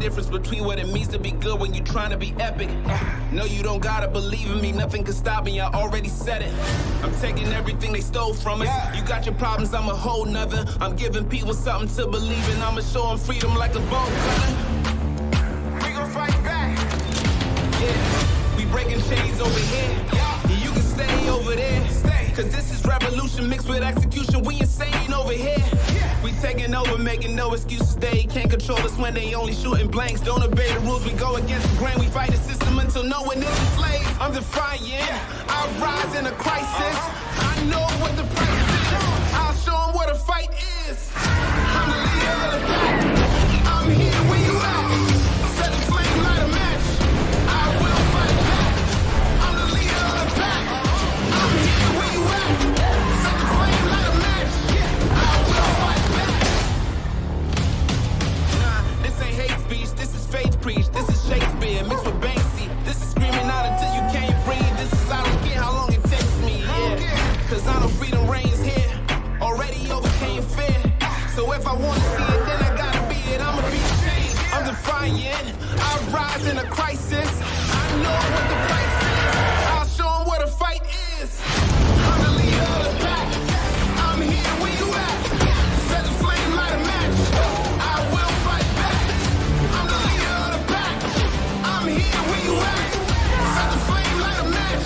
difference between what it means to be good when you're trying to be epic. No, you don't gotta believe in me, nothing can stop me, I already said it. I'm taking everything they stole from us. You got your problems, I'm a whole nother. I'm giving people something to believe in, I'ma show them freedom like a bow cutter. We gon' fight back. Yeah, we breaking chains over here. And you can stay over there. Cause this is revolution mixed with execution, we insane over here. We taking over, making no excuses. They can't control us when they only shooting blanks. Don't obey the rules, we go against the grain. We fight the system until no one is enslaved. I'm defiant, I rise in a crisis. I know what the price is. I'll show them what a fight is. I'm the leader of the pack. I'm here where you at. Set the flame, light a match. I will fight back. I'm the leader of the pack. I'm here where you at. Set the flame, light a match. I will fight back. Nah, this ain't hate speech. This is faith preach. This is Shakespeare mixed with Banksy. This is screaming out until you can't breathe. This is I don't care how long it takes me. Yeah, cause I know freedom reigns here. Already overcame fear. So if I wanna see it, then I gotta be it. I'ma be changed. I'm defiant. I rise in a crisis. I know what the price is. I'll show them what a fight is. I'm the leader of the pack. I'm here where you at. Set the flame, light a match. I will fight back. I'm the leader of the pack. I'm here where you at. Set the flame, light a match.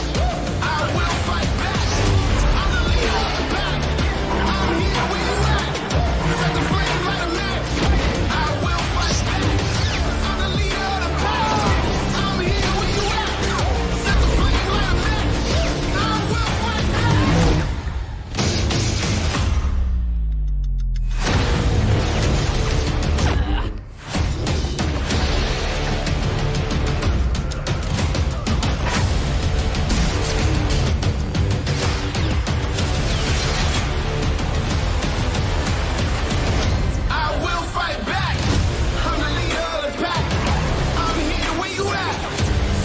I will fight back. I'm the leader of the pack. I'm here where you at. Set the flame, light a match. I will fight back. I'm the leader of the pack. I'm here where you at. Set the flame, light a match. I will fight back. I will fight back. I'm the leader of the pack. I'm here where you at.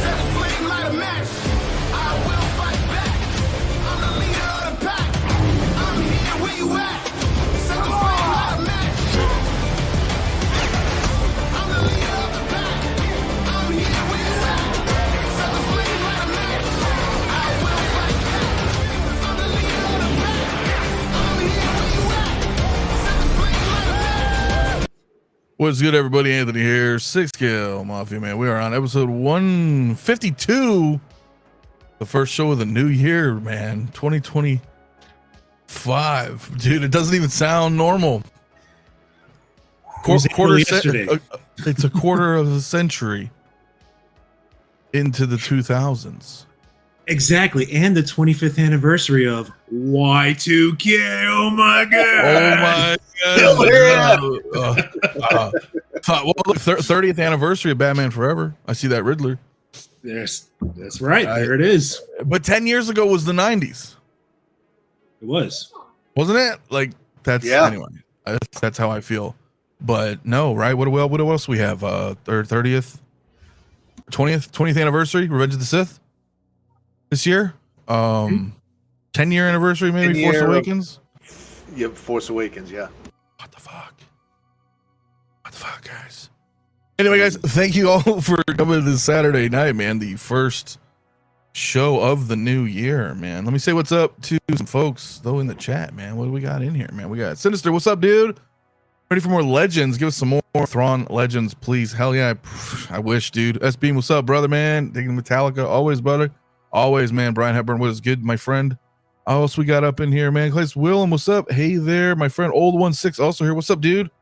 Set the flame, light a match. I will fight back. I'm the leader of the pack. I'm here where you at. Set the flame, light a match. I'm the leader of the pack. I'm here where you at. Set the flame, light a match. I will fight back. I'm the leader of the pack. I'm here where you at. Set the flame, light a match. What's good, everybody? Anthony here, 6Scale Mafia, man. We are on episode 152, the first show of the new year, man. 2025, dude. It doesn't even sound normal. was April yesterday. It's a quarter of a century into the 2000s. Exactly, and the 25th anniversary of Y2K. Oh my god! Oh my god! Well, look, 30th anniversary of Batman Forever. I see that Riddler. That's right. There it is. But 10 years ago was the 90s. It was. Wasn't it? Like that's anyway. That's how I feel. But no, right? What else we have? 30th, 20th anniversary, Revenge of the Sith this year. 10-year anniversary, maybe Force Awakens. Yeah, Force Awakens. Yeah. What the fuck? What the fuck, guys? Anyway, guys, thank you all for coming this Saturday night, man. The first show of the new year, man. Let me say what's up to some folks though in the chat, man. What do we got in here, man? We got Sinister. What's up, dude? Ready for more legends? Give us some more Thrawn legends, please. Hell yeah, I wish, dude. S-Beam, what's up, brother, man? Taking Metallica, always, brother. Always, man. Brian Hepburn, what is good, my friend? What else we got up in here, man? Claes Willem, what's up? Hey there, my friend. Old 16 also here. What's up, dude?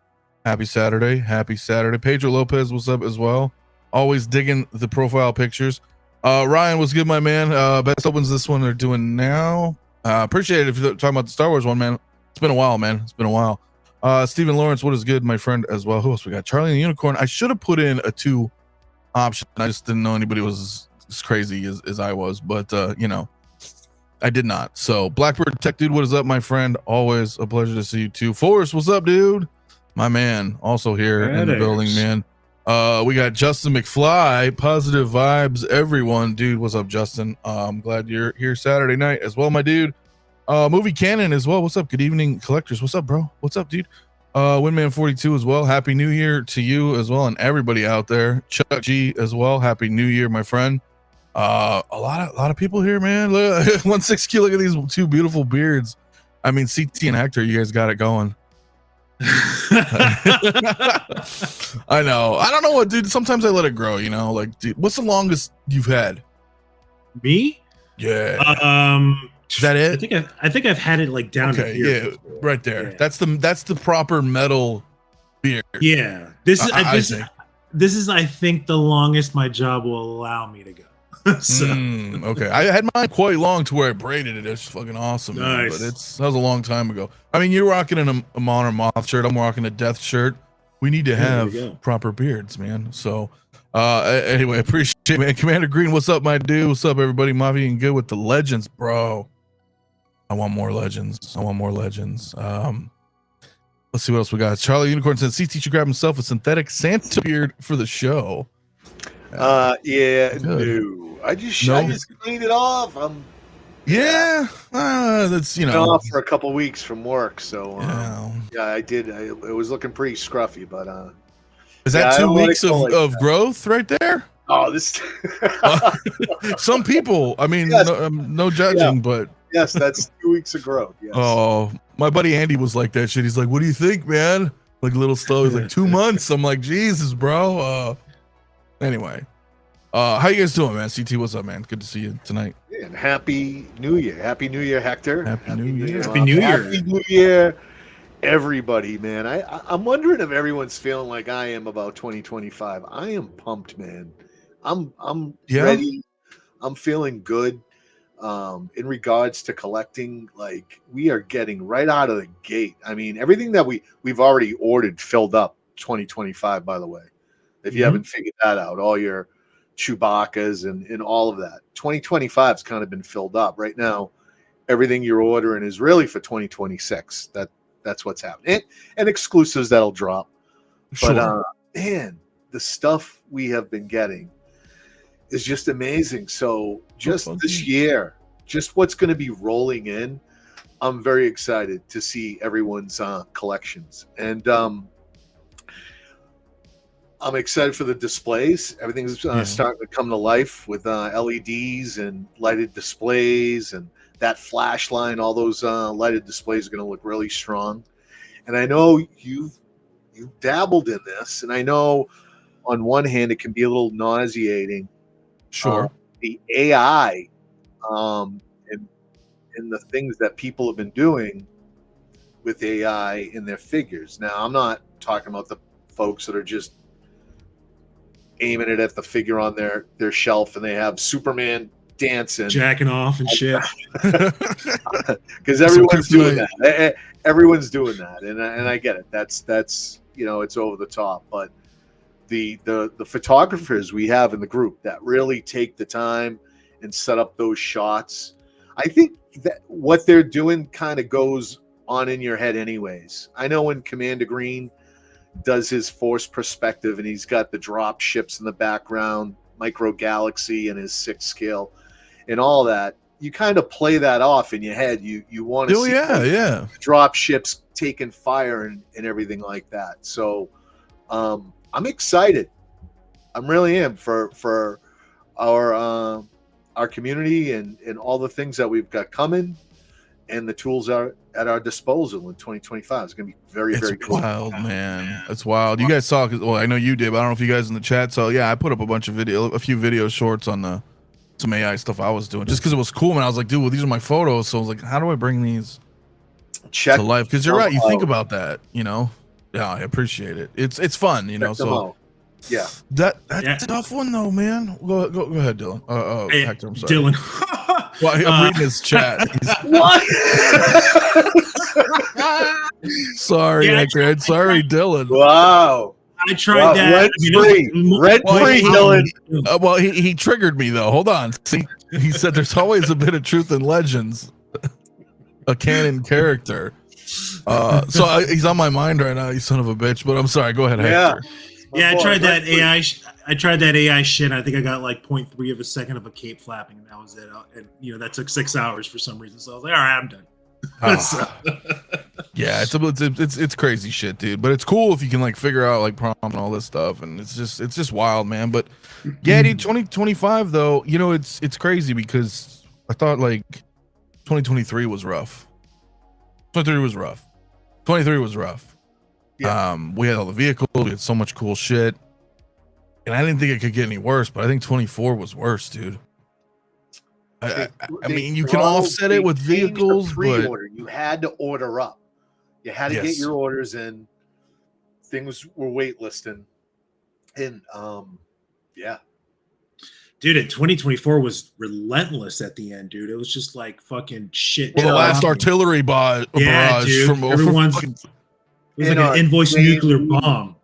Happy Saturday. Happy Saturday. Pedro Lopez, what's up as well? Always digging the profile pictures. Ryan, what's good, my man? Best opens this one they're doing now. Appreciate it if you're talking about the Star Wars one, man. It's been a while, man. It's been a while. Stephen Lawrence, what is good, my friend, as well. Who else we got? Charlie and the Unicorn. I should have put in a 2 option. I just didn't know anybody was as crazy as I was, but you know, I did not. So Blackbird Tech, dude, what is up, my friend? Always a pleasure to see you too. Forrest, what's up, dude? My man, also here in the building, man. We got Justin McFly, positive vibes, everyone, dude. What's up, Justin? I'm glad you're here Saturday night as well, my dude. Movie Canon as well. What's up? Good evening, collectors. What's up, bro? What's up, dude? Windman42 as well. Happy New Year to you as well, and everybody out there. Chuck G as well. Happy New Year, my friend. A lot of people here, man. Look, 160. Look at these two beautiful beards. I mean, CT and Hector, you guys got it going. I know. I don't know what, dude. Sometimes I let it grow. You know, like, dude, what's the longest you've had? Me? Yeah. Is that it? I think I've had it like down to here. Yeah, right there. Yeah. That's the proper metal beard. Yeah. This is I think the longest my job will allow me to go. So. Okay. I had mine quite long to where I braided it. It's fucking awesome. Nice. Man, but that was a long time ago. I mean, you're rocking a Mon or Moth shirt. I'm rocking a Death shirt. We need to have proper beards, man. So anyway, appreciate it, man. Commander Green, what's up, my dude? What's up, everybody? Mafia and good with the legends, bro. I want more legends. Let's see what else we got. Charlie Unicorn says CT should grab himself a synthetic Santa beard for the show. No. I just cleaned it off. That's off for a couple weeks from work, so I did. It was looking pretty scruffy, but is that 2 weeks of growth right there? Oh, this some people. I mean, yes. no judging, but yes, that's 2 weeks of growth. Yes. Oh, my buddy Andy was like that shit. He's like, "What do you think, man?" Like a little slow. He's like, 2 months. I'm like, Jesus, bro. Anyway, how you guys doing, man? CT, what's up, man? Good to see you tonight. And Happy New Year, Hector. Happy New Year, Happy New Year, Happy New Year, everybody, man. I'm wondering if everyone's feeling like I am about 2025. I am pumped, man. I'm ready. I'm feeling good. In regards to collecting, like we are getting right out of the gate. I mean, everything that we've already ordered filled up 2025, by the way. If you haven't figured that out, all your Chewbacca's and all of that. 2025's kind of been filled up. Right now, everything you're ordering is really for 2026. That's what's happening. And exclusives that'll drop. Sure. But man, the stuff we have been getting is just amazing. So just this year, just what's going to be rolling in, I'm very excited to see everyone's collections. And I'm excited for the displays. Everything's starting to come to life with LEDs and lighted displays, and that flash line. All those lighted displays are going to look really strong. And I know you've dabbled in this, and I know on one hand it can be a little nauseating. Sure. The AI and the things that people have been doing with AI in their figures. Now, I'm not talking about the folks that are just aiming it at the figure on their shelf and they have Superman dancing, jacking off and shit. Because everyone's doing that. Everyone's doing that, and I get it. That's it's over the top. But the photographers we have in the group that really take the time and set up those shots, I think that what they're doing kind of goes on in your head anyways. I know when Commander Green does his force perspective and he's got the drop ships in the background, micro galaxy and his 6 scale and all that, you kind of play that off in your head. You want to see the drop ships taking fire and everything like that. So I'm excited. I really am for our community and all the things that we've got coming, and the tools are at our disposal in 2025. It's going to be very cool. Wild, man. That's wild. You guys saw, well, I know you did, but I don't know if you guys in the chat. So yeah, I put up a few video shorts on some AI stuff I was doing just because it was cool. And I was like, dude, well, these are my photos. So I was like, how do I bring these to life? Because you're right. You think about that, Yeah, I appreciate it. It's fun, So yeah, that's a tough one though, man. Go ahead, Dylan. Hey, Hector, I'm sorry. Dylan. Well, I'm reading his chat. What? Sorry, Hector. Sorry, Dylan. Wow. I tried that. Red free, Dylan. Well, he triggered me though. Hold on. See, he said there's always a bit of truth in legends. A canon character. So he's on my mind right now, you son of a bitch. But I'm sorry. Go ahead, Hector. Yeah, I tried that AI. I tried that AI shit. I think I got like 0.3 of a second of a cape flapping, and that was it. And that took 6 hours for some reason. So I was like, all right, I'm done. Yeah, it's crazy shit, dude. But it's cool if you can like figure out like prom and all this stuff, and it's just wild, man. But yeah, dude, 2025 though, you know, it's crazy because I thought like 2023 was rough. 23 was rough. 23 was rough. Yeah. We had all the vehicles, we had so much cool shit, and I didn't think it could get any worse. But I think 24 was worse, dude. I mean, you can offset it with vehicles, but you had to order up. You had to get your orders in. Things were waitlisting, and yeah, dude. And 2024 was relentless at the end, dude. It was just like fucking shit. Well, the last artillery barrage dude. from everyone's. It was like an invoice nuclear bomb.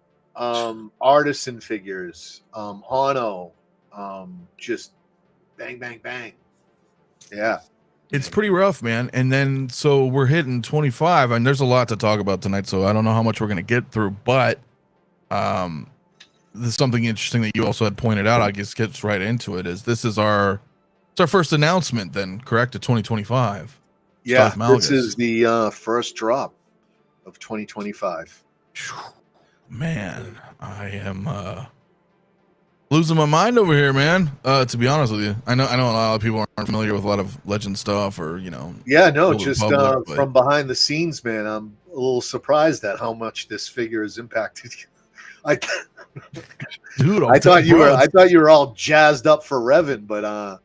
Artisan figures, Hano, just bang, bang, bang. Yeah. It's pretty rough, man. And then so we're hitting 25, and there's a lot to talk about tonight, so I don't know how much we're gonna get through, but this is something interesting that you also had pointed out. I guess gets right into it. It's our first announcement then, correct? To 2025. Yeah, this is the first drop of 2025. Man, I am losing my mind over here, man. To be honest with you, I know a lot of people aren't familiar with a lot of Legend stuff, or you know. Yeah, no, just from behind the scenes, man. I'm a little surprised at how much this figure has impacted you. Dude, I thought you were all jazzed up for Revan, but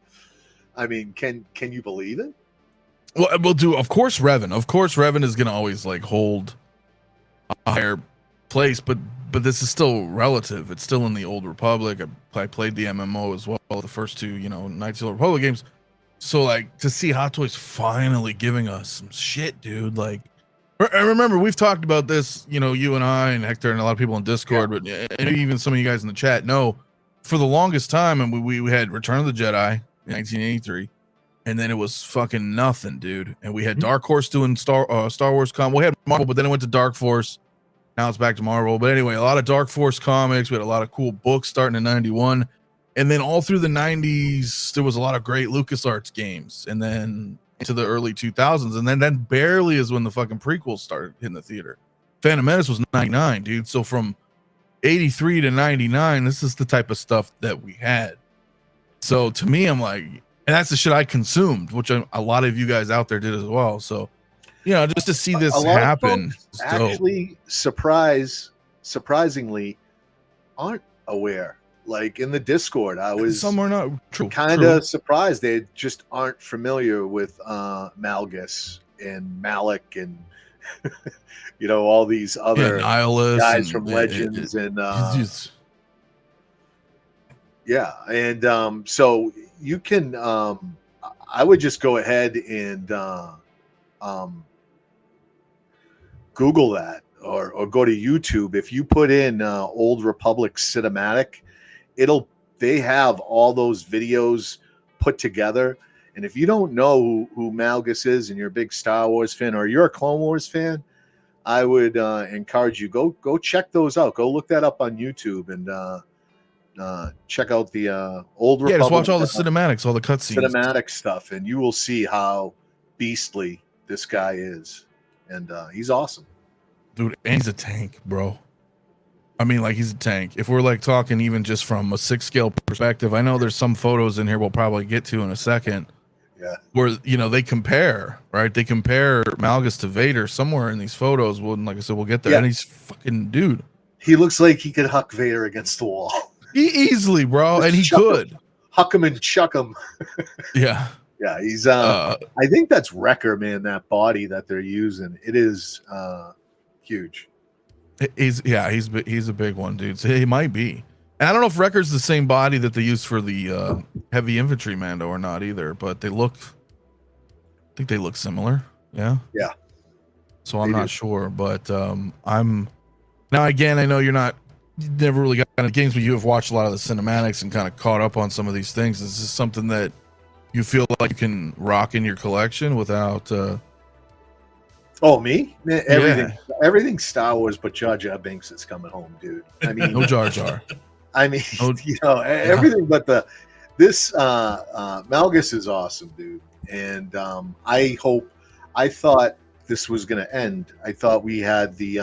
I mean, can you believe it? Well, we'll do. Of course, Revan is gonna always like hold a higher place, but this is still relative. It's still in the Old Republic. I played the MMO as well, the first two, you know, Knights of the Republic games. So like to see Hot Toys finally giving us some shit, dude. Like, I remember we've talked about this, you know, you and I and Hector and a lot of people in Discord, but and even some of you guys in the chat know for the longest time, and we had Return of the Jedi in 1983, and then it was fucking nothing, dude. And we had Dark Horse doing Star Wars we had Marvel, but then it went to Dark Force. Now it's back to Marvel. But anyway, a lot of Dark Force comics. We had a lot of cool books starting in 91. And then all through the 90s, there was a lot of great LucasArts games. And then into the early 2000s. And then barely is when the fucking prequels started hitting the theater. Phantom Menace was 99, dude. So from 83 to 99, this is the type of stuff that we had. So to me, I'm like, and that's the shit I consumed, which a lot of you guys out there did as well. So, you know, just to see this happen. Actually, surprisingly, aren't aware. Like in the Discord, I was some are not kind of surprised. They just aren't familiar with Malgus and Malik and you know all these other guys from Legends and yeah, and so you can. I would just go ahead and Google that or go to YouTube. If you put in Old Republic cinematic, they have all those videos put together. And if you don't know who Malgus is and you're a big Star Wars fan or you're a Clone Wars fan, I would encourage you go check those out. Go look that up on YouTube and check out the Old Republic. Yeah, just watch all the cinematics, all the cutscenes, cinematic stuff, and you will see how beastly this guy is. And he's awesome, dude. And he's a tank, bro. I mean, like, he's a tank. If we're like talking even just from a 6 scale perspective, I know there's some photos in here we'll probably get to in a second. Yeah. Where, you know, they compare, right? They compare Malgus to Vader somewhere in these photos. Well, like I said, we'll get there. Yeah. And he's fucking dude. He looks like he could huck Vader against the wall. Easily, bro. And he could. Huck him and chuck him. Yeah. Yeah, he's I think that's Wrecker, man, that body that they're using. It is huge. He's a big one, dude. So he might be. And I don't know if Wrecker's the same body that they used for the heavy infantry Mando or not either, but I think they look similar. Yeah. Yeah. So I'm not sure, but I'm now again, I know you never really got into games, but you have watched a lot of the cinematics and kind of caught up on some of these things. Is this something that you feel like you can rock in your collection without Oh, me? Everything Star Wars but Jar Jar Binks is coming home, dude. I mean, no Jar Jar. I mean, everything but this Malgus is awesome, dude. And I thought this was going to end. I thought we had the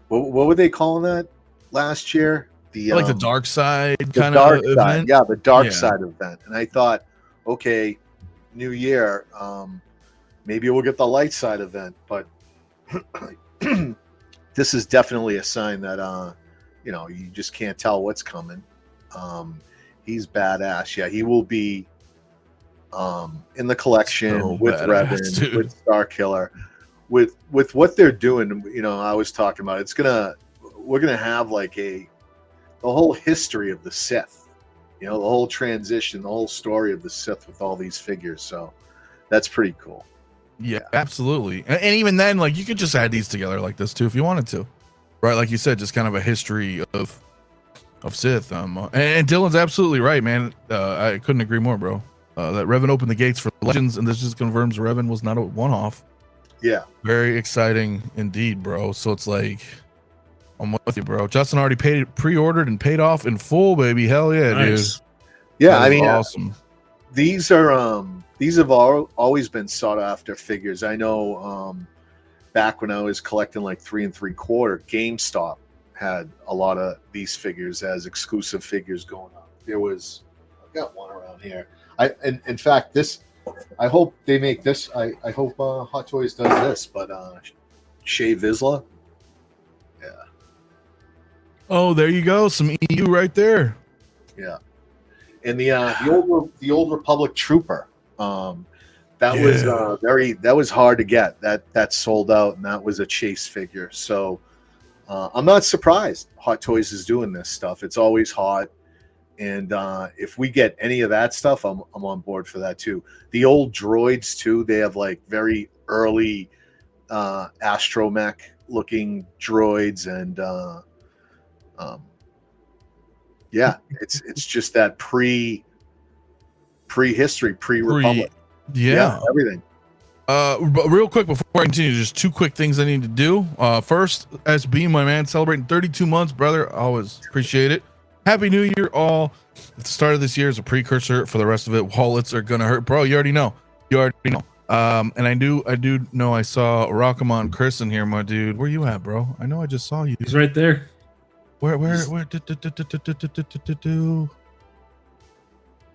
what were they calling that last year? The like the Darkside kind dark of side, event. yeah, the Darkside event. And I thought, okay, new year, maybe we'll get the light side event, but this is definitely a sign that you know, you just can't tell what's coming. He's badass. Yeah, he will be in the collection So with badass, Revan, dude. with Star Killer, with what they're doing. You know, I was talking about we're gonna have like the whole history of the Sith. You know, the whole transition, the whole story of the Sith with all these figures. So that's pretty cool. Yeah, absolutely. And even then, like, you could just add these together like this too if you wanted to, right? Like you said, just kind of a history of Sith. And Dylan's absolutely right, man. I couldn't agree more, bro. That Revan opened the gates for Legends, and this just confirms Revan was not a one-off. Yeah, Very exciting indeed, bro. So it's like, I'm with you, bro. Justin already pre-ordered and paid off in full, baby. Hell yeah, Nice. dude. yeah. That I is mean, awesome. these have always been sought after figures. I know back when I was collecting like 3 3/4, GameStop had a lot of these figures as exclusive figures going on. I've got one around here. In fact, this, I hope they make this. I hope Hot Toys does this, but 𝗣𝗔𝗧𝗥𝗘𝗢𝗡. Yeah, Oh, there you go. Some EU right there. yeah. And the old Republic Trooper. That was hard to get. That sold out, and that was a chase figure. So I'm not surprised Hot Toys is doing this stuff. It's always hot, and if we get any of that stuff, I'm on board for that too. The old droids too. They have like very early astromech looking droids, and yeah, it's just that prehistory, pre-Republic. Yeah. Everything. But real quick before I continue, just 2 quick things I need to do. First, SB, my man, celebrating 32 months, brother. Always appreciate it. Happy New Year, all. At the start of this year is a precursor for the rest of it. Wallets are gonna hurt, bro. You already know. And I do know I saw Rockamon Chris in here, my dude. Where you at, bro? I know I just saw you. He's right there. Where?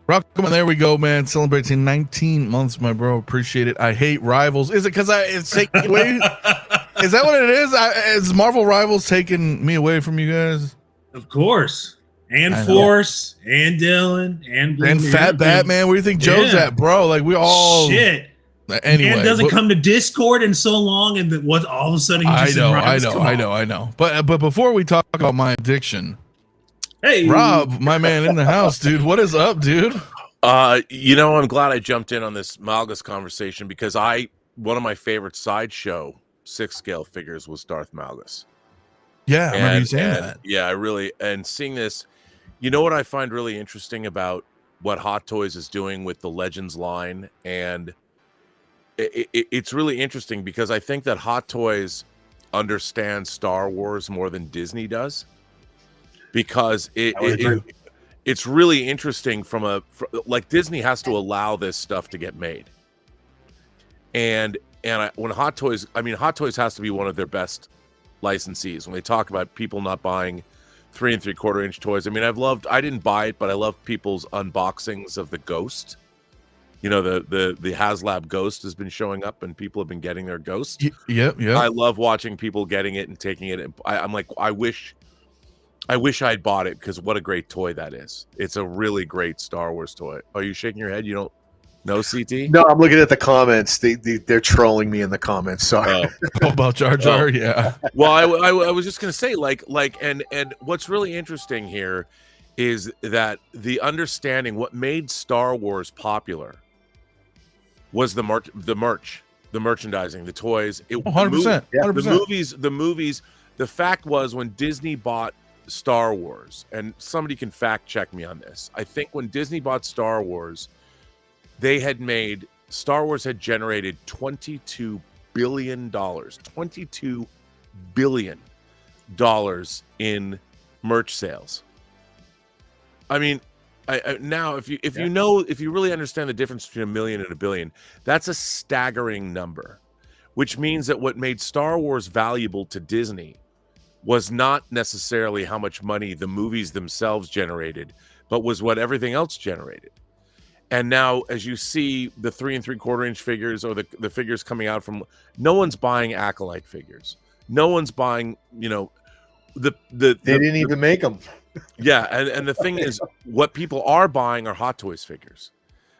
Rockamon, there we go, man. Celebrating 19 months, my bro. Appreciate it. I hate Rivals. Is it because it's taking away? Is that what it is? Is Marvel Rivals taking me away from you guys? Of course. And Force, and Dylan, and Blue Fat Batman. Where do you think Joe's at, bro? Like, we all shit. Anyway, and doesn't come to Discord in so long, and what all of a sudden he just I know. But before we talk about my addiction, hey, Rob, my man in the house, dude. What is up, dude? You know, I'm glad I jumped in on this Malgus conversation because one of my favorite sideshow 6-scale figures was Darth Malgus. Yeah, I remember you saying that. Yeah, and seeing this, you know what I find really interesting about what Hot Toys is doing with the Legends line, and it's really interesting because I think that Hot Toys understands Star Wars more than Disney does, because it's really interesting like Disney has to allow this stuff to get made, when Hot Toys has to be one of their best licensees when they talk about people not buying 3 3/4 inch toys. I mean, I didn't buy it, but I love people's unboxings of the Ghost. You know, the HasLab Ghost has been showing up, and people have been getting their Ghost. Yep. I love watching people getting it and taking it. I'm like, I wish I'd bought it, because what a great toy that is. It's a really great Star Wars toy. Are you shaking your head? You don't know, CT? No, I'm looking at the comments. They're trolling me in the comments. Sorry. About Jar Jar, yeah. Well, I was just gonna say, and what's really interesting here is that the understanding what made Star Wars popular was the merchandising, the toys. 100%. The movies. The fact was, when Disney bought Star Wars, and somebody can fact check me on this, I think when Disney bought Star Wars, Star Wars had generated $22 billion. $22 billion in merch sales. I mean, now if you really understand the difference between $1 million and $1 billion, that's a staggering number. which means that what made Star Wars valuable to Disney was not necessarily how much money the movies themselves generated, but was what everything else generated. And now, as you see the 3 3/4 inch figures, or the figures coming out from, no one's buying Acolyte figures. No one's buying, they didn't even make them. Yeah, and the thing is, what people are buying are Hot Toys figures.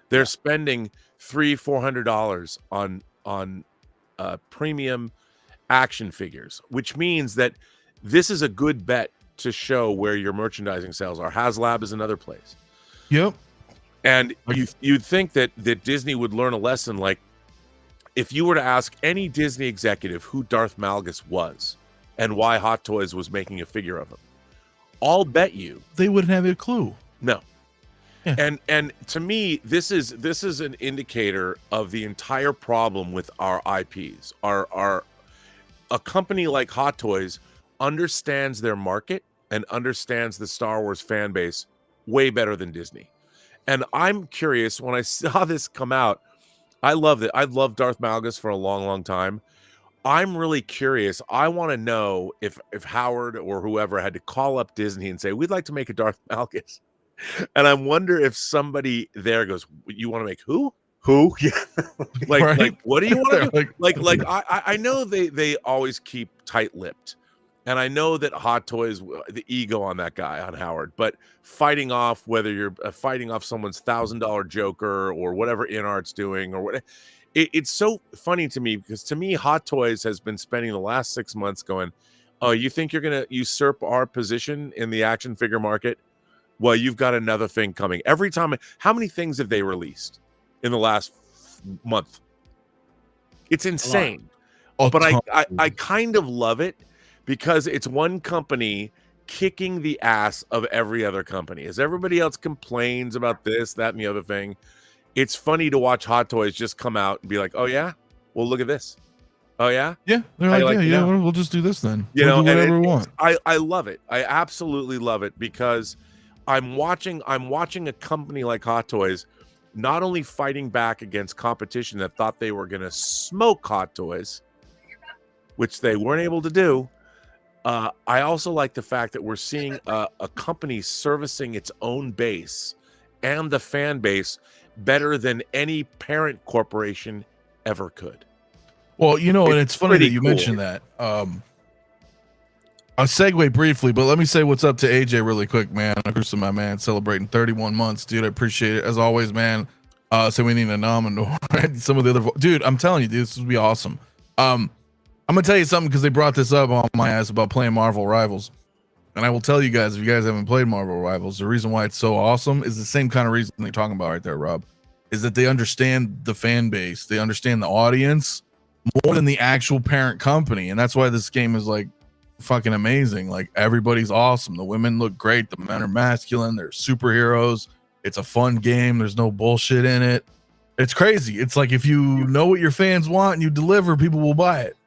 They're spending $300-400 on premium action figures, which means that this is a good bet to show where your merchandising sales are. HasLab is another place. Yep. And you'd think that Disney would learn a lesson. Like, if you were to ask any Disney executive who Darth Malgus was and why Hot Toys was making a figure of him, I'll bet you they wouldn't have a clue. No. Yeah. And to me, this is an indicator of the entire problem with our IPs. A company like Hot Toys understands their market and understands the Star Wars fan base way better than Disney. And I'm curious, when I saw this come out, I loved it. I've loved Darth Malgus for a long, long time. I'm really curious. I want to know if Howard or whoever had to call up Disney and say, we'd like to make a Darth Malgus. And I wonder if somebody there goes, you want to make who? Who? Yeah. Like, what do you want to do? Like, I know they always keep tight-lipped. And I know that Hot Toys, the ego on that guy, on Howard, but fighting off, whether you're fighting off someone's $1,000 Joker or whatever InArt's doing or what, it's so funny to me, because to me, Hot Toys has been spending the last 6 months going, oh, you think you're going to usurp our position in the action figure market? Well, you've got another thing coming. Every time, how many things have they released in the last month? It's insane. But I kind of love it, because it's one company kicking the ass of every other company. As everybody else complains about this, that, and the other thing, it's funny to watch Hot Toys just come out and be like, oh, yeah? Well, look at this. Oh, yeah? Yeah. They're like, we'll just do this then. We'll do whatever we want. I love it. I absolutely love it, because I'm watching a company like Hot Toys not only fighting back against competition that thought they were going to smoke Hot Toys, which they weren't able to do. I also like the fact that we're seeing a company servicing its own base and the fan base better than any parent corporation ever could. Well, and it's funny that you mentioned that. I'll segue briefly, but let me say what's up to AJ really quick, man. Cruising, my man, celebrating 31 months, dude. I appreciate it as always, man. So we need a nominal, right? Some of the other, dude. I'm telling you, dude, this would be awesome. I'm gonna tell you something, because they brought this up on my ass about playing Marvel Rivals, and I will tell you guys, if you guys haven't played Marvel Rivals, the reason why it's so awesome is the same kind of reason they're talking about right there, Rob, is that they understand the fan base, they understand the audience more than the actual parent company, and that's why this game is like fucking amazing. Like, everybody's awesome, the women look great, the men are masculine, they're superheroes, it's a fun game, there's no bullshit in it. It's crazy. It's like, if you know what your fans want and you deliver, people will buy it.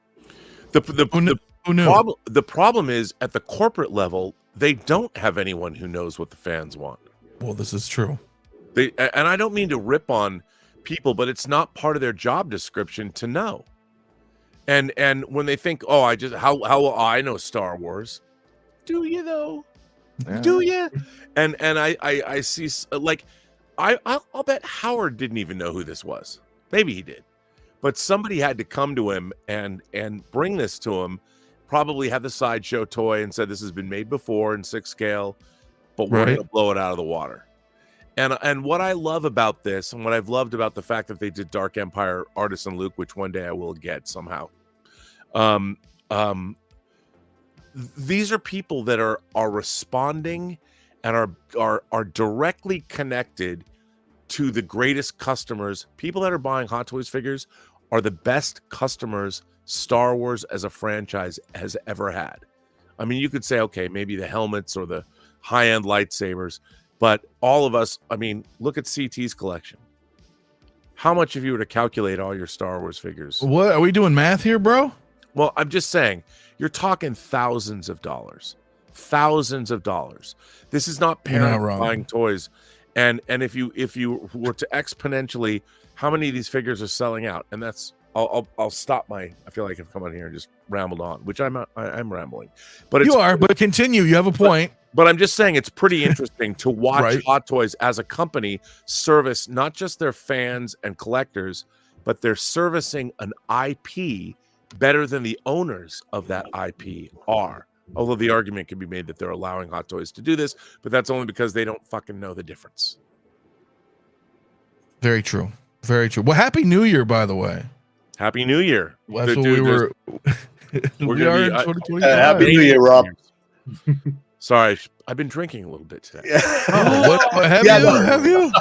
The problem is, at the corporate level, they don't have anyone who knows what the fans want. Well, this is true. And I don't mean to rip on people, but it's not part of their job description to know. And when they think, oh, I know Star Wars. Do you though? Yeah. Do you? And I see, like, I'll bet Howard didn't even know who this was. Maybe he did. But somebody had to come to him and bring this to him, probably had the sideshow toy and said, this has been made before in 6 scale, but we're going to blow it out of the water. And what I love about this, and what I've loved about the fact that they did Dark Empire Artisan Luke, which one day I will get somehow. These are people that are responding and are directly connected to the greatest customers. People that are buying Hot Toys figures are the best customers Star Wars as a franchise has ever had. I mean, you could say, okay, maybe the helmets or the high-end lightsabers, but all of us, I mean, look at CT's collection. How much if you were to calculate all your Star Wars figures? What are we doing math here, bro? Well, I'm just saying, you're talking thousands of dollars. This is not parents buying toys. And if you were to exponentially, how many of these figures are selling out? And that's I'll stop my. I feel like I've come on here and just rambled on, which I'm rambling, but You are, but continue. You have a point. But I'm just saying it's pretty interesting to watch Right. Hot Toys as a company service not just their fans and collectors, but they're servicing an IP better than the owners of that IP are. Although the argument can be made that they're allowing Hot Toys to do this, but that's only because they don't fucking know the difference. Very true. Very true. Well, Happy New Year, by the way. Happy New Year. That's what we were. We gonna are be- in I- 2025. Happy New Year, Rob. Sorry, I've been drinking a little bit today. What have Yeah, you? no. Have you?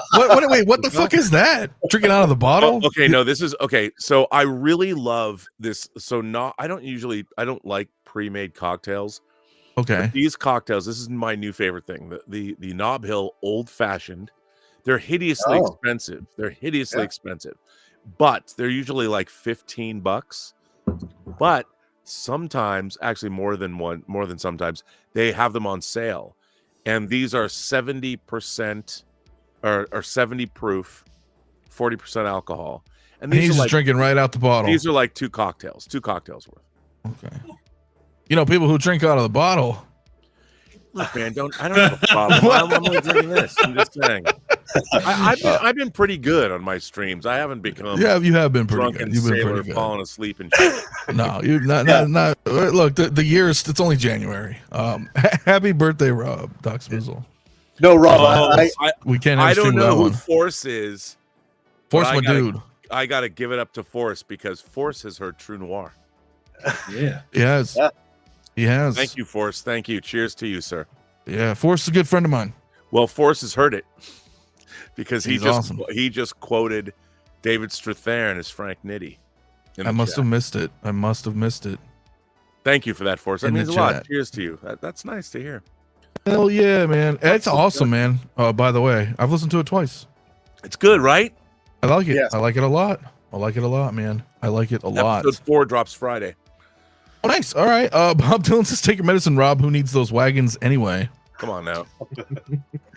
Wait, what the fuck is that? Drinking out of the bottle? Oh, okay, no, this is okay. So I really love this. So I don't like pre-made cocktails. Okay. But these cocktails, this is my new favorite thing. The Nob Hill Old Fashioned. They're hideously expensive. They're hideously expensive, but they're usually like $15. But sometimes, actually more than sometimes, they have them on sale, and these are 70% or 70 proof, 40% alcohol, and He's these are just like drinking right out the bottle. these are like two cocktails worth. Okay. You know, people who drink out of the bottle. Look, man, I don't have a problem. I'm only drinking this. I'm just saying. I've been pretty good on my streams. I haven't become Yeah, you have been pretty drunken good. You've been sailor pretty good. falling asleep and shit. No, you not. Look, the year is. It's only January. Happy birthday, Rob. Doc Smizzle. No, Rob. We can't have I a stream don't know without who one. Force is. Force but my dude. I gotta give it up to Force because Force has heard True Noir. Yeah. He has. Yeah. He has. Thank you, Force. Thank you. Cheers to you, sir. Yeah, Force is a good friend of mine. Well, Force has heard it because He's awesome. he just quoted David Strathairn as Frank Nitti. I must have missed it. Thank you for that, Force. That in the means a lot. chat. Cheers to you. That's nice to hear. Hell yeah, man. It's awesome, man. By the way, I've listened to it twice. It's good, right? I like it. Yes. I like it a lot. Man. I like it a lot. Episode 4 drops Friday. Oh, nice. All right. Bob Dylan says, take your medicine, Rob. Who needs those wagons anyway? Come on now.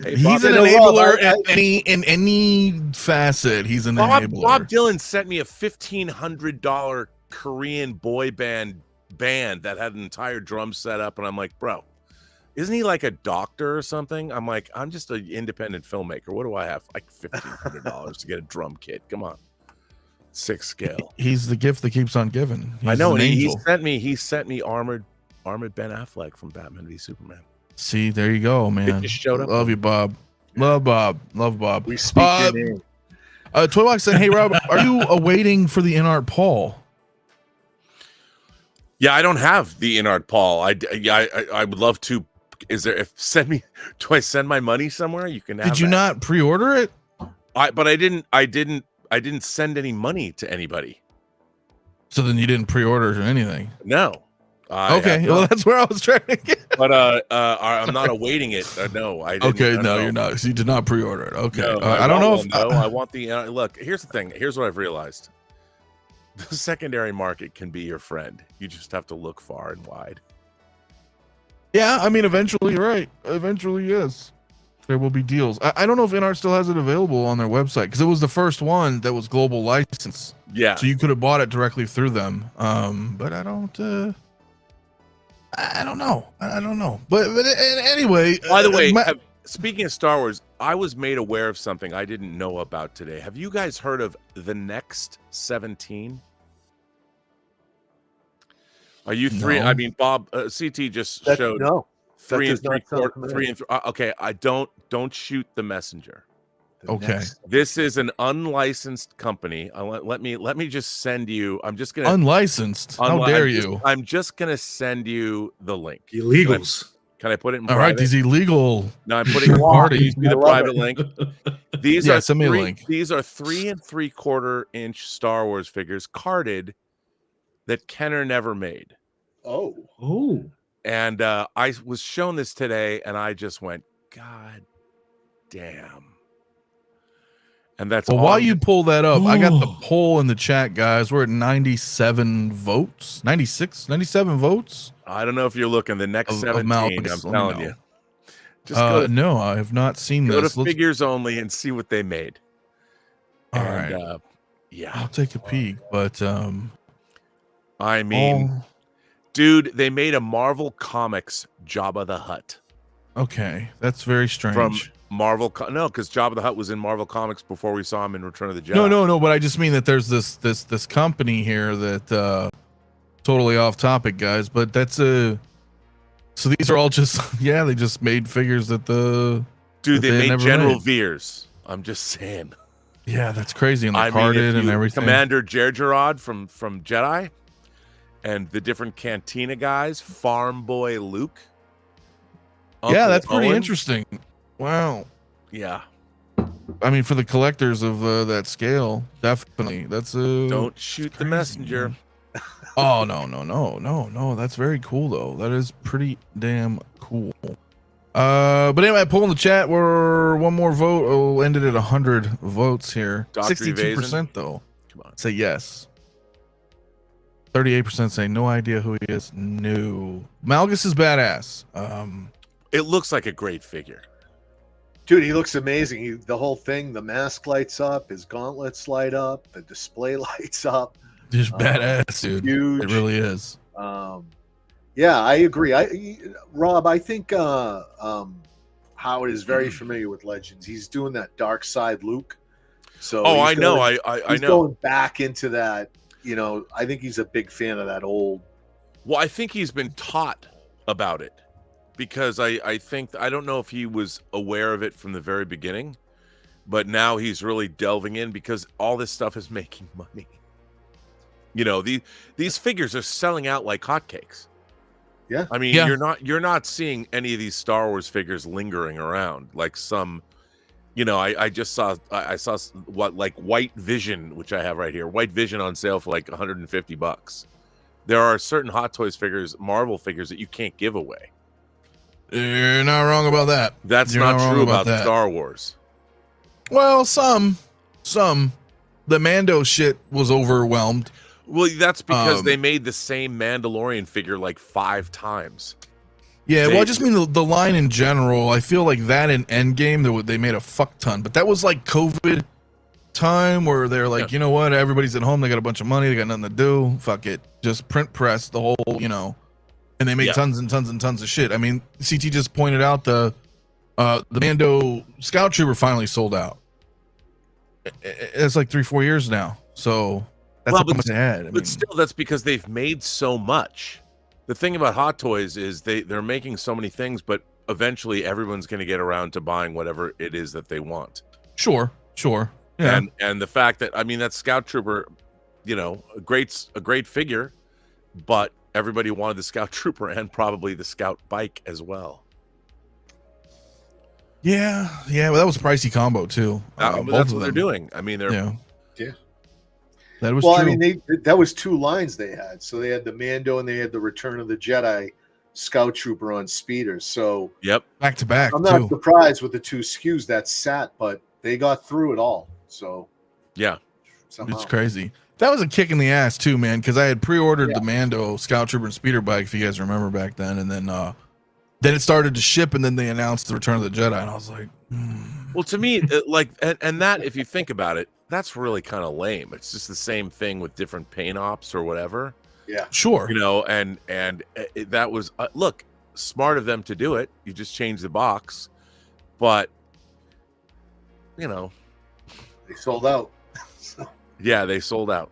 Hey, He's an you know, enabler Rob, in any facet. He's an Bob enabler. Dylan sent me a $1,500 Korean boy band that had an entire drum set up, and I'm like, bro, isn't he like a doctor or something? I'm like, I'm just an independent filmmaker. What do I have? Like $1,500 to get a drum kit? Come on, 6 scale. He's the gift that keeps on giving. I He's know. an And he angel. sent me armored Ben Affleck from Batman v Superman. See, there you go, man. just showed up. Love you, Bob. Love Bob. We speak your name. Toybox said, hey, Rob, are you awaiting for the InArt Paul? Yeah, I don't have the InArt Paul. I would love to. Is there? Do I send my money somewhere? You can. Did you not pre-order it? But I didn't send any money to anybody. So then you didn't pre-order or anything. No. Okay, well that's where I was trying to get. But I'm not awaiting it. No, I didn't. Okay, I no, don't you're know. not. So you did not pre-order it. Okay, No, I don't know if I want the. Look, here's the thing. Here's what I've realized. The secondary market can be your friend. You just have to look far and wide. Yeah, I mean, eventually, you're right. Eventually, yes, there will be deals. I don't know if InArt still has it available on their website because it was the first one that was global license. Yeah. So you could have bought it directly through them. But I don't know. But anyway. By the way, speaking of Star Wars, I was made aware of something I didn't know about today. Have you guys heard of the Next 17? Are you three? No. I mean, Bob CT just showed No. 3 does and 3 not sound quarter, familiar. 3 and 3. Okay, I don't shoot the messenger. The Okay. next- This is an unlicensed company. Let me just send you. I'm just gonna Unlicensed. How dare you? I'm just gonna send you the link. Illegals. Can I put it in All right, private? these illegal. No, I'm putting Party. You see the I love private it. link. These Yeah, are send me a three, link. These are 3 3/4 inch Star Wars figures carded that Kenner never made. Oh. Oh. And I was shown this today, and I just went, God damn. And that's Well, all while I'm- you pull that up, I got the Oh. poll in the chat, guys. We're at 97 votes. 96, 97 votes. I don't know if you're looking the next Of 17. Malgus, I'm let me telling know. you. Just go, No, I have not seen go this. to figures only and see what they made. All And right. Yeah. I'll take a peek. But I mean, oh, dude, they made a Marvel Comics Jabba the Hutt. okay, that's very strange. From Marvel, no, because Jabba the Hutt was in Marvel Comics before we saw him in Return of the Jedi. No. But I just mean that there's this company here that totally off topic, guys. But that's so these are all just they just made figures that the dude that they made General made. Veers. I'm just saying. Yeah, that's crazy. And the carded and everything. Commander 𝗣𝗪𝗪 from Jedi, and the different Cantina guys. Farm Boy Luke. Yeah, that's pretty Owen. interesting. Wow. Yeah. I mean, for the collectors of that scale, definitely. That's Don't shoot the messenger. Man. Oh no. That's very cool though. That is pretty damn cool. But anyway, poll in the chat. We're one more vote. We'll end it at 100 votes here. Dr. 62% though. Come on. Say yes. 38% say no idea who he is. No. Malgus is badass. It looks like a great figure. Dude, he looks amazing. The whole thing, the mask lights up, his gauntlets light up, the display lights up. Just badass, dude. Huge. It really is. Yeah, I agree. Rob, I think Howard is very familiar with Legends. He's doing that Darkside Luke. So I know. I he's know. Going back into that, I think he's a big fan of that old. Well, I think he's been taught about it, because I think, I don't know if he was aware of it from the very beginning, but now he's really delving in because all this stuff is making money. These figures are selling out like hotcakes. Yeah. I mean, you're not seeing any of these Star Wars figures lingering around like some, I saw what, like White Vision, which I have right here. White Vision on sale for like $150. There are certain Hot Toys figures, Marvel figures, that you can't give away. You're not wrong about that. That's You're not true about that. Star Wars. Well, some. The Mando shit was overwhelmed. Well, that's because they made the same Mandalorian figure like 5 times. Yeah, well, I just mean the line in general. I feel like that in Endgame, they made a fuck ton. But that was like COVID time where they're like, you know what? Everybody's at home. They got a bunch of money. They got nothing to do. Fuck it. Just print press the whole, and they made tons and tons and tons of shit. I mean, CT just pointed out the Mando Scout Trooper finally sold out. It's like 3-4 years now. So that's how much they had. But still, that's because they've made so much. The thing about Hot Toys is they're making so many things, but eventually everyone's going to get around to buying whatever it is that they want. Sure. Yeah. And the fact that, I mean, that Scout Trooper, a great figure, but everybody wanted the Scout Trooper and probably the Scout bike as well. Yeah. Well, that was a pricey combo too. That's what they're doing. I mean, Yeah. That was true. I mean, that was 2 lines they had. So they had the Mando and they had the Return of the Jedi Scout Trooper on speeders. So back to back. I'm not surprised with the 2 SKUs that sat, but they got through it all. So somehow. It's crazy. That was a kick in the ass too, man. Because I had pre-ordered the Mando Scout Trooper and speeder bike, if you guys remember back then, and then it started to ship, and then they announced the Return of the Jedi, and I was like, Well, to me, and that, if you think about it, that's really kind of lame. It's just the same thing with different paint ops or whatever. Yeah, sure. And that was look, smart of them to do it. You just change the box, but they sold out. Yeah, they sold out.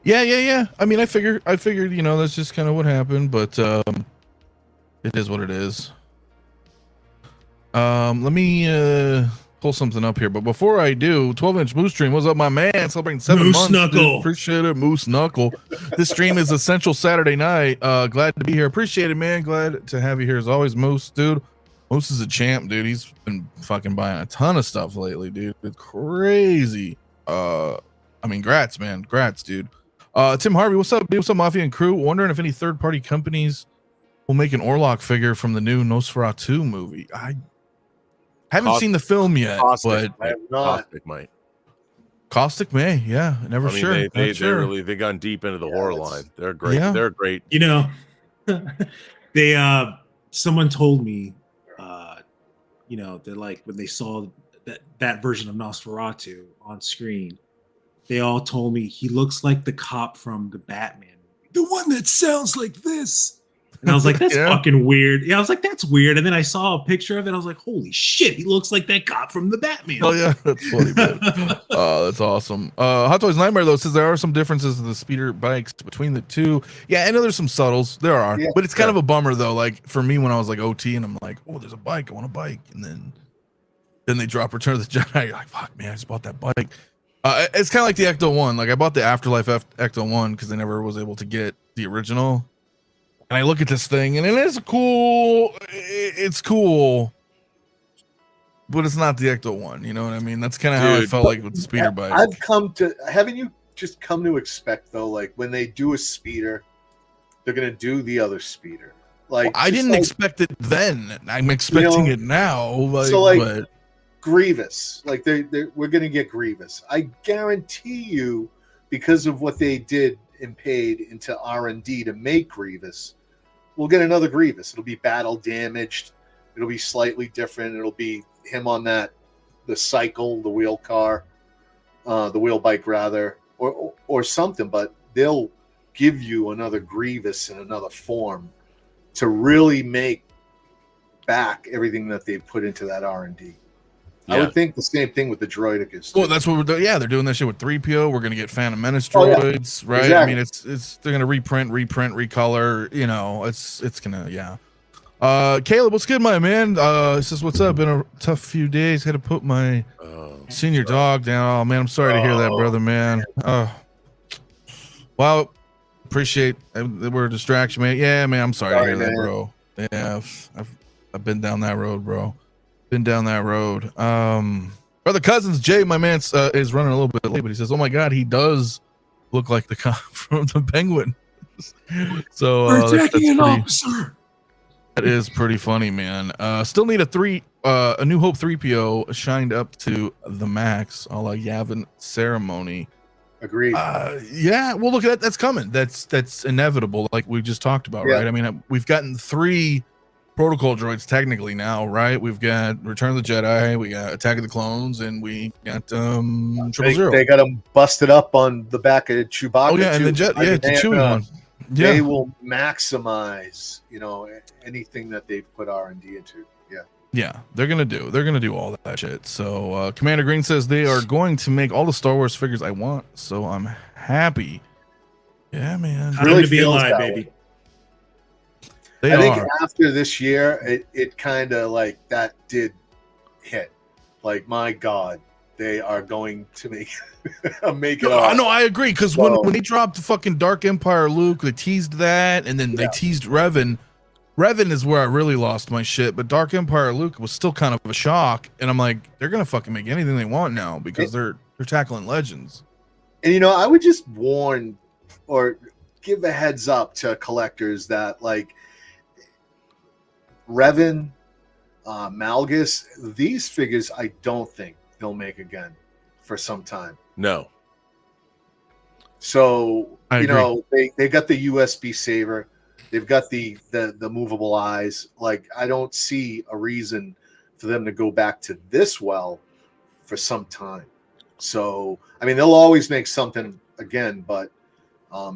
Yeah. I mean, I figured, that's just kind of what happened, but it is what it is. Let me pull something up here, but before I do, 12-inch Moose Stream, what's up, my man? Celebrating 7 Moose months. Knuckle. Dude. Appreciate it, Moose Knuckle. This stream is Essential Saturday night. Glad to be here. Appreciate it, man. Glad to have you here as always, Moose, dude. Moose is a champ, dude. He's been fucking buying a ton of stuff lately, dude. It's crazy. I mean, grats, man. Grats, dude. Tim Harvey, what's up, dude? What's up, Mafia and crew? Wondering if any third-party companies will make an Orlok figure from the new Nosferatu movie. I haven't seen the film yet, but I have not. Caustic might. Caustic may, yeah. Never sure. They gone deep into the horror line. They're great. Yeah. They're great. They someone told me, they're like, when they saw that version of Nosferatu on screen, they all told me he looks like the cop from the Batman, the one that sounds like this. And I was like, that's fucking weird. Yeah, I was like, that's weird. And then I saw a picture of it. I was like, holy shit, he looks like that cop from the Batman. Oh yeah, that's funny, man. That's awesome. Hot Toys Nightmare though says there are some differences in the speeder bikes between the two. Yeah, I know there's some subtles. There are, but it's kind of a bummer though. Like for me, when I was like OT and I'm like, oh, there's a bike, I want a bike, and then they drop Return of the Jedi. You're like, fuck, man, I just bought that bike. It's kind of like the Ecto-1. Like I bought the Afterlife Ecto-1 because I never was able to get the original. And I look at this thing, and it is cool. It's cool, but it's not the Ecto-1. You know what I mean? That's kind of how I felt like with the speeder bike. Haven't you just come to expect though? Like when they do a speeder, they're gonna do the other speeder. Like I didn't expect it then. I'm expecting it now. But Grievous, like we're gonna get Grievous. I guarantee you, because of what they did and paid into R&D to make Grievous, we'll get another Grievous. It'll be battle damaged. It'll be slightly different. It'll be him on the cycle, the wheel car, the wheel bike rather, or something. But they'll give you another Grievous in another form to really make back everything that they've put into that R&D. I would think the same thing with the Droidicus. Well, that's what we're doing. Yeah, they're doing that shit with 3PO. We're gonna get Phantom Menace droids, right? Exactly. I mean, it's they're gonna reprint, recolor. You know, it's gonna Caleb, what's good, my man? Says what's up? Been a tough few days. Had to put my senior dog down. Oh man, I'm sorry to hear that, brother, man. Well, appreciate we're a distraction, man. Yeah, man, I'm sorry to hear that, bro. Yeah, I've been down that road, bro. Been down that road. Brother Cousins Jay, my man, is running a little bit late, but he says, oh my god, he does look like the cop from the Penguin. So officer. That is pretty funny, man. Still need a New Hope 3PO shined up to the max, a la Yavin ceremony. Agreed. Yeah, well, look, that's coming. That's inevitable, like we just talked about, right? I mean, we've gotten 3 protocol droids technically now, right? We've got Return of the Jedi, we got Attack of the Clones, and we got 000. They got them busted up on the back of Chewbacca. Oh yeah, and the Chewie one. Yeah. They will maximize, anything that they've put R&D into. Yeah, they're gonna do all that shit. So Commander Green says they are going to make all the Star Wars figures I want, so I'm happy. Yeah, man. Really to be alive, baby. I think after this year, it kind of like that did hit. Like, my God, they are going to make it. No, I agree. Because when they dropped the fucking Dark Empire Luke, they teased that, and then they teased Revan. Revan is where I really lost my shit, but Dark Empire Luke was still kind of a shock. And I'm like, they're gonna fucking make anything they want now because they're tackling legends. And I would just warn or give a heads up to collectors that like Revan, Malgus, these figures I don't think they'll make again for some time. No. So they got the USB saver, they've got the movable eyes. Like, I don't see a reason for them to go back to this well for some time. So I mean, they'll always make something again, but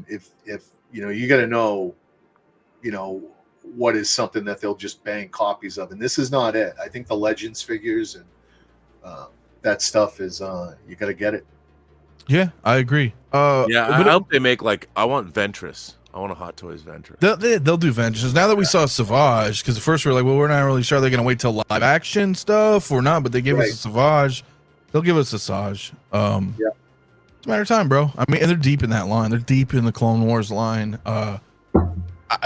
if you got to know, what is something that they'll just bang copies of, and this is not it. I think the Legends figures and that stuff is you got to get it. Yeah, I agree. I hope they make I want Ventress. I want a Hot Toys Ventress. They'll do Ventress. Now that we saw Savage, because at first we were like, well, we're not really sure they're going to wait till live action stuff or not, but they give us a Savage. They'll give us a Savage. It's a matter of time, bro. I mean, and they're deep in that line. They're deep in the Clone Wars line.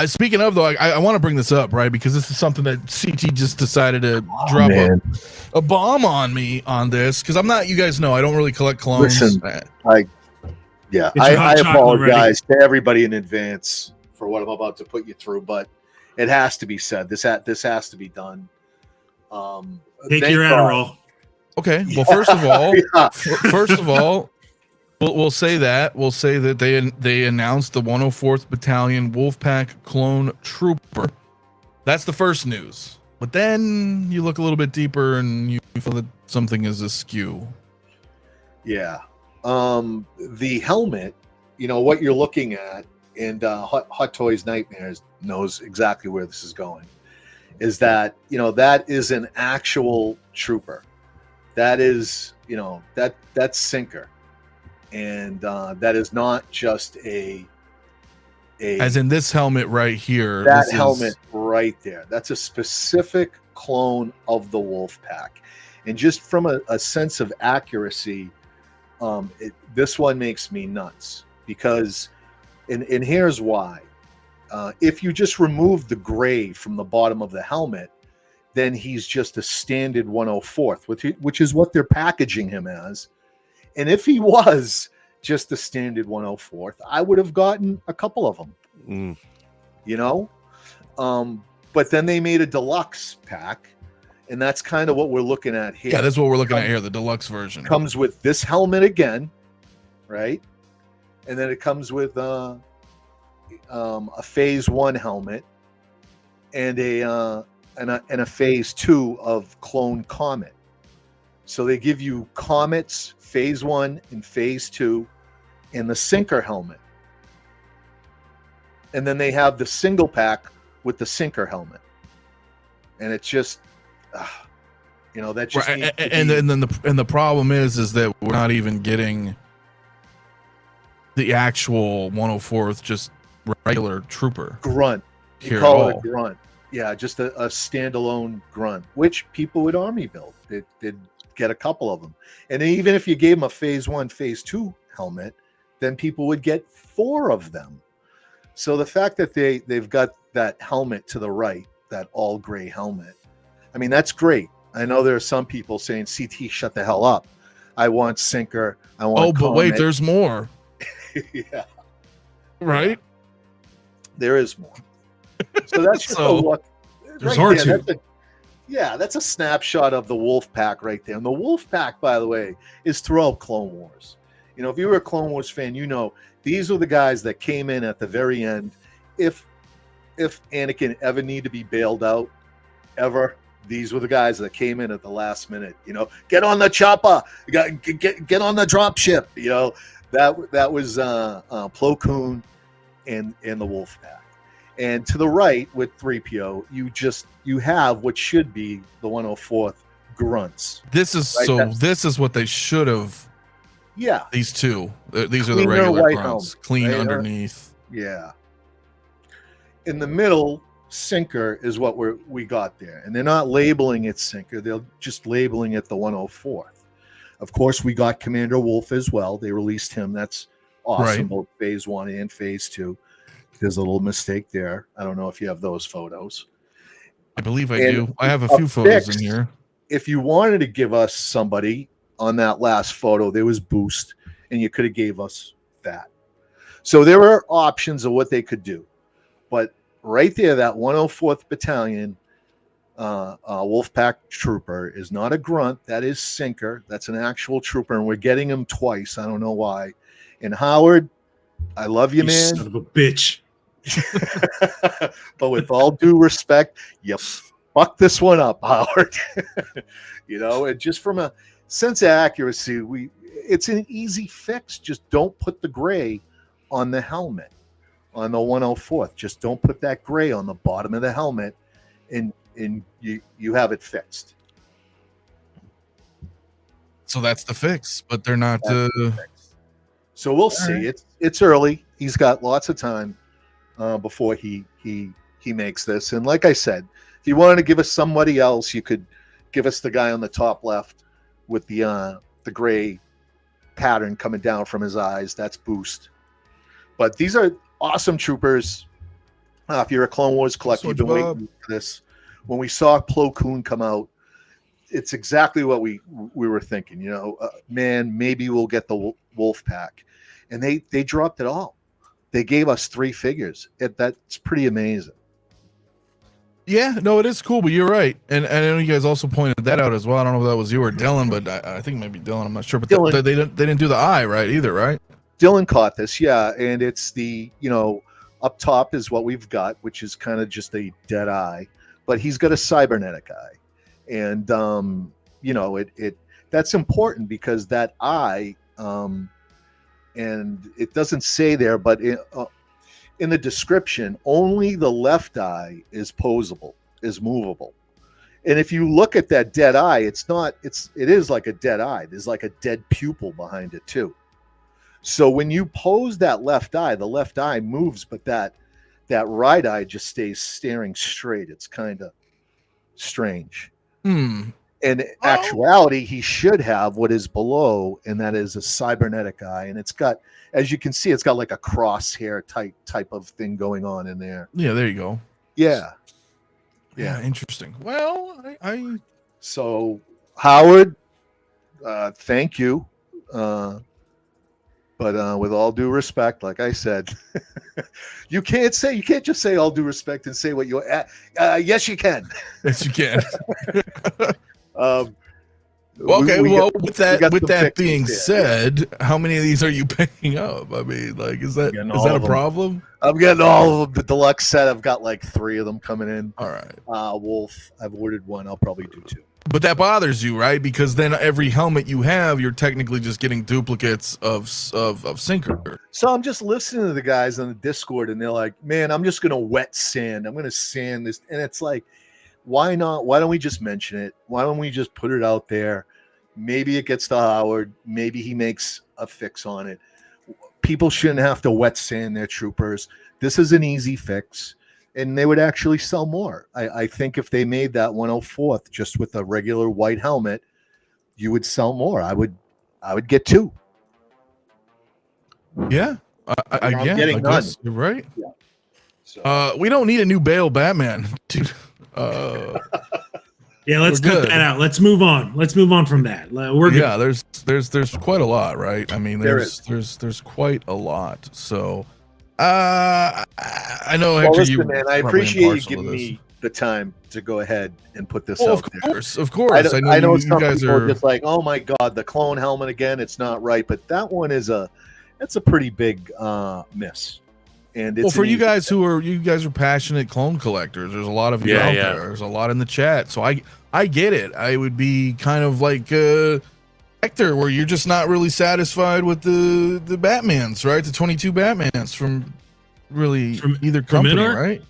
Speaking of, though, I want to bring this up, right? Because this is something that CT just decided to drop a bomb on me on this. Because I'm not, you guys know, I don't really collect clones. Listen, I apologize to everybody in advance for what I'm about to put you through, but it has to be said. This has to be done. Take your Adderall. Okay. Well, first of all, we'll say that they announced the 104th Battalion Wolfpack Clone Trooper. That's the first news. But then you look a little bit deeper and you feel that something is askew. Yeah. The helmet, you know what you're looking at, and Hot Toys Nightmares knows exactly where this is going. Is that, you know, that is an actual trooper. That is, you know, that's Sinker, and that is not just a as in this helmet right here. That helmet right there. That's a specific clone of the Wolfpack, and just from a sense of accuracy, this one makes me nuts because, and here's why. If you just remove the gray from the bottom of the helmet, then he's just a standard 104th, which is what they're packaging him as. And if he was just a standard 104th, I would have gotten a couple of them, you know? But then they made a deluxe pack, and that's kind of what we're looking at here. Yeah, that's what we're looking at here, the deluxe version. Comes with this helmet again, right? And then it comes with a phase 1 helmet and a phase 2 of Clone Comet. So they give you Comet's phase 1 and phase 2 and the Sinker helmet. And then they have the single pack with the Sinker helmet. And it's just, you know, that just right. And then the problem is that we're not even getting the actual 104th, just regular trooper grunt. You call it a grunt. Yeah, just a standalone grunt, which people would army build. They'd get a couple of them. And even if you gave them a phase 1, phase 2 helmet, then people would get 4 of them. So the fact that they've got that helmet to the right, that all gray helmet, I mean, that's great. I know there are some people saying, CT, shut the hell up. I want Sinker. I want but Comet. wait, there's more. Yeah. Right? There is more. So that's just a look. There's Right R2. There, that's a snapshot of the Wolfpack right there. And the Wolfpack, by the way, is throughout Clone Wars. You know, if you were a Clone Wars fan, you know these were the guys that came in at the very end. If Anakin ever needed to be bailed out, ever, these were the guys that came in at the last minute. You know, get on the chopper, get on the drop ship. You know, that was Plo Koon and the Wolfpack. And to the right with 3PO, you have what should be the 104th grunts. This is right? This is what they should have. Yeah, these two. These are Cleaner the regular white grunts, helmet, clean right? underneath. Yeah. In the middle, Sinker is what we got there, and they're not labeling it Sinker; they're just labeling it the 104th. Of course, we got Commander Wolf as well. They released him. That's awesome. Right. Both phase 1 and phase 2. There's a little mistake there. I don't know if you have those photos. I believe I do. I have a few photos in here. If you wanted to give us somebody on that last photo, there was Boost, and you could have gave us that. So there are options of what they could do. But right there, that 104th Battalion Wolfpack trooper is not a grunt. That is Sinker. That's an actual trooper, and we're getting him twice. I don't know why. And Howard, I love you, man. Son of a bitch. But with all due respect, you fuck this one up, Howard. You know, and just from a sense of accuracy, it's an easy fix. Just don't put the gray on the helmet on the 104th. Just don't put that gray on the bottom of the helmet, and you have it fixed. So that's the fix, but they're not. So we'll see. Right. It's early. He's got lots of time before he makes this. And like I said, if you wanted to give us somebody else, you could give us the guy on the top left with the gray pattern coming down from his eyes. That's Boost. But these are awesome troopers. If you're a Clone Wars collector, you've been waiting for this. When we saw Plo Koon come out, it's exactly what we were thinking. You know, man, maybe we'll get the Wolfpack. And they dropped it all. They gave us 3 figures. That's pretty amazing. Yeah, no, it is cool, but you're right. And I know you guys also pointed that out as well. I don't know if that was you or Dylan, but I think maybe Dylan. I'm not sure. But Dylan, they didn't do the eye right either, right? Dylan caught this, yeah. And it's the, you know, up top is what we've got, which is kind of just a dead eye. But he's got a cybernetic eye. And, you know, that's important because that eye and it doesn't say there, but in the description, only the left eye is posable, is movable. And if you look at that dead eye, it is like a dead eye. There's like a dead pupil behind it too. So when you pose that left eye, the left eye moves, but that right eye just stays staring straight. It's kind of strange. In actuality, he should have what is below, and that is a cybernetic eye. And it's got, as you can see, it's got like a crosshair type of thing going on in there. Yeah, there you go. Yeah. Yeah, interesting. Well, So Howard, thank you. But with all due respect, like I said, you can't just say all due respect and say what you. Yes, you can. Yes, you can. Okay. With that being said, how many of these are you picking up? I mean, like, is that a problem? I'm getting all of them. The deluxe set, I've got like 3 of them coming in. All right. Wolf, I've ordered 1. I'll probably do 2. But that bothers you, right? Because then every helmet you have, you're technically just getting duplicates of Sinker. So I'm just listening to the guys on the Discord, and they're like, "Man, I'm just gonna wet sand. I'm gonna sand this," and it's like, why not? Why don't we just mention it? Why don't we just put it out there? Maybe it gets to Howard. Maybe he makes a fix on it. People shouldn't have to wet sand their troopers. This is an easy fix, and they would actually sell more. I think if they made that 104th just with a regular white helmet, you would sell more. I would get 2. Yeah, I'm getting none. You're right. Yeah. So. We don't need a new Bale Batman, dude. Yeah, let's cut that out. Let's move on. Let's move on from that. We're good. Yeah, there's quite a lot, right? I mean, there's quite a lot. So, I know. Well, listen, man, I appreciate you giving me the time to go ahead and put this out there. Of course. I know some people are just like, oh my god, the clone helmet again. It's not right, but that one is that's a pretty big miss. And it's for you guys are passionate clone collectors, there's a lot of you out there. There's a lot in the chat, so I get it. I would be kind of like Hector, where you're just not really satisfied with the Batmans, right? The 22 Batmans from either company, right?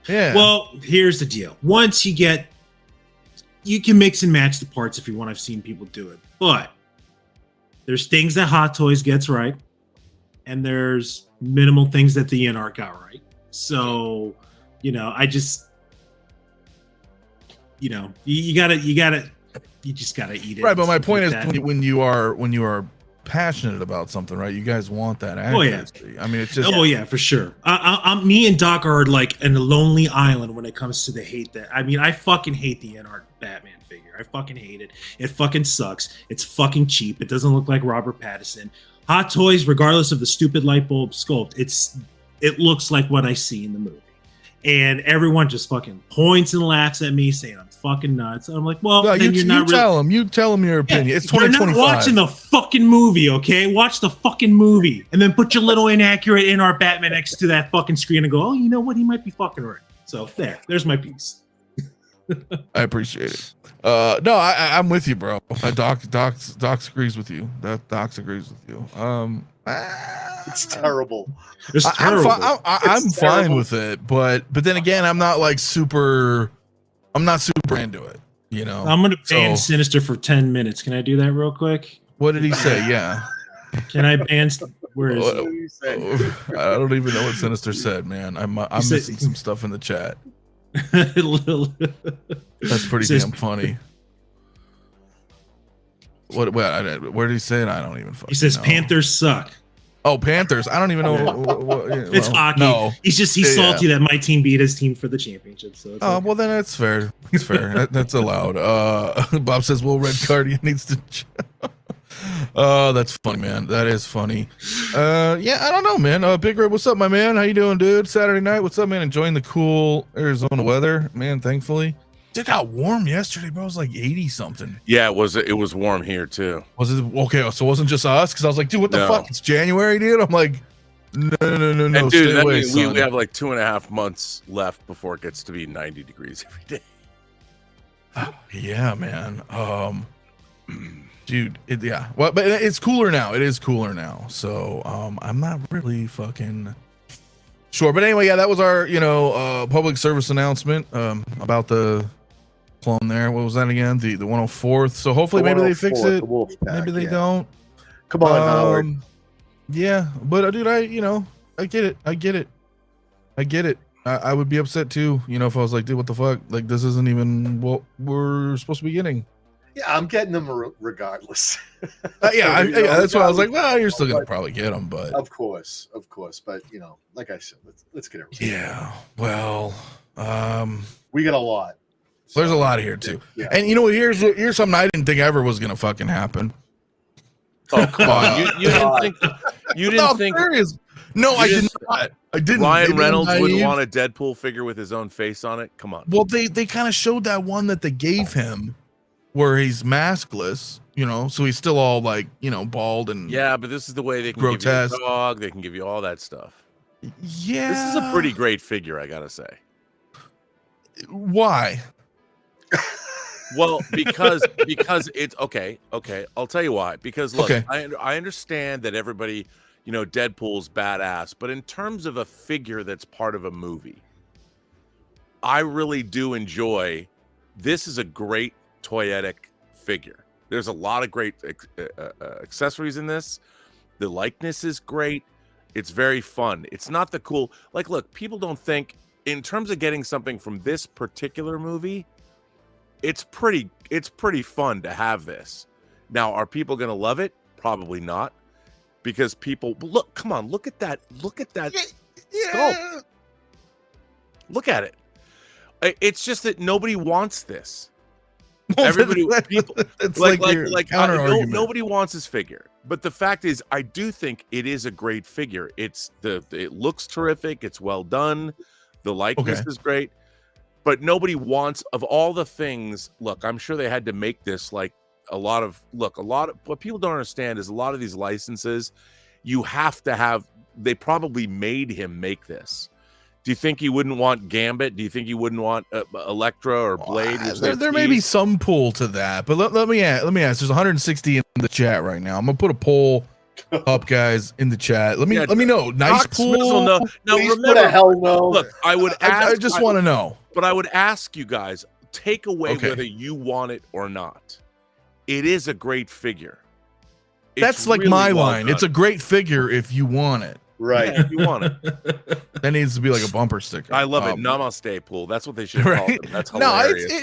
Yeah. Well, here's the deal. Once you can mix and match the parts if you want. I've seen people do it, but there's things that Hot Toys gets right, and there's minimal things that the art got right. So, you just gotta eat it. Right, but my point is when you are passionate about something, right? You guys want that accuracy. Oh, yeah. I mean, it's just yeah, for sure. Me and Doc are like in a lonely island when it comes to the hate that. I mean, I fucking hate the art Batman figure. I fucking hate it. It fucking sucks. It's fucking cheap. It doesn't look like Robert Pattinson. Hot Toys, regardless of the stupid light bulb sculpt, it looks like what I see in the movie. And everyone just fucking points and laughs at me, saying I'm fucking nuts. And I'm like, well, no, then you tell them your opinion. It's 2025. You're not watching the fucking movie, okay? Watch the fucking movie, and then put your little inaccurate in-art Batman next to that fucking screen and go, oh, you know what? He might be fucking right. So there's my piece. I appreciate it. No, I'm with you, bro. Doc agrees with you. Doc agrees with you. It's terrible. It's terrible. I'm fine with it, but then again, I'm not super into it. I'm gonna ban Sinister for 10 minutes. Can I do that real quick? What did he say? Yeah. Can I ban? Where is he? I don't even know what Sinister said, man. I'm missing some stuff in the chat. That's pretty damn funny. Where did he say it? I don't even. He says know. Panthers suck. Oh, Panthers! I don't even know. It's hockey. No. He's salty that my team beat his team for the championship. So it's okay. Well, then that's fair. It's fair. That's allowed. Bob says, "Well, Red Guardian needs to." Oh, that's funny, man. That is funny. Yeah, I don't know, man. Big Red, what's up, my man? How you doing, dude? Saturday night. What's up, man? Enjoying the cool Arizona weather, man. Thankfully, it got warm yesterday, bro. It was like 80 something. Yeah, it was warm here too. Was it okay? So it wasn't just us, because I was like, dude, what the fuck? It's January, dude. I'm like, no. And dude, that means we have like 2.5 months left before it gets to be 90 degrees every day. Yeah, man. dude. Yeah. Well, but it's cooler now. It is cooler now. So I'm not really fucking sure. But anyway, yeah, that was our public service announcement about the clone there. What was that again? The 104th. So hopefully maybe they fix it. Maybe they don't. Come on, Howard. Yeah, but dude, I get it. I get it. I would be upset too, if I was like, dude, what the fuck? Like, this isn't even what we're supposed to be getting. Yeah, I'm getting them regardless. That's why I was like, well, you're still gonna probably get them, but of course. But like I said, let's get everything. Yeah. Well, we got a lot. So, there's a lot here too. Yeah. And here's something I didn't think ever was gonna fucking happen. Oh, come on. You didn't think serious. No, I did not. I didn't. Ryan Reynolds wouldn't want a Deadpool figure with his own face on it? Come on. Well, they kind of showed that one that they gave him where he's maskless, so he's still all like, bald and yeah, but this is the way they can grotesque. Give you a dog, they can give you all that stuff. Yeah. This is a pretty great figure, I gotta say. Why? Well, because it's okay. I'll tell you why. Because look, I understand that everybody, Deadpool's badass, but in terms of a figure that's part of a movie, I really do enjoy. This is a great toyetic figure. There's a lot of great accessories in this. The likeness is great. It's very fun. It's not the cool. Like, look, people don't think in terms of getting something from this particular movie. It's pretty fun to have this. Now, are people going to love it? Probably not, because people look. Come on, look at that sculpt. Look at it. It's just that nobody wants this. Everybody, people, it's like nobody wants this figure. But the fact is, I do think it is a great figure. It looks terrific. It's well done. The likeness is great. But nobody wants, of all the things, look, I'm sure they had to make this like a lot of what people don't understand is a lot of these licenses, you have to have, they probably made him make this. Do you think he wouldn't want Gambit? Do you think he wouldn't want Elektra or Blade? There may be some pull to that, but let me ask. There's 160 in the chat right now. I'm gonna put a poll up, guys, in the chat. Let me know. Nicepool. Now remember, hell no. Look, I would ask. I just want to know. But I would ask you guys, take away whether you want it or not. It is a great figure. That's like really my line. It's a great figure if you want it. Right. Yeah, if you want it. That needs to be like a bumper sticker. I love it. Namaste pool. That's what they should call it. That's hilarious. No,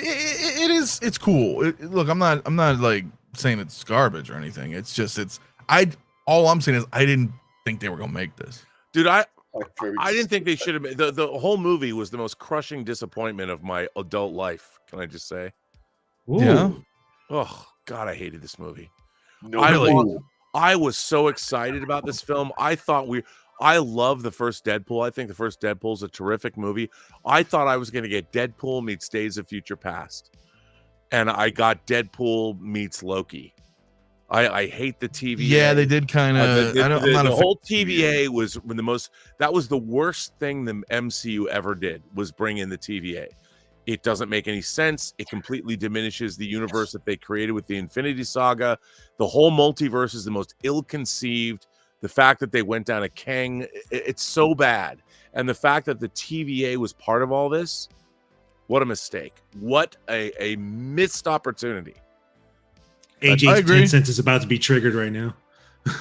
it is. It's cool. Look, I'm not like saying it's garbage or anything. It's just all I'm saying is I didn't think they were gonna make this. Dude, I didn't think they should have made the whole movie was the most crushing disappointment of my adult life. Can I just say? Ooh. Yeah. Oh God, I hated this movie. No, really? I was so excited about this film. I love the first Deadpool. I think the first Deadpool is a terrific movie. I thought I was going to get Deadpool meets Days of Future Past. And I got Deadpool meets Loki. I hate the TVA. Yeah, they did kind of. The whole TVA was that was the worst thing the MCU ever did, was bring in the TVA. It doesn't make any sense. It completely diminishes the universe that they created with the Infinity Saga. The whole multiverse is the most ill-conceived. The fact that they went down a Kang, it's so bad. And the fact that the TVA was part of all this, what a mistake. What a missed opportunity. AJ's 10 cents is about to be triggered right now.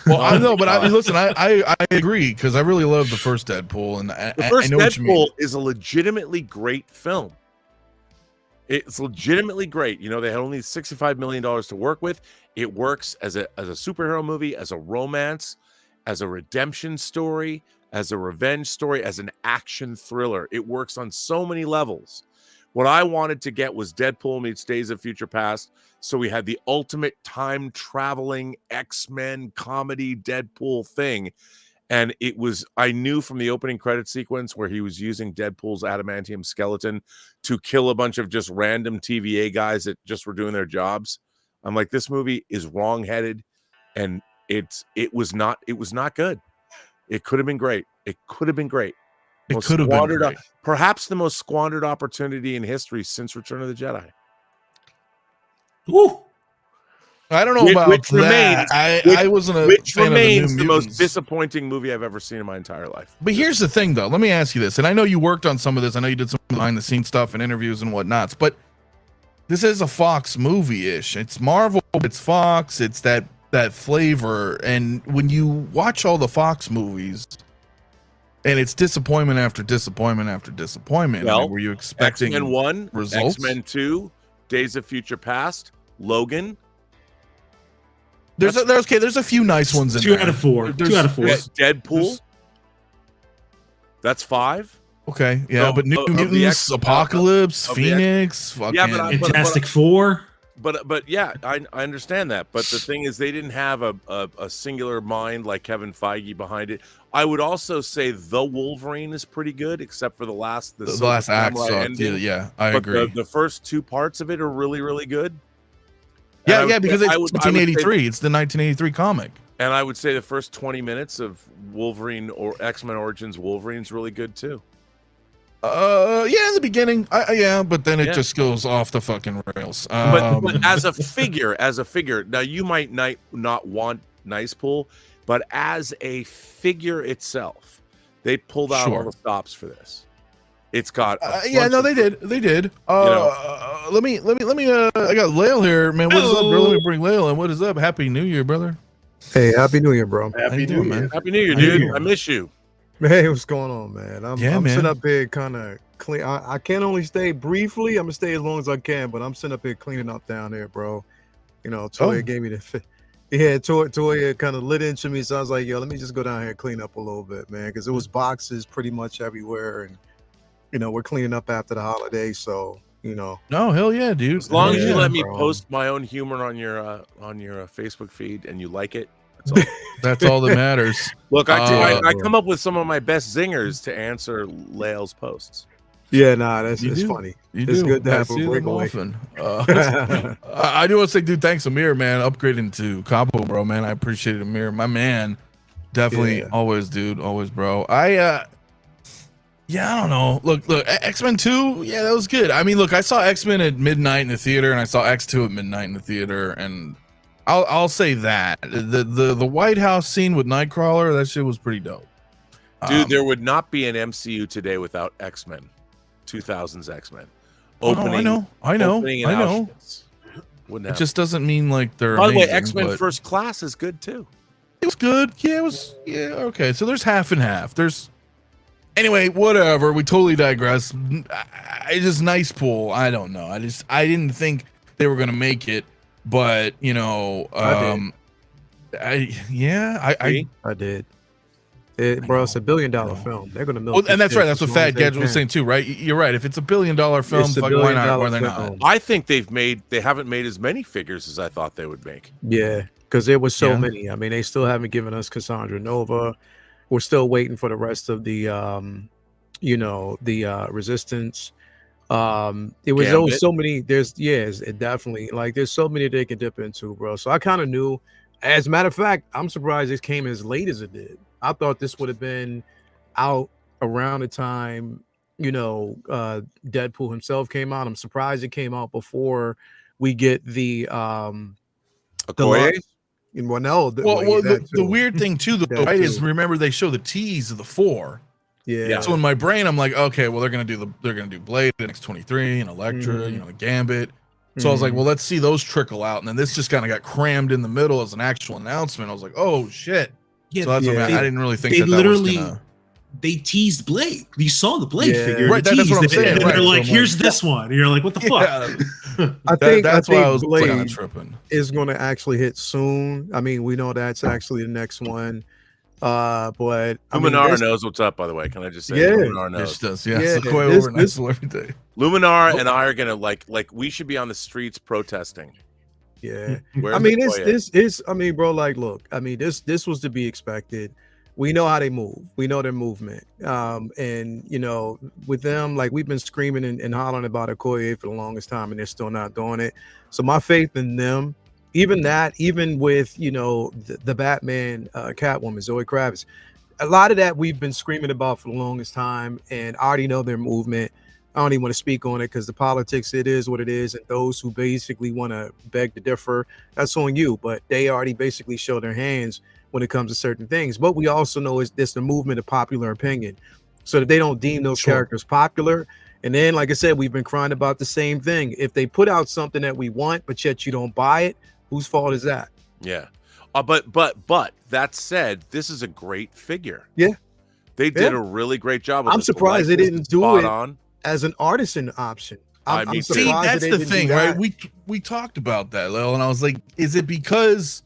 Well, I know, but listen, I agree, because I really love the first Deadpool. And the first Deadpool is a legitimately great film. It's legitimately great. They had only $65 million to work with. It works as a superhero movie, as a romance, as a redemption story, as a revenge story, as an action thriller. It works on so many levels. What I wanted to get was Deadpool meets Days of Future Past. So we had the ultimate time traveling X-Men comedy Deadpool thing. And I knew from the opening credit sequence where he was using Deadpool's adamantium skeleton to kill a bunch of just random TVA guys that just were doing their jobs. I'm like, this movie is wrong-headed, and it was not good. It could have been great. It could have been great. It could have been great. Perhaps the most squandered opportunity in history since Return of the Jedi. Woo! I don't know about which that. remains, I wasn't a which fan remains of the the most most disappointing movie I've ever seen in my entire life. But here's the thing, though. Let me ask you this, and I know you worked on some of this. I know you did some behind the scenes stuff and interviews and whatnots. But this is a Fox movie-ish. It's Marvel, it's Fox, it's that flavor. And when you watch all the Fox movies, and it's disappointment after disappointment after disappointment. Well, I mean, were you expecting X-Men 1, results? X-Men 2, Days of Future Past, Logan. There's a few nice ones in 2 there. out of 4. There's- 2 out of 4. Deadpool. That's 5. Okay, yeah, So, but New of the Mutants, X- Apocalypse, of the Phoenix, fucking. Yeah, but Fantastic Four. But yeah, I understand that. But the thing is, they didn't have a singular mind like Kevin Feige behind it. I would also say the Wolverine is pretty good, except for the last act sucked. ending. Yeah, I But agree. the first 2 parts of it are really, really good. Yeah, And yeah, because it's I would say- 1983. It's the 1983 comic. And I would say the first 20 minutes of Wolverine or X-Men Origins Wolverine's really good too. Yeah, in the beginning, yeah, but then it Yeah. just goes off the fucking rails. But as a figure, now you might not want Nicepool, but as a figure itself, they pulled out all Sure. the stops for this. It's got yeah, bunch no, of- they did. know. Let me. I got Lael here, man. What is up, bro? Let me bring Lael in. What is up? Happy New Year, brother. Hey, happy New Year, bro. How Happy you New doing, Year. man? Happy New Year, Happy New dude. Year. I miss you. Hey, what's going on, man? I'm man. sitting up here kind of clean. I can't only stay briefly. I'm gonna stay as long as I can, but I'm sitting up here cleaning up down there, bro. You know, Toya gave me the. Yeah, Toya kind of lit into me, so I was like, yo, let me just go down here and clean up a little bit, man, because it was boxes pretty much everywhere, and you know, we're cleaning up after the holiday, so you know. No, hell yeah, dude. As long as you Yeah, let me bro. post my own humor on your Facebook feed and you like it, that's all. That's all that matters. Look, Uh, I come up with some of my best zingers to answer Lael's posts. Yeah, nah, it's do. funny. You It's do. good to I have a see them breakaway. often. I do want to say, dude, thanks, Amir, man, upgrading to Capo, bro, man. I appreciate it, Amir, my man. Definitely, Yeah. always, dude, always, bro. Yeah, I don't know. Look, X-Men 2, yeah, that was good. I mean, look, I saw X-Men at midnight in the theater, and I saw X2 at midnight in the theater, and I'll say that the White House scene with Nightcrawler, that shit was pretty dope. Dude, there would not be an MCU today without X-Men, 2000s X-Men. I know. Opening in Auschwitz. Wouldn't It happen. just doesn't mean like they're. By the way, amazing, X-Men but First Class is good too. It was good. Yeah, it was. Yeah, okay. So there's half and half. There's. Anyway, whatever. We totally digress. I just Nicepool. I don't know. I didn't think they were gonna make it, but you know, I did. Bro, it's $1 billion film. They're gonna milk. well, and this that's right. shit That's what as long Fat as they Gadget was can. saying too, right? You're right. If it's $1 billion film, It's a fucking why not? billion-dollar Why they're not? film. I think they haven't made as many figures as I thought they would make. Yeah, because there was so Yeah. many. I mean, they still haven't given us Cassandra Nova. We're still waiting for the rest of the, Resistance. It was Gambit. so many. It definitely like there's so many they can dip into, bro. So I kind of knew. As a matter of fact, I'm surprised it came as late as it did. I thought this would have been out around the time, Deadpool himself came out. I'm surprised it came out before we get the Okoye? well, no, The weird thing too, though, That right, is too. remember they show the tease of the 4. yeah. So in my brain, I'm like, okay, well they're gonna do Blade, and X-23, and Elektra, Mhm. Gambit. So I was like, Mhm. well, let's see those trickle out, and then this just kind of got crammed in the middle as an actual announcement. I was like, oh shit. Yeah, So that's what I yeah. didn't really think they that literally was gonna. they teased Blade. You saw the Blade Yeah. figure. Right, the that's what I'm tease, saying, And right, they're so like, I'm "Here's like- this one." And you're like, "What the fuck?" Yeah, I think why I was kind Blade of tripping. is going to actually hit soon. I mean, we know that's actually the next one. But I mean, Luminar this- knows what's up, by the way. Can I just say Yeah. Luminar knows? This does, yeah. Yeah, Sequoia this- over this- Nicepool every day. Luminar and I are gonna like we should be on the streets protesting. yeah. Where's I mean, Okoye? this is. I mean, bro, like, look. I mean, this was to be expected. We know how they move. We know their movement. And with them, like we've been screaming and hollering about Okoye for the longest time, and they're still not doing it. So my faith in them, even with the Batman, Catwoman, Zoe Kravitz, a lot of that we've been screaming about for the longest time, and I already know their movement. I don't even want to speak on it because the politics, it is what it is. And those who basically want to beg to differ, that's on you. But they already basically show their hands when it comes to certain things. But we also know it's the movement of popular opinion. So that they don't deem those characters popular. And then, like I said, we've been crying about the same thing. If they put out something that we want, but yet you don't buy it, whose fault is that? Yeah. But that said, this is a great figure. Yeah. They did a really great job with I'm this. surprised they didn't do it on. as an artisan option. I'm Me too. See, surprised that's that they the didn't thing, do right? that. We talked about that, Lil, and I was like, is it because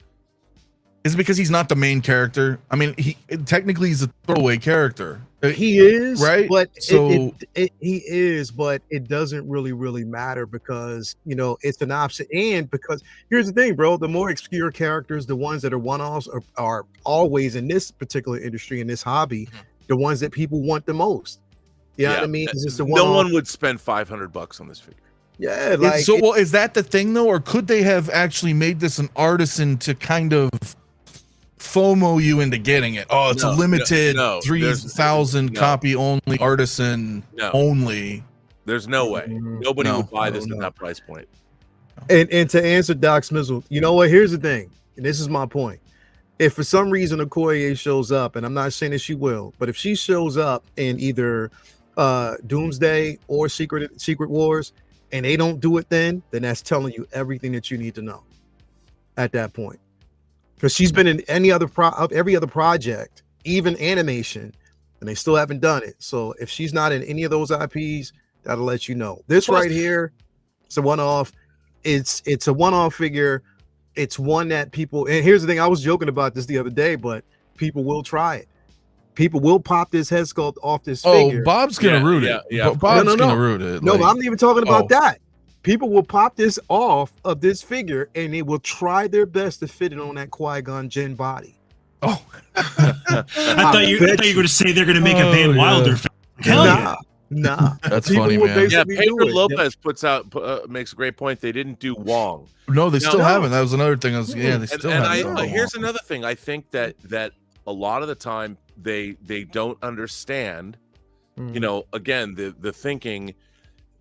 he's not the main character? I mean, he technically he's a throwaway character. He is, right? But So he is, but it doesn't really matter because, you know, it's an option. And because here's the thing, bro, the more obscure characters, the ones that are one-offs are always in this particular industry, in this hobby, the ones that people want the most. You know what I mean? It's just No one would spend $500 on this figure. Yeah, like so. Well, is that the thing though, or could they have actually made this an artisan to kind of FOMO you into getting it? Oh, it's a limited 3,000 copy only, artisan only. There's no way. Nobody would buy this at that price point. And to answer Doc Smizzle, you know what? Here's the thing, and this is my point. If for some reason Okoye shows up, and I'm not saying that she will, but if she shows up in either Doomsday or Secret Wars, and they don't do it, then that's telling you everything that you need to know at that point. Because she's been in every other project, even animation, and they still haven't done it. So if she's not in any of those IPs, that'll let you know. This right here, it's a one-off. It's a one-off figure. It's one that people, and here's the thing, I was joking about this the other day, but people will try it. People will pop this head sculpt off this figure. Oh, Bob's gonna root it. Yeah. Bob's gonna root it. No, but I'm not even talking about that. People will pop this off of this figure and they will try their best to fit it on that Qui-Gon Jinn body. Oh, I thought you were going to say they're going to make a Van Wilder film. Hell yeah. Nah. That's funny, man. Yeah, Pedro Lopez makes a great point. They didn't do Wong. No, they still haven't. That was another thing. They still haven't. Here's another thing. I think that a lot of the time they don't understand. You know, again, the thinking.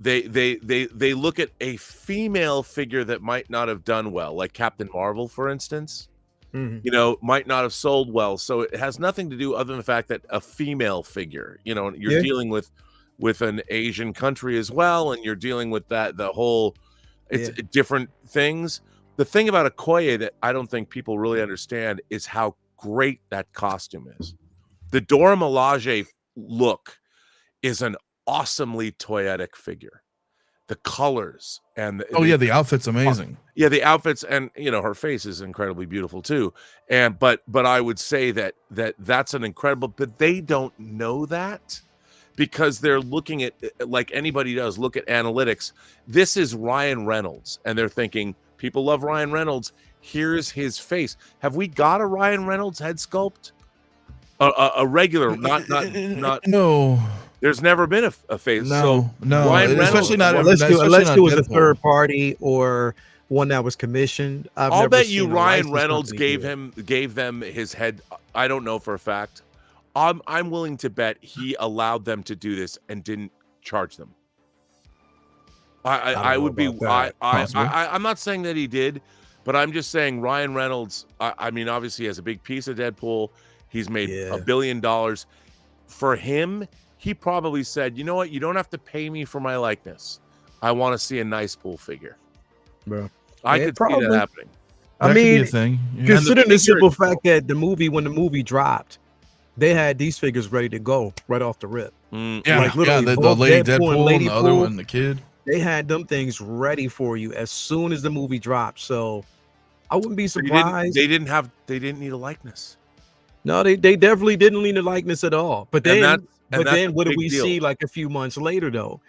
They look at a female figure that might not have done well, like Captain Marvel, for instance. You know, might not have sold well. So it has nothing to do other than the fact that a female figure. You know, you're dealing with an Asian country as well, and you're dealing with the whole different things. The thing about Okoye that I don't think people really understand is how great that costume is. The Dora Milaje look is an awesomely toyetic figure. The colors and the outfit's amazing. Yeah, the outfits, and you know, her face is incredibly beautiful too. And but I would say that's an incredible, but they don't know that because they're looking at, like anybody does, look at analytics. This is Ryan Reynolds, and they're thinking people love Ryan Reynolds. Here's his face. Have we got a Ryan Reynolds head sculpt? A regular, not no. There's never been a face. No, Ryan Reynolds, especially not. Unless it was a Deadpool. third party or one that was commissioned. I'll bet you Ryan Reynolds gave them his head. I don't know for a fact. I'm willing to bet he allowed them to do this and didn't charge them. I'm not saying that he did, but I'm just saying Ryan Reynolds. I mean, obviously, he has a big piece of Deadpool. He's made $1 billion. For him, he probably said, "You know what? You don't have to pay me for my likeness. I want to see a Nicepool figure." Bro, I could see that happening. I mean, thing. Considering the simple fact that when the movie dropped, they had these figures ready to go right off the rip. Like literally, the lady Deadpool and the other one, the kid. They had them things ready for you as soon as the movie dropped. So I wouldn't be surprised. They didn't need a likeness. No, they definitely didn't need a likeness at all. But then, what did we see like a few months later though?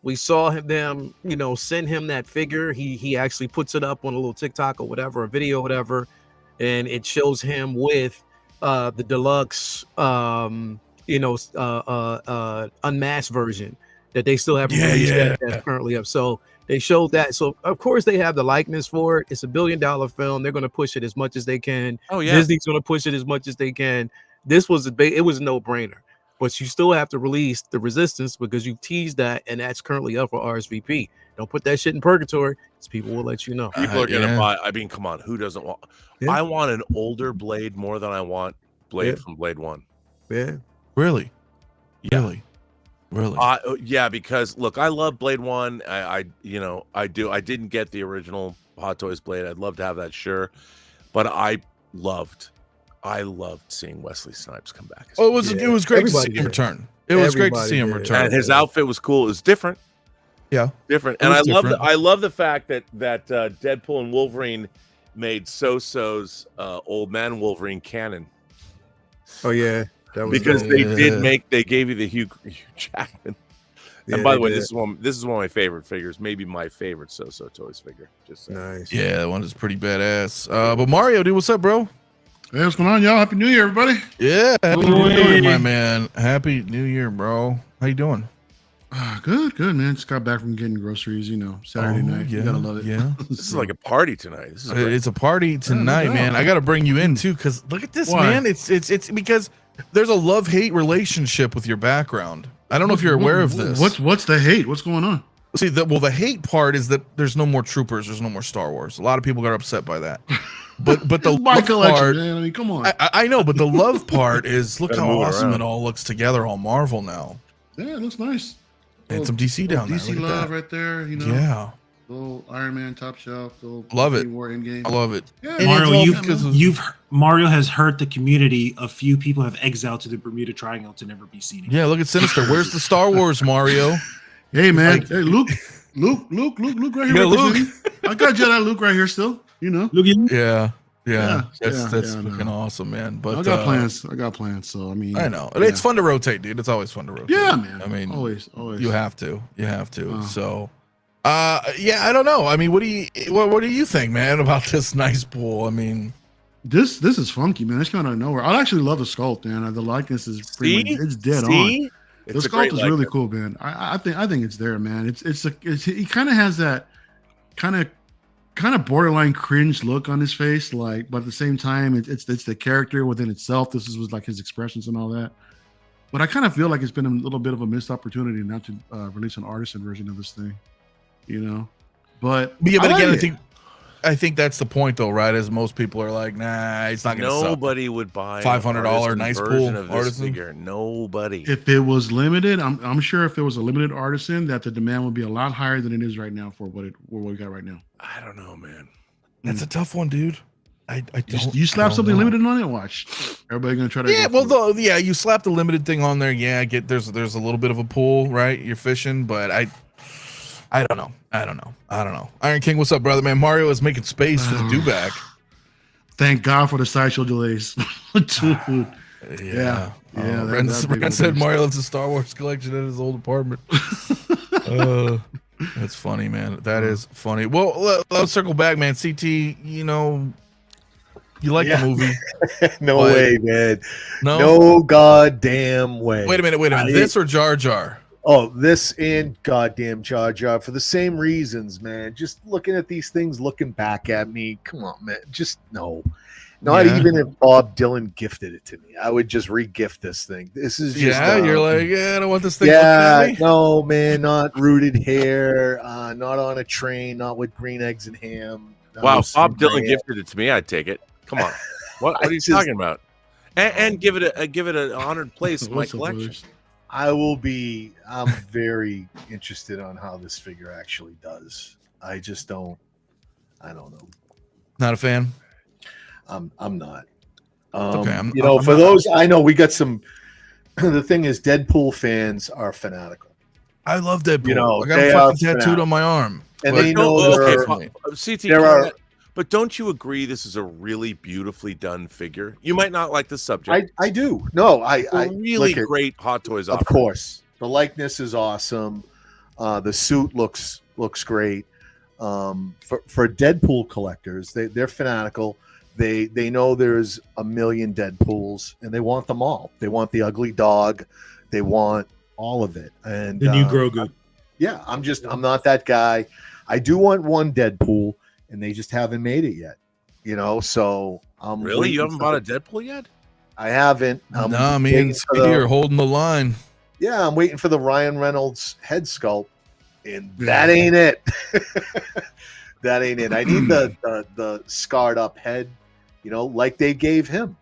We saw them, you know, send him that figure. He actually puts it up on a little TikTok or whatever, a video, or whatever, and it shows him with the deluxe, unmasked version that they still have that's currently up. So they showed that. So of course they have the likeness for it. It's $1 billion film. They're going to push it as much as they can. Oh yeah, Disney's going to push it as much as they can. This was it was a no-brainer. but you still have to release the Resistance because you teased that, and that's currently up for RSVP. Don't put that shit in purgatory, because people will let you know. People are gonna buy. I mean, come on, who doesn't want? Yeah. I want an older Blade more than I want Blade from Blade 1. Yeah, Really? Yeah. Really? Yeah, because look, I love Blade 1. I do. I didn't get the original Hot Toys Blade. I'd love to have that, sure, but I loved seeing Wesley Snipes come back. Oh, it was great to see him return. It was great to see him return. And his outfit was cool. It was different. Yeah, different. And I love the fact that Deadpool and Wolverine made So-So's old man Wolverine canon. Oh yeah, that was because dope. They gave you the Hugh Jackman. Yeah, and by the way, this is one of my favorite figures, maybe my favorite So-So Toys figure. Just nice. Yeah, that one is pretty badass. But Mario, dude, what's up, bro? Hey, what's going on, y'all? Happy New Year, everybody. Yeah, happy New Year, my man. Happy New Year, bro. How you doing? Good, man. Just got back from getting groceries, Saturday night. Yeah, you gotta love it. Yeah. This is like a party tonight. This is it's a party tonight, man. I got to bring you in too, because look at this, man. It's because there's a love-hate relationship with your background. I don't know if you're aware of this. What's the hate? What's going on? See, the hate part is that there's no more Troopers, there's no more Star Wars. A lot of people got upset by that. But the my love collection, part, man. I mean, come on. I know, but the love part is look Gotta how move it awesome around. it all looks together, all Marvel now. Yeah, it looks nice. And some DC down there. DC Look at love that. right there. Yeah, Little Iron Man top shelf. Love it. War Endgame. I love it. Yeah, And Mario, it's all Mario has hurt the community. A few people have exiled to the Bermuda Triangle to never be seen again. Yeah, look at Sinister. Where's the Star Wars, Mario? Hey, man. Like- Hey, Luke right here. Yeah, Luke. representing. I got Jedi Luke right here still. Look at you. Yeah, that's no. freaking awesome, man. But I got plans. So I mean, I know yeah. it's fun to rotate, dude. It's always fun to rotate. Yeah, man. I mean, always. you have to. Oh. So, yeah, I don't know. I mean, what do you think, man, about this Nicepool? I mean, This is funky, man. It's kind of out of nowhere. I actually love the sculpt, man. The likeness is pretty much, it's dead on. The It's a sculpt great is really likeness. cool, man. I think it's there, man. He kind of has that kind of borderline cringe look on his face, but at the same time, it's the character within itself. This was like his expressions and all that. But I kind of feel like it's been a little bit of a missed opportunity not to release an artisan version of this thing, But yeah, but I again, like it. I think that's the point, though, right? As most people are like, nah, it's not going to sell. Nobody would buy $500 Nicepool Nicepool of this artisan figure. Nobody. If it was limited, I'm sure if it was a limited artisan, that the demand would be a lot higher than it is right now for what we got right now. I don't know, man. That's a tough one, dude. I don't. You I slap don't something know. limited on it, watch. Everybody gonna try to. Yeah, go well, for it. though, yeah, you slap the limited thing on there. Yeah, there's a little bit of a pool, right? You're fishing, but I don't know. Iron King, what's up, brother? Man, Mario is making space for the dewback. Thank God for the sideshow delays. Dude. Yeah. That- that'd be Ren said the Mario loves his Star Wars collection in his old apartment. That's funny, man. That is funny. Well, let's circle back, man. CT, you like the movie. No But- way, man. No? No goddamn way. Wait a minute. This or Jar Jar? Oh, this and goddamn Jar Jar for the same reasons, man. Just looking at these things, looking back at me. Come on, man. Just no. Not Yeah. even if Bob Dylan gifted it to me. I would just re-gift this thing. This is just You're like, I don't want this thing. yeah, looking at me. no, man, not rooted hair, not on a train, not with green eggs and ham. Wow, No Bob Dylan sangria. gifted it to me. I'd take it. Come on. What are you just- talking about? And give it an honored place in my What's up, collection. brothers? I'm very interested on how this figure actually does. I don't know. Not a fan. I'm not. Okay, I'm for not- those, I know we got some. The thing is, Deadpool fans are fanatical, I love Deadpool. know, I got they him are fucking tattooed fanatical. on my arm. and But they No, know okay, there fine. are, CT, there are- but don't you agree this is a really beautifully done figure? You might not like the subject. I do. No, I really look at- great Hot Toys Of offer. course, the likeness is awesome. The suit looks great. For Deadpool collectors, they're fanatical. They know there's a million Deadpools, and they want them all. They want the ugly dog. They want all of it. And The new Grogu. yeah, I'm not that guy. I do want one Deadpool, and they just haven't made it yet. So I'm Really? You waiting haven't for bought a Deadpool yet? I haven't. Nah, me waiting and for Speedy are holding the line. Yeah, I'm waiting for the Ryan Reynolds head sculpt, and that ain't it. That ain't it. I need the scarred up head, like they gave him,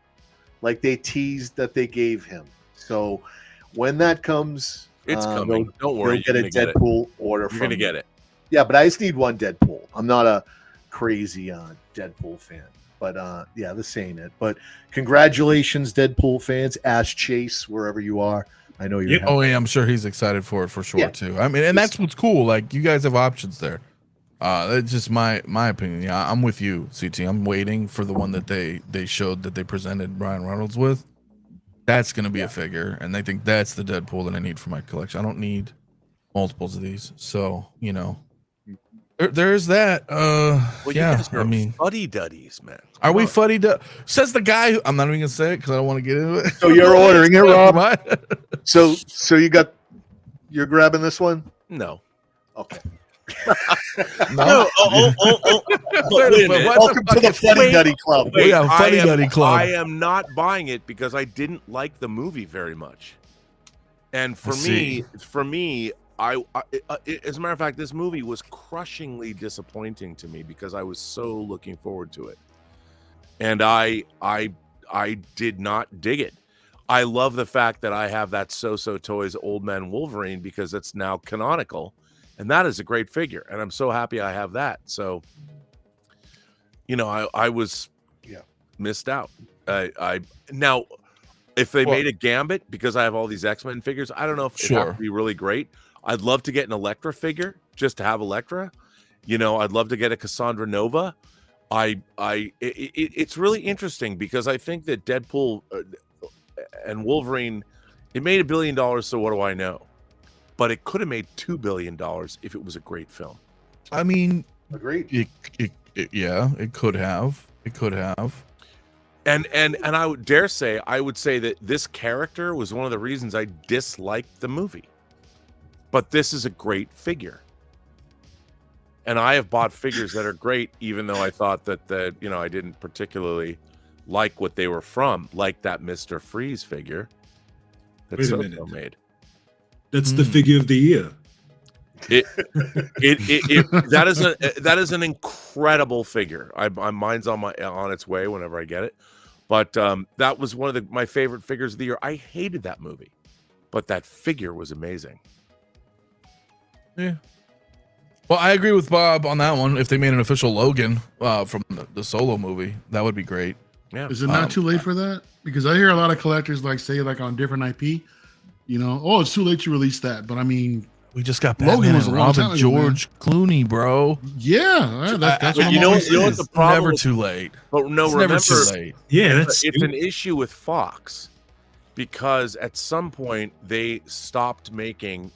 like they teased that they gave him. So when that comes, it's coming. Don't worry, you'll get a Deadpool order. You're gonna get it. Yeah, but I just need one Deadpool. I'm not a crazy Deadpool fan, but yeah, this ain't it. But congratulations, Deadpool fans. Ash Chase, wherever you are. I know you're. Oh yeah, I'm sure he's excited for it for sure too. I mean, and that's what's cool. Like you guys have options there. That's just my opinion. Yeah, I'm with you, CT. I'm waiting for the one that they showed that they presented Ryan Reynolds with. That's gonna be a figure, and I think that's the Deadpool that I need for my collection. I don't need multiples of these, so there's that. Well, yeah, you guys are I mean, fuddy duddies, man. Are we fuddy dud? Says the guy who I'm not even gonna say it because I don't want to get into it. So you're ordering it, Rob? So you're grabbing this one? No. Okay. No. Wait a minute. Welcome to the Fuddy Duddy Club. Wait, Yeah, Fuddy Duddy Club. I am not buying it because I didn't like the movie very much. And for me, I as a matter of fact, this movie was crushingly disappointing to me because I was so looking forward to it. And I did not dig it. I love the fact that I have that So Toys Old Man Wolverine because it's now canonical. And that is a great figure. And I'm so happy I have that. So, I was missed out. Now, if they made a Gambit, because I have all these X-Men figures, I don't know if it would be really great. I'd love to get an Elektra figure just to have Elektra. I'd love to get a Cassandra Nova. It's really interesting because I think that Deadpool and Wolverine, it made $1 billion. So what do I know? But it could have made $2 billion if it was a great film. I mean, agreed. It could have. It could have. And I would dare say, I would say that this character was one of the reasons I disliked the movie. But this is a great figure. And I have bought figures that are great, even though I thought that I didn't particularly like what they were from, like that Mr. Freeze figure that Soto made. That's the figure of the year. That is an incredible figure. Mine's on its way whenever I get it. But that was one of my favorite figures of the year. I hated that movie, but that figure was amazing. Yeah. Well, I agree with Bob on that one. If they made an official Logan from the Solo movie, that would be great. Yeah. Is it not too late for that? Because I hear a lot of collectors say on different IP, it's too late to release that. But I mean, we just got Logan was a long time ago, George Clooney, bro. Yeah, that's what you know what the problem. Never too late. But no, it's remember, never too late. Yeah, it's an issue with Fox because at some point they stopped making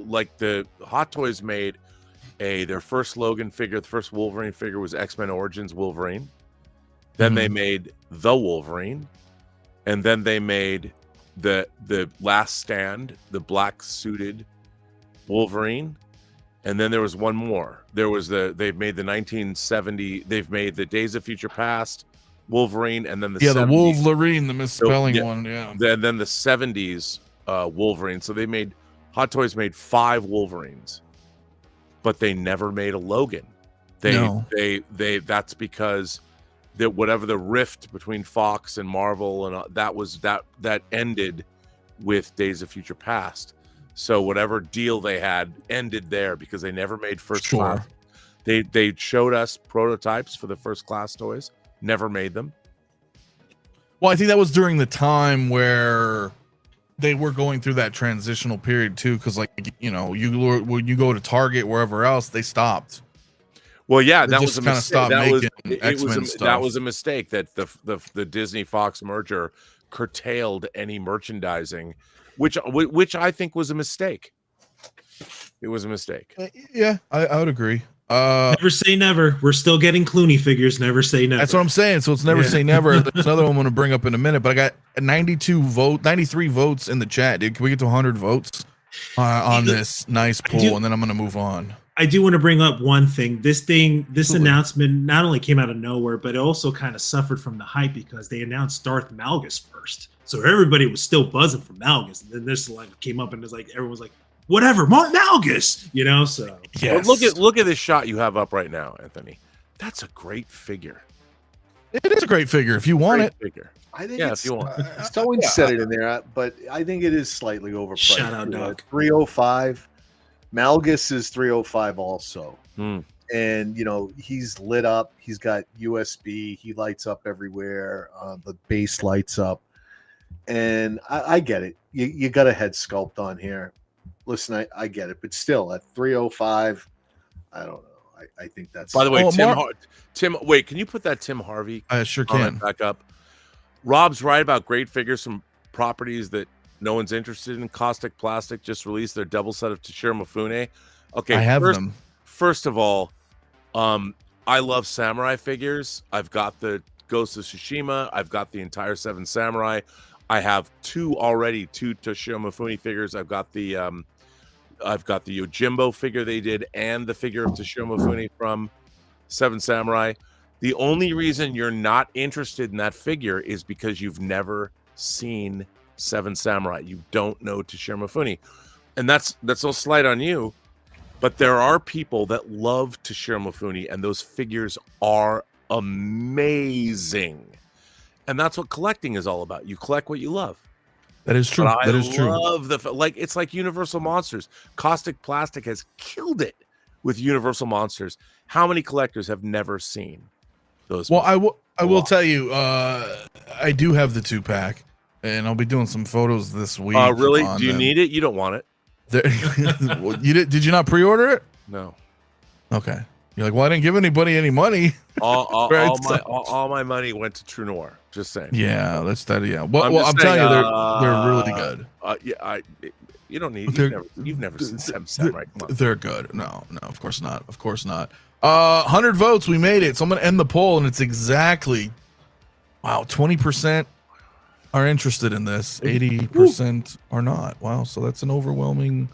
like the Hot Toys made their first Logan figure. The first Wolverine figure was X-Men Origins Wolverine. Then they made the Wolverine, and then they made the Last Stand, the black suited Wolverine, and then there was one more. They've made the 1970. They've made the Days of Future Past Wolverine, and then the 70s. The Wolverine, the misspelling one. Yeah. Then the 70s Wolverine. So Hot Toys made 5 Wolverines, but they never made a Logan. That's because that whatever the rift between Fox and Marvel and that ended with Days of Future Past. So whatever deal they had ended there because they never made first class. They showed us prototypes for the first class toys, never made them. Well, I think that was during the time where they were going through that transitional period too, because when you go to Target, wherever else, they stopped. Well, yeah, that was a mistake. That was a mistake that the Disney Fox merger curtailed any merchandising, which I think was a mistake. It was a mistake. Yeah, I would agree. Never say never. We're still getting Clooney figures. Never say never. That's what I'm saying. So it's never say never. There's another one I'm going to bring up in a minute, but I got 93 votes in the chat, dude. Can we get to 100 votes on this Nicepool, and then I'm going to move on. I do want to bring up one thing. This announcement not only came out of nowhere, but it also kind of suffered from the hype because they announced Darth Malgus first. So everybody was still buzzing for Malgus. And then this like came up and it's like everyone was like, whatever, Malgus, you know? So yes. Well, look at this shot you have up right now, Anthony. That's a great figure. It is a great figure if you want it. Figure. I think if you want. Someone said it in there, but I think it is slightly overpriced. Shout out, Doug. 305. Malgus is 305 also. Mm. And you know, he's lit up, he's got USB, he lights up everywhere, the base lights up. And I get it. You got a head sculpt on here. Listen, I get it, but still at 305, I don't know. I think that's. By the way, Tim, wait, can you put that Tim Harvey? I sure can. Back up. Rob's right about great figures from properties that no one's interested in. Caustic Plastic just released their double set of Toshiro Mifune. Okay, I have them. First of all, I love samurai figures. I've got the Ghost of Tsushima. I've got the entire Seven Samurai. I have two Toshiro Mifune figures. I've got the Yojimbo figure they did and the figure of Toshiro Mifune from Seven Samurai. The only reason you're not interested in that figure is because you've never seen Seven Samurai. You don't know Toshiro Mifune. And that's no slight on you, but there are people that love Toshiro Mifune, and those figures are amazing. And that's what collecting is all about. You collect what you love. That is true. That is true. I love it's like Universal Monsters. Caustic Plastic has killed it with Universal Monsters. How many collectors have never seen those? Well, I will tell you, I do have the 2-pack, and I'll be doing some photos this week. Really? Do you need it? You don't want it. Did you not pre-order it? No. Okay. You're like, well, I didn't give anybody any money. All my money went to True Noir. Just saying. Yeah, that's that. Yeah. Well, I'm telling you, they're really good. You don't need. You've never seen Seven Samurai. They're good. No, of course not. Of course not. 100 votes. We made it. So I'm gonna end the poll, and it's exactly 20% are interested in this. 80% are not. Wow. So that's an overwhelming,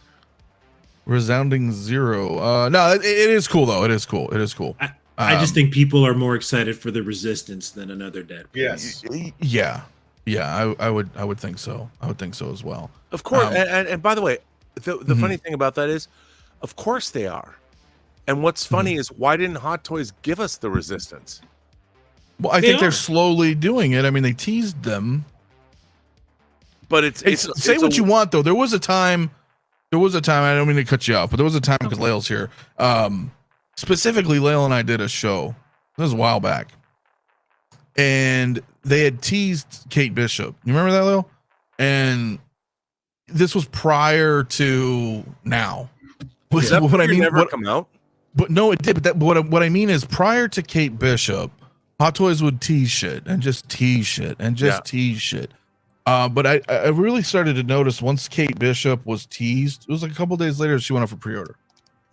resounding 0. No, it is cool though. It is cool. I just think people are more excited for the Resistance than another Deadpool. Yes. Yeah. I would think so. I would think so as well. Of course. And by the way, the funny thing about that is, of course they are. And what's funny is, why didn't Hot Toys give us the Resistance? Well, I think they're slowly doing it. I mean, they teased them. But it's what you want though. There was a time. I don't mean to cut you off, but there was a time because Lael's here. Specifically, Lael and I did a show. This was a while back, and they had teased Kate Bishop. You remember that, Lael? And this was prior to now. Does that what I mean? Never come out? But no, it did. But what I mean is, prior to Kate Bishop, Hot Toys would tease shit and just tease shit and just tease shit. But I really started to notice once Kate Bishop was teased, it was like a couple days later she went up for pre-order.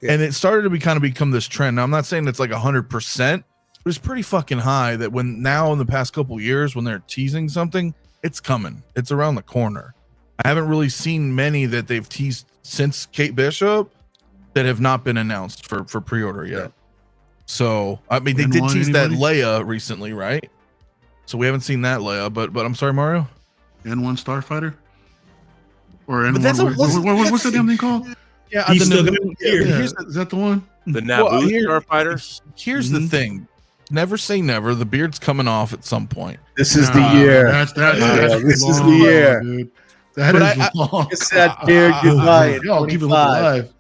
Yeah. And it started to become this trend. Now I'm not saying it's like 100%, but it's pretty fucking high that when now in the past couple years when they're teasing something, it's coming. It's around the corner. I haven't really seen many that they've teased since Kate Bishop that have not been announced for pre-order yet. Yeah. So I mean they did tease that Leia recently, right? So we haven't seen that Leia, but I'm sorry, Mario. N1 Starfighter? Or N1? What's that damn thing called? Yeah, is that the one? The Naboo Starfighter? Here's the thing. Never say never. The beard's coming off at some point. This is the year. This is the year. Dude. That is long. Kiss that beard goodbye. Y'all keep it alive.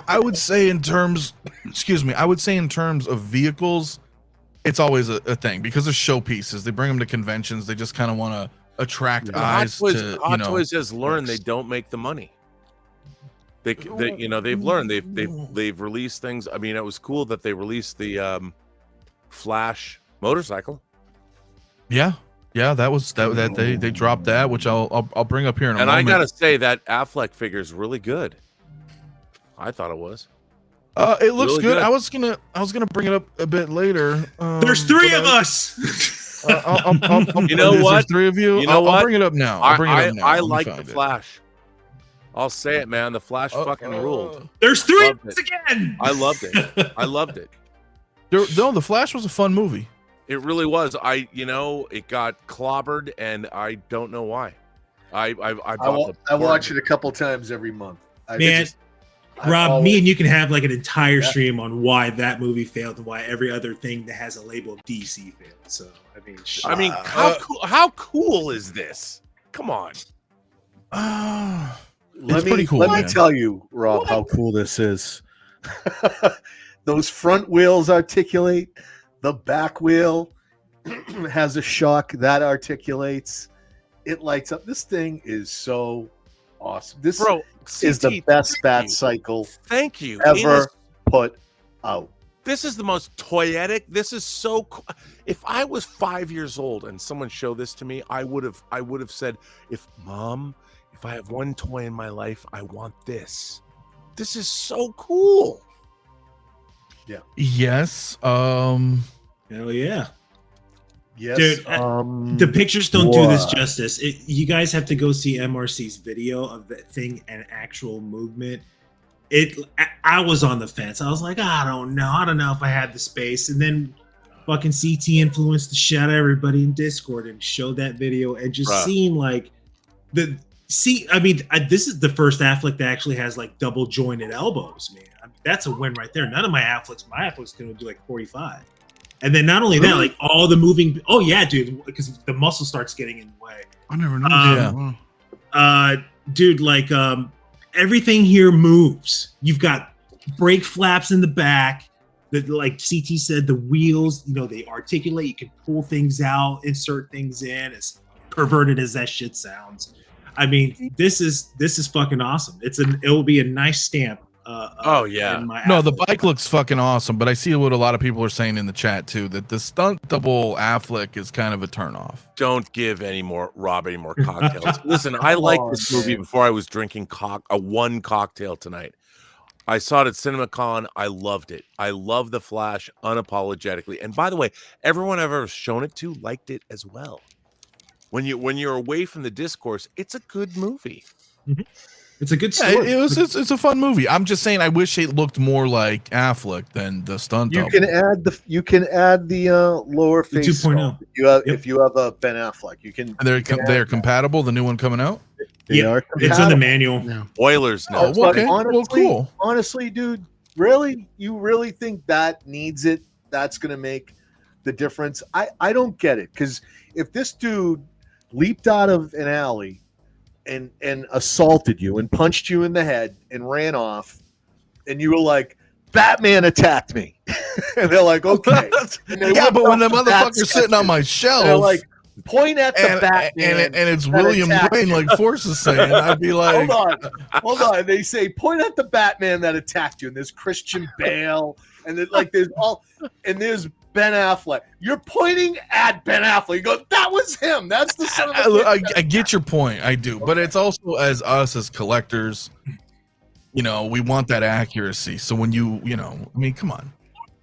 I would say in terms of vehicles, it's always a thing because they're showpieces. They bring them to conventions. They just kind of want to attract eyes. Hot Toys has learned they don't make the money. They've learned they've released things. I mean, it was cool that they released the Flash motorcycle. Yeah, that was that they dropped that, which I'll bring up here in a moment. And I gotta say that Affleck figure is really good. I thought it was. It looks really good. I was gonna bring it up a bit later. There's 3 of us. You know what? There's 3 of you. You know I'll bring it up now. I like the Flash. I'll say it, man. The Flash fucking ruled. There's 3 Loved it. again. I loved it. I loved it. No, The Flash was a fun movie. It really was. It got clobbered, and I don't know why. I watch it a couple times every month. Rob, me and you can have like an entire stream on why that movie failed and why every other thing that has a label of DC failed. So I mean, how cool is this? Come on. It's pretty cool. Let me tell you, Rob, how cool this is. Those front wheels articulate. The back wheel has a shock that articulates. It lights up. This thing is so awesome. This is the best Batcycle Thank you. ever put out. This is the most toyetic. This is so cool. If I was 5 years old and someone showed this to me, I would have said, if I have one toy in my life, I want this. This is so cool. Yeah. Yes. hell yeah. Yes. Dude, the pictures don't do this justice. You guys have to go see MRC's video of that thing and actual movement. I was on the fence. I was like, I don't know if I had the space. And then fucking CT influenced the shit out of everybody in Discord and showed that video and just seeing like this is the first Affleck that actually has like double jointed elbows, man. That's a win right there. None of my Affleck's going to do like 45. And then not only that, like all the moving. Oh yeah, dude, because the muscle starts getting in the way. I never knew. Dude, like everything here moves. You've got brake flaps in the back. That, like CT said, the wheels. They articulate. You can pull things out, insert things in. As perverted as that shit sounds, I mean, this is fucking awesome. It will be a nice stamp. The bike looks fucking awesome, but I see what a lot of people are saying in the chat too, that the stunt double Affleck is kind of a turnoff. Don't give Rob any more cocktails. Listen, I liked this movie before I was drinking one cocktail tonight. I saw it at CinemaCon. I loved it. I love The Flash unapologetically. And by the way, everyone I've ever shown it to liked it as well. When you're away from the discourse, it's a good movie. Mm-hmm. It's a good story. Yeah, it's a fun movie. I'm just saying, I wish it looked more like Affleck than the stunt double. You can add the lower face 2.0. If you have a Ben Affleck, you can. And they're compatible. The new one coming out. They are compatible. It's in the manual. Yeah. Oilers now. Oh, okay. Well, cool. Honestly, dude, you really think that needs it? That's gonna make the difference? I don't get it, because if this dude leaped out of an alley and assaulted you and punched you in the head and ran off, and you were like, Batman attacked me, and they're like, okay. Yeah, but when the motherfucker's sitting on my shelf, they're like, point at the Batman, and it's William Wayne, like Force is saying, I'd be like, hold on. They say, point at the Batman that attacked you, and there's Christian Bale, and there's Ben Affleck. You're pointing at Ben Affleck. You go, that was him. That's the son of a I get your point. I do. But it's also, as us as collectors, we want that accuracy. So when come on.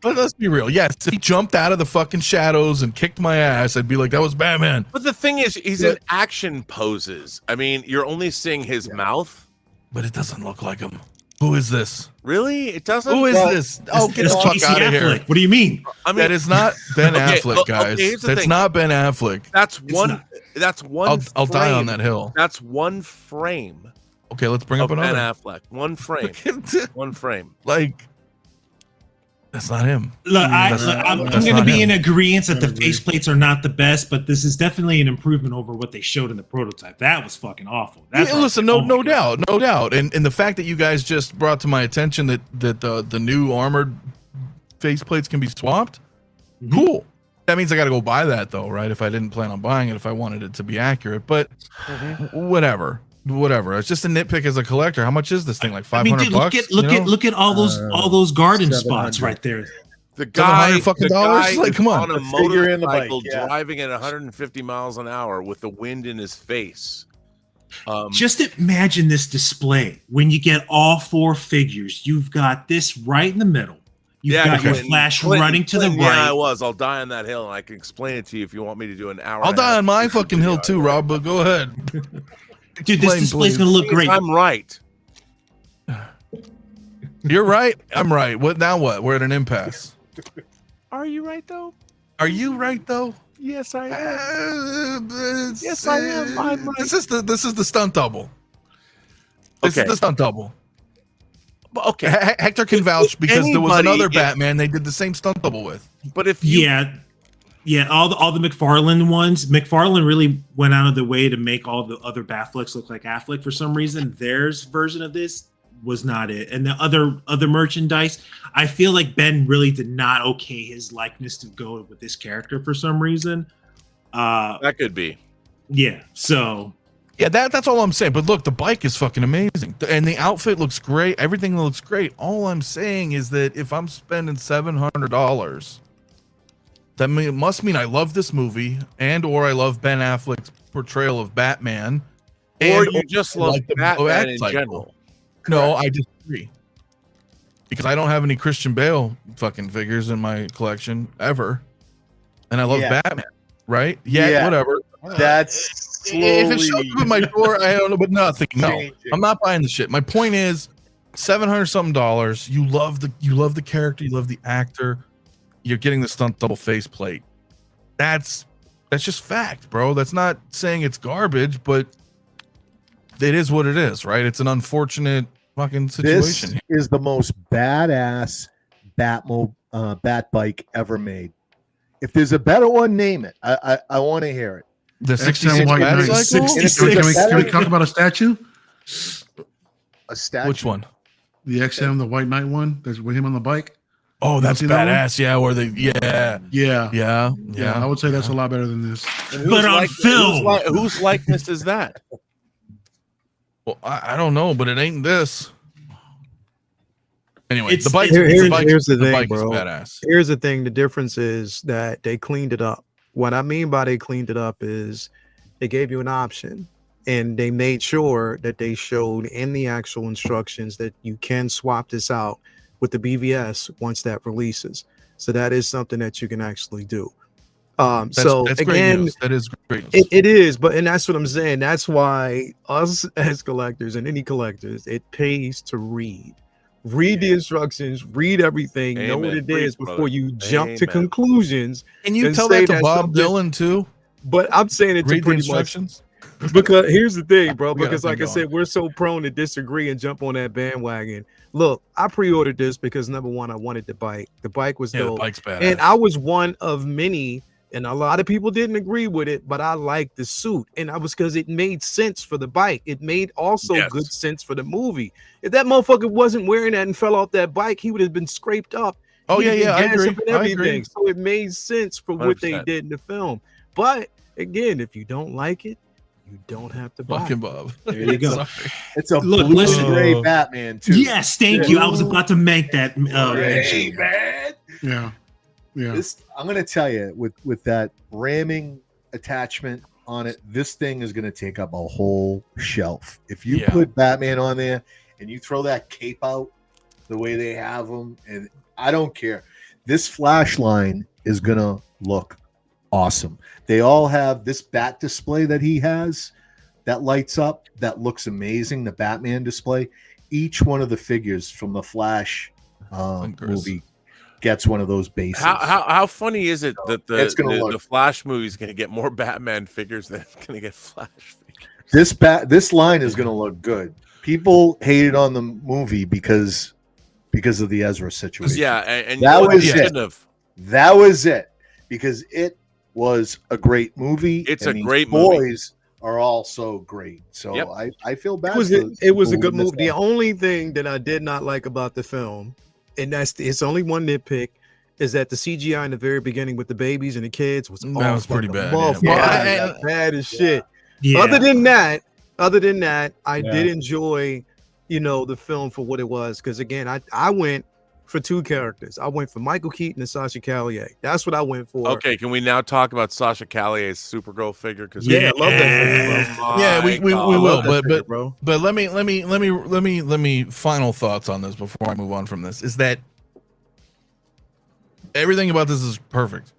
But let's be real. Yes, if he jumped out of the fucking shadows and kicked my ass, I'd be like, that was Batman. But the thing is, he's in action poses. I mean, you're only seeing his mouth. But it doesn't look like him. Who is this? Really? It doesn't? Who is this? Oh, get the fuck out of here. What do you mean? I mean, that is not Ben Affleck, guys. That's not Ben Affleck. That's one. I'll die on that hill. That's one frame. Okay, let's bring up another. Ben Affleck. One frame. One frame. Like, that's not him. Look, I'm going to be in agreement that the faceplates are not the best, but this is definitely an improvement over what they showed in the prototype. That was fucking awful. Listen, no doubt. And the fact that you guys just brought to my attention that the new armored faceplates can be swapped, cool. That means I got to go buy that though, right? If I didn't plan on buying it, if I wanted it to be accurate, but whatever. It's just a nitpick as a collector. How much is this thing? Like $500 bucks? Look at all those garden spots right there. The guy fucking dollars. Like, come on, a motorcycle driving at 150 miles an hour with the wind in his face. Just imagine this display when you get all four figures. You've got this right in the middle. You've got your Flash running to the right. Yeah, I'll die on that hill, and I can explain it to you if you want me to do an hour. I'll die on my fucking hill too, Rob. But go ahead. Dude, this display's going to look great. I'm right. You're right. I'm right. What now? What? We're at an impasse. Are you right though? Are you right though? Yes, I am. Yes, I am. I'm right. This is the stunt double. This is the stunt double. Okay, Hector can vouch because there was another if- Batman they did the same stunt double with. But if you, Yeah, all the McFarlane ones. McFarlane really went out of the way to make all the other Batflecks look like Affleck for some reason. Theirs version of this was not it. And the other merchandise, I feel like Ben really did not okay his likeness to go with this character for some reason. that could be. Yeah, so Yeah, that's all I'm saying. But look, the bike is fucking amazing, and the outfit looks great. Everything looks great. All I'm saying is that if I'm spending $700, that must mean I love this movie, or I love Ben Affleck's portrayal of Batman, Or you just love like the Batman in Batcycle. general. No, I disagree. Because I don't have any Christian Bale fucking figures in my collection ever, and I love Batman. Right? Yeah, whatever. That's If it shows slowly up at my door, I don't know, but nothing. No, changing. I'm not buying the shit. My point is, $700 something. You love the character, you love the actor. You're getting the stunt double faceplate. That's just fact, bro. That's not saying it's garbage, but it is what it is, right? It's an unfortunate fucking situation. This is the most badass bat bike ever made. If there's a better one, name it. I want to hear it. The 66 XM White Knight. Batcycle? Can we talk about a statue? A statue. Which one? The XM, the White Knight one. There's with him on the bike. Oh, that's seen that one? badass. Yeah, where they Yeah. I would say that's a lot better than this. But on film, whose likeness is that? Well, I don't know, but it ain't this. Anyway, It's- the bike. Here's the thing, bike bro. is badass. Here's the thing. The difference is that they cleaned it up. What I mean by they cleaned it up is they gave you an option, and they made sure that they showed in the actual instructions that you can swap this out with the BVS once that releases. So that is something that you can actually do. That's great again, news. That is great news. it is, and that's what I'm saying. That's why us as collectors and any collectors, it pays to read. Read the instructions, read everything, know what Amen. it is Preach, before brother. you jump to Amen. conclusions. Can you and tell say that to that's Bob something- Dylan too? But I'm saying it to Read the pretty much instructions. because here's the thing, bro. We gotta Because like I keep said, we're so prone to disagree and jump on that bandwagon. Look, I pre-ordered this because number one, I wanted the bike. The bike was Yeah, the dope, bike's badass. and I was one of many. And a lot of people didn't agree with it, but I liked the suit, and I was because it made sense for the bike. It made also Yes. good sense for the movie. If that motherfucker wasn't wearing that and fell off that bike, he would have been scraped up. Oh He'd yeah, been yeah, I gassed agree. up and I everything. agree. So it made sense for what they 100%. did in the film. But again, if you don't like it, you don't have to buy. Fucking it. Bob. There you go. Sorry. It's a Look, blue listen. gray Batman too. yes, thank you. I was about to make that Hey, mention. man. Yeah. This I'm gonna tell you with that ramming attachment on it, this thing is gonna take up a whole shelf. If you Yeah. put Batman on there and you throw that cape out the way they have them, and I don't care. This flash line is gonna look awesome. They all have this bat display that he has that lights up, that looks amazing. The Batman display. Each one of the figures from the Flash movie gets one of those bases. How funny is it that it's gonna look- the Flash movie is going to get more Batman figures than it's going to get Flash figures? This line is going to look good. People hated on the movie because of the Ezra situation. Yeah, and That you know what? was They it. shouldn't have. That was it, because it was a great movie. It's and a these great movie. boys are also great. So Yep. I feel bad. It was a for good people who movie. The missed out. only thing that I did not like about the film, and it's only one nitpick, is that the CGI in the very beginning with the babies and the kids was That was pretty bad, yeah. motherfucker, Yeah. bad as shit. Yeah. Other than that, I Yeah. did enjoy, the film for what it was. Because again, I went for two characters. I went for Michael Keaton and Sasha Callier. That's what I went for. Okay, can we now talk about Sasha Callier's Supergirl figure? Because Yeah, I love that figure, bro. Yeah, we I will, love that but figure, bro. But let me final thoughts on this before I move on from this is that everything about this is perfect.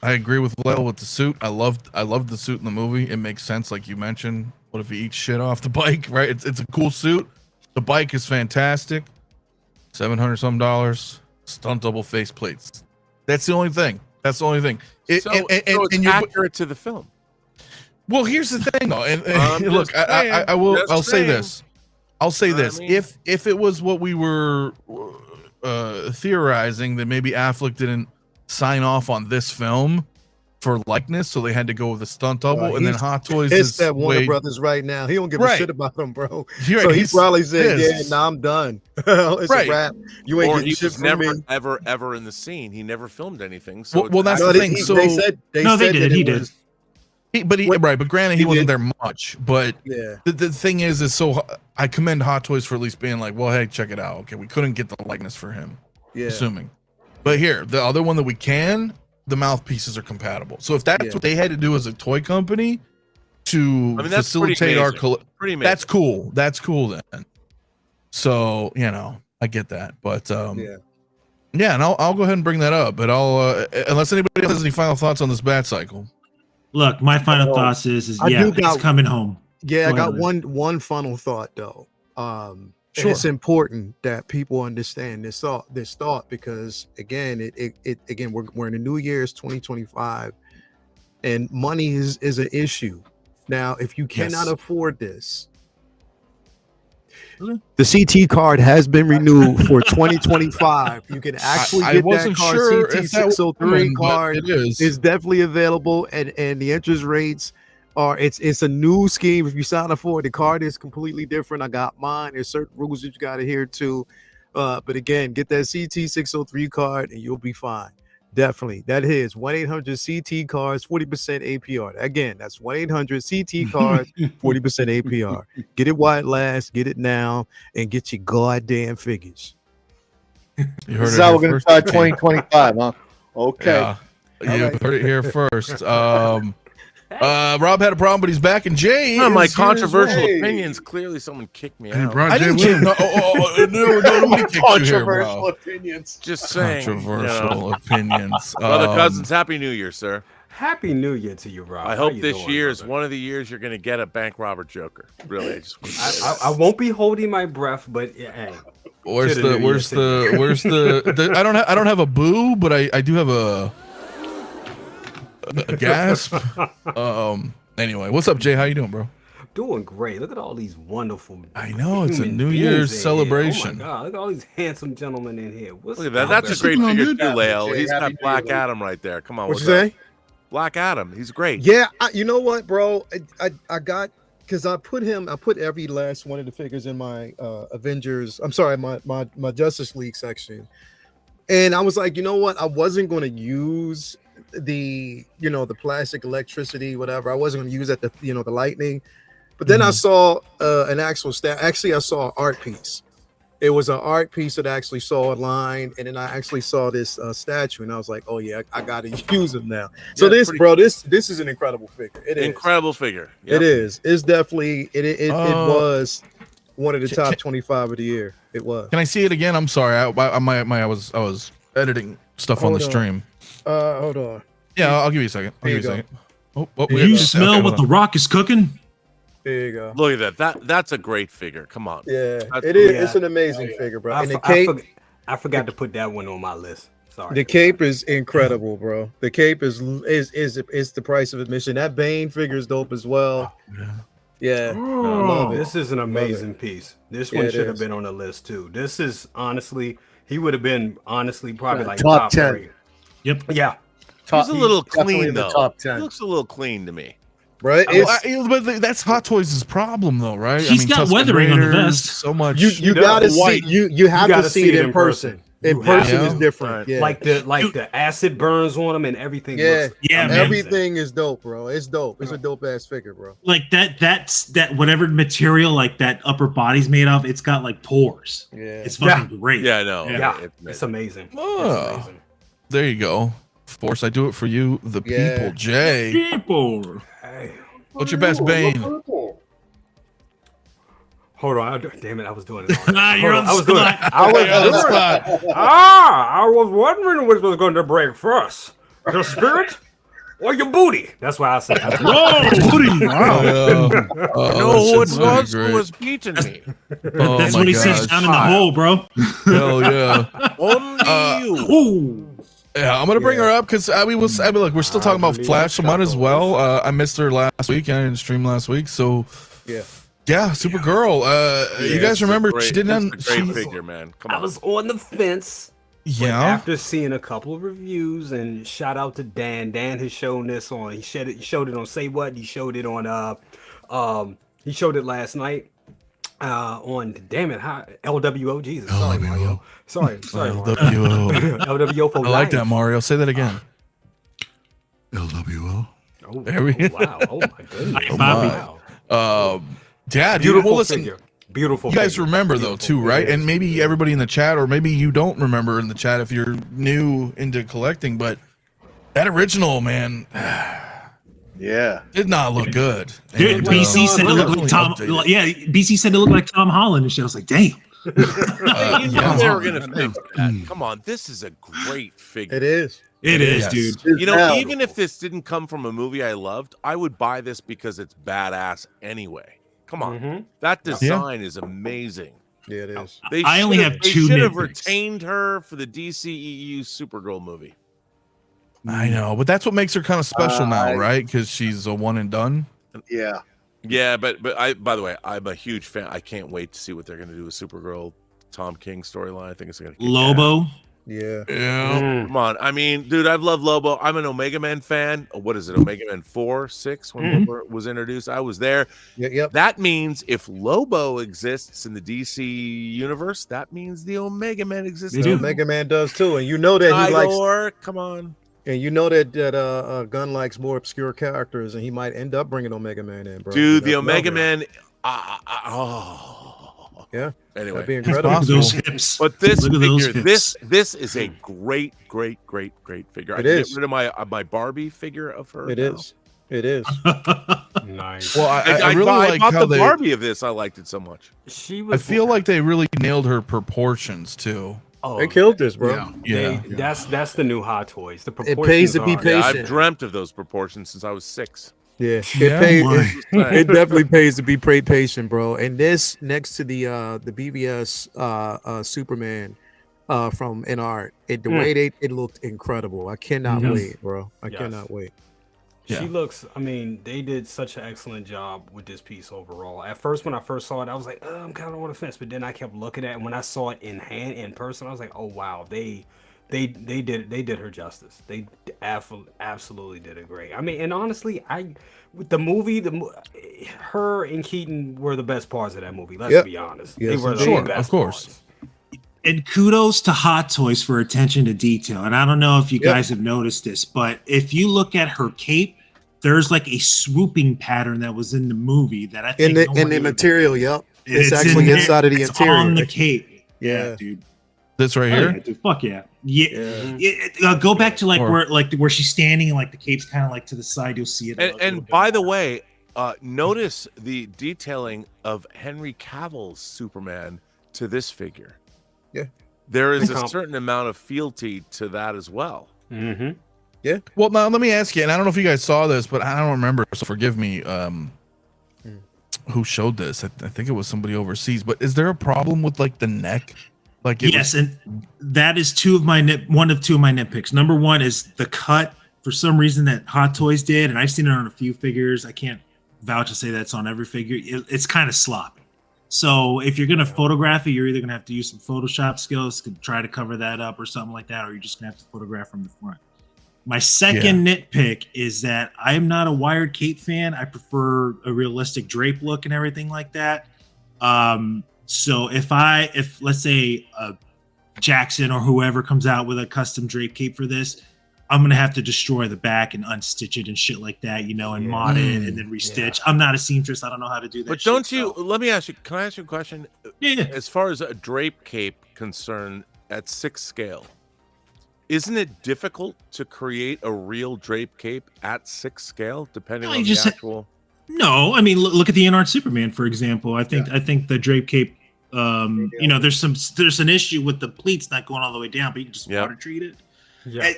I agree with Lel with the suit. I loved the suit in the movie. It makes sense, like you mentioned. What if he eats shit off the bike, right? It's a cool suit. The bike is fantastic. $700 some, stunt double face plates. That's the only thing. That's the only thing. So it's accurate to the film. Well, here's the thing, though, and look, saying, I'll say saying. this. I'll say this. I mean, if it was what we were theorizing, that maybe Affleck didn't sign off on this film for likeness, so they had to go with a stunt double, and then Hot Toys is that Warner Brothers right now. He don't give a shit about them, bro. So he probably said, "Yeah, nah, I'm done. It's a wrap. You ain't getting shit from me." Ever in the scene. He never filmed anything. So well, that's the thing. So they did. He did. But granted, he wasn't there much. But yeah, the thing is so I commend Hot Toys for at least being like, well, hey, check it out. Okay, we couldn't get the likeness for him, assuming. But here, the other one that we can, the mouthpieces are compatible. So if that's what they had to do as a toy company to facilitate our that's cool. That's cool then. So I get that, but and I'll go ahead and bring that up. But I'll unless anybody else has any final thoughts on this Batcycle. Look, my final thoughts is it's coming home. Yeah, I got one final thought though. Sure. It's important that people understand this thought because again, we're in the new year's 2025, and money is an issue. Now, if you cannot afford this, the CT card has been renewed for 2025. You can actually get that card. Sure CT 603 card is definitely available, and the interest rates are it's a new scheme. If you sign up for it, the card is completely different. I got mine. There's certain rules that you got to adhere to, but again, get that CT 603 card and you'll be fine. Definitely. That is 1-800 CT cards, 40% APR. Again, that's 1-800 CT cards, 40% APR. Get it while it lasts, get it now, and get your goddamn figures. You heard this is how we're going to start 2025, huh? Okay. Yeah. You heard it here first. Rob had a problem, but he's back, and Jay. My controversial opinions. Clearly, someone kicked me out. I didn't kick. No, nobody kicked controversial opinions. Just saying. Controversial opinions. Brother Cousins, Happy New Year, sir. Happy New Year to you, Rob. I hope this year is one of the years you're going to get a bank robber Joker. Really, I won't be holding my breath, but hey. Where's the? I don't have a boo, but I do have a gasp. Anyway, what's up, Jay? How you doing, bro? Doing great. Look at all these wonderful. I know it's a New Year's celebration. Oh my God! Look at all these handsome gentlemen in here. Look at that. That's a great figure too, Leo. He's got Black Adam right there. Come on. What you say? Black Adam. He's great. Yeah. You know what, bro? I got because I put every last one of the figures in my Avengers. I'm sorry, my Justice League section, and I was like, you know what? I wasn't going to use the plastic electricity, whatever. I wasn't going to use that, the lightning. But then I saw an actual actually I saw an art piece. It was an art piece that I actually saw online, and then I actually saw this statue, and I was like, oh yeah, I gotta use him now. So this is an incredible figure. It is incredible figure. Yep. It is. It's definitely it was one of the top 25 of the year. It was. Can I see it again? I'm sorry. I was editing stuff on the stream. Hold on. Yeah, I'll give you a second. Did you smell what the Rock is cooking? There you go. Look at that. That's a great figure. Come on. Yeah, it is. It's an amazing figure, bro. And the cape, I forgot to put that one on my list. Sorry. The cape is incredible, bro. The cape is the price of admission. That Bane figure is dope as well. Yeah. I love it. This is an amazing piece. This one should have been on the list too. This is honestly, he would have been probably like top 10. 3. Yep. Yeah. He's a little clean though. Top 10. He looks a little clean to me. Right, but that's Hot Toys' problem, though, right? He's got weathering on the vest. So much. You gotta see you have to see it in person. In person is different. Yeah. Like the acid burns on him and everything. Yeah, man. Everything is dope, bro. It's dope. It's a dope ass figure, bro. Like that's whatever material like that upper body's made of. It's got like pores. Yeah, it's fucking great. Yeah, I know. Yeah, it's amazing. Oh, it's amazing. There you go. Force, I do it for you, the people. Jay. People. What's your best Bane? Hold on, damn it! I was doing it. You're on the spot. I was wondering which was going to break first, the spirit or your booty. That's what I say. Whoa, booty! Wow. No, it was beating me. That's what he says down in the hole, bro. Hell yeah. Only you. Ooh. Yeah, I'm gonna bring her up because look, we're still talking about Flash, so might as well. I missed her last week. I didn't stream last week, so yeah, Supergirl. You guys remember she didn't? Great figure, man. Come on. I was on the fence. Yeah. After seeing a couple of reviews, and shout out to Dan. Dan has shown this on. He showed it on Say What. He showed it on. He showed it last night. On damn it, LWO. Jesus, sorry, Mario. Sorry, LWO. LWO for I like that, Mario. Say that again. LWO. Oh, There we go. wow. Oh my goodness. Wow. Yeah, dude. Beautiful Well, listen. figure. Beautiful. You guys figure. remember though, Beautiful too, right? figure. And maybe everybody in the chat, or maybe you don't remember in the chat if you're new into collecting, but that original, man, Yeah. did not look good. Dude, And, BC said it looked like definitely Tom. updated. Yeah, BC said it looked like Tom Holland and shit. I was like, damn. You know Yeah. they were gonna fix that. Come on, this is a great figure. It is. It is, Yes. dude. You know, Now- even if this didn't come from a movie I loved, I would buy this because it's badass anyway. Come on, Mhm. that design is amazing. Yeah, it is. I only have They two should have nitpicks. retained her for the DCEU Supergirl movie. I know, but that's what makes her kind of special now, I- right? Because she's a one and done. Yeah. Yeah, but by the way, I'm a huge fan. I can't wait to see what they're gonna do with Supergirl, Tom King storyline. I think it's gonna kick ass. Lobo. Yeah. Yeah. Mm. Come on, I mean, dude, I've loved Lobo. I'm an Omega Man fan. What is it, Omega Man 4, 6 when Mhm. Lobo was introduced? I was there. Yep. That means if Lobo exists in the DC universe, that means the Omega Man exists. They do. too. Mega Man does too, and you know that he likes, Igor, come on. and you know that Gunn likes more obscure characters, and he might end up bringing Omega Man in, bro. Dude, the That's Omega well, Man. Yeah. Anyway, That'd be Look incredible. at those hips. but this Look at those figure, hips. this is a great figure. I It can is. get rid of my Barbie figure of her. It now. is. It is. Nice. Well, I I really like bought how the they. Barbie of this. I liked it so much. She I was. feel like they really nailed her proportions too. Oh, They killed this, bro. Yeah. Yeah. That's the new Hot Toys. The proportions pays to be are- patient. Yeah, I've dreamt of those proportions since I was 6. Yeah. Yeah, It definitely pays to be patient, bro. And this next to the BVS Superman from NR, the way it looked incredible. I cannot Yes. wait, bro. I Yes. cannot wait. Yeah. She looks. I mean, they did such an excellent job with this piece overall. At first, when I first saw it, I was like, I'm kind of on the fence. But then I kept looking at it, and when I saw it in person, I was like, oh wow, they did her justice. They absolutely did it great. I mean, and honestly, with the movie, her and Keaton were the best parts of that movie. Let's Yep. be honest. Yes, they were the sure, best of course. parts. And kudos to Hot Toys for attention to detail. And I don't know if you Yep. guys have noticed this, but if you look at her cape, there's like a swooping pattern that was in the movie that I think In the material, yep. It's in actually there. inside of the It's interior. on the cape. Yeah. Yeah, dude. This right Oh, here. yeah, dude. Fuck yeah. Yeah. Yeah. Go back to Or- where she's standing and like the cape's kind of like to the side. You'll see it. a little And bit by the more. way, notice the detailing of Henry Cavill's Superman to this figure. Yeah. There is a Comp- certain amount of fealty to that as well. Mm-hmm. Well, now let me ask you, and I don't know if you guys saw this, but I don't remember, so forgive me. Who showed this? I think it was somebody overseas. But is there a problem with like the neck? Like it Yes, and that is one of two of my nitpicks. Number one is the cut for some reason that Hot Toys did, and I've seen it on a few figures. I can't vouch to say that's on every figure. It's kind of sloppy. So if you're gonna photograph it, you're either gonna have to use some Photoshop skills to try to cover that up or something like that, or you're just gonna have to photograph from the front. My second nitpick is that I am not a wired cape fan. I prefer a realistic drape look and everything like that. So if let's say Jackson or whoever comes out with a custom drape cape for this, I'm gonna have to destroy the back and unstitch it and shit like that, and mod it and then restitch. I'm not a seamstress. I don't know how to do that. But shit, don't you? so- Let me ask you. Can I ask you a question? Yeah. As far as a drape cape concerned, at 6 scale, isn't it difficult to create a real drape cape at 6 scale, depending No, on you the just- actual? No, I mean look at the NR Superman, for example. I think the drape cape. There's an issue with the pleats not going all the way down, but you can just Yep. water treat it. Yeah.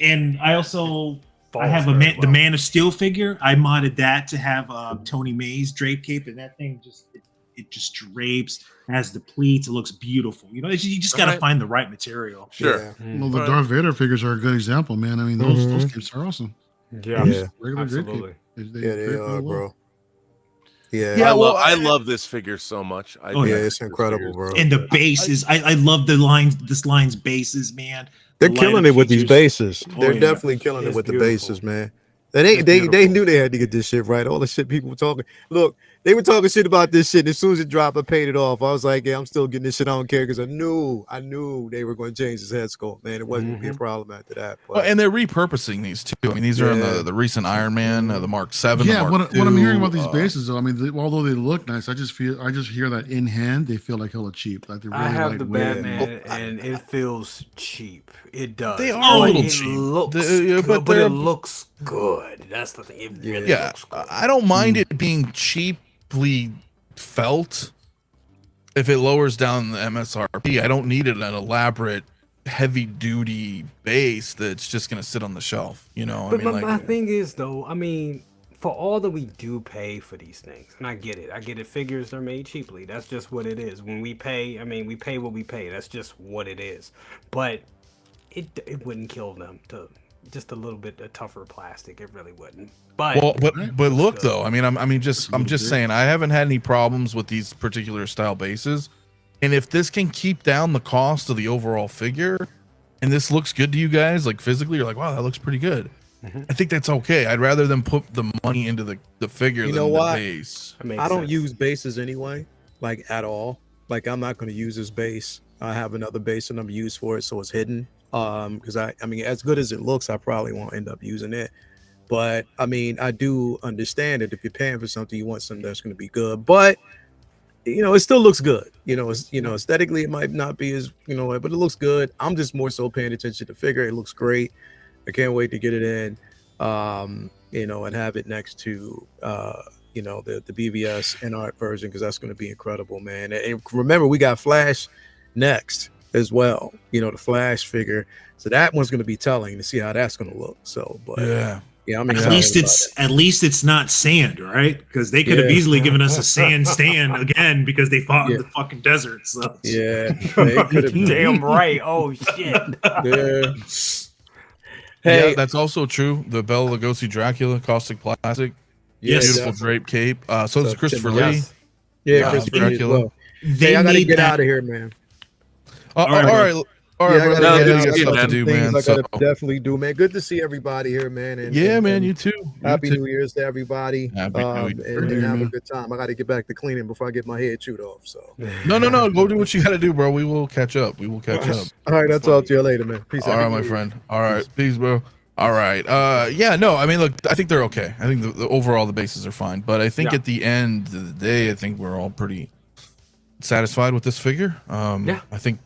And I also I Falls have very the well. Man of Steel figure. I modded that to have Tony May's drape cape, and that thing it just drapes. It has the pleats. It looks beautiful. You know, you just got to Alright. find the right material. Sure. Well, the Right. Darth Vader figures are a good example, man. I mean, those capes are awesome. Yeah, Yeah. Regular drape cape. absolutely. They fit are, really well. bro. Yeah, Yeah, well, I love this figure so much. I Oh, think yeah, yeah. it's this incredible, figure bro. is- And the bases, I love the lines. This line's bases, man. They're The killing light-up it with these features. bases. Oh, They're yeah. definitely killing it It's with the beautiful. bases, man. They knew they had to get this shit right. All the shit people were talking. Look, they were talking shit about this shit. And as soon as it dropped, I paid it off. I was like, yeah, I'm still getting this shit. I don't care because I knew they were going to change his head sculpt, man. It wasn't going to be a problem after that. But Well, and they're repurposing these too. I mean, these are in Yeah. the recent Iron Man, the Mark 7. Yeah, the Mark what I'm hearing II, about these bases, though, I mean, although they look nice, I just hear that in hand they feel like hella cheap. Like they're really I have the lightweight. Batman, and it feels cheap. It does. They are But a little it cheap. Looks But good, but they're- it looks good. That's the thing. It really Yeah, looks good. I don't mind it being cheaply felt if it lowers down the MSRP. I don't need an elaborate, heavy duty base that's just gonna sit on the shelf. You know, But I mean, my thing is though, I mean, for all that we do pay for these things, and I get it. Figures they're made cheaply. That's just what it is. When we pay, I mean, we pay what we pay. That's just what it is. But it wouldn't kill them to just a little bit of tougher plastic. It really wouldn't. But well, but look good. though, I mean, I'm just saying, I haven't had any problems with these particular style bases, and if this can keep down the cost of the overall figure, and this looks good to you guys, like physically, you're like, wow, that looks pretty good. I think that's okay. I'd rather them put the money into the figure You than know the what? base. That makes I don't sense. use bases anyway, like at all. Like I'm not going to use this base. I have another base and I'm used for it, so it's hidden. Because I mean, as good as it looks, I probably won't end up using it. But I mean, I do understand that if you're paying for something, you want something that's going to be good. But you know, it still looks good. You know, it's aesthetically it might not be as but it looks good. I'm just more so paying attention to the figure. It looks great. I can't wait to get it in. And have it next to the BVS and art version because that's going to be incredible, man. And remember, we got Flash next as well. The Flash figure, so that one's going to be telling to see how that's going to look. So, but yeah, I'm excited. At least it's not sand, right? Because they could have easily given us a sand stand again because they fought in the fucking desert. So Yeah, they could have. Damn right. Oh shit. Yeah. Hey, Hey, that's also true. The Bela Lugosi Dracula caustic plastic, Yes. beautiful definitely. drape cape. So does Christopher Yes. Lee. Yeah, Christopher Lee as Dracula. well. they Hey, I gotta made get that. out of here, man. All right, right, Yeah, I brother. gotta I get got out. I stuff got to some do, things man. I So, gotta definitely do, man. Good to see everybody here, man. And yeah, man, and you too. happy You too. New Year's to everybody. Happy New Year. And have a man. good time. I got to get back to cleaning before I get my head chewed off. So, No. Go do what you got to do, bro. We will catch up. We will catch up. all right, I'll talk to you later, man. Peace All out. right, my friend. All right, peace, bro. All right. Yeah, no, I mean, look, I think they're okay. I think the overall the bases are fine, but I think Yeah. at the end of the day, I think we're all pretty satisfied with this figure. Yeah. I think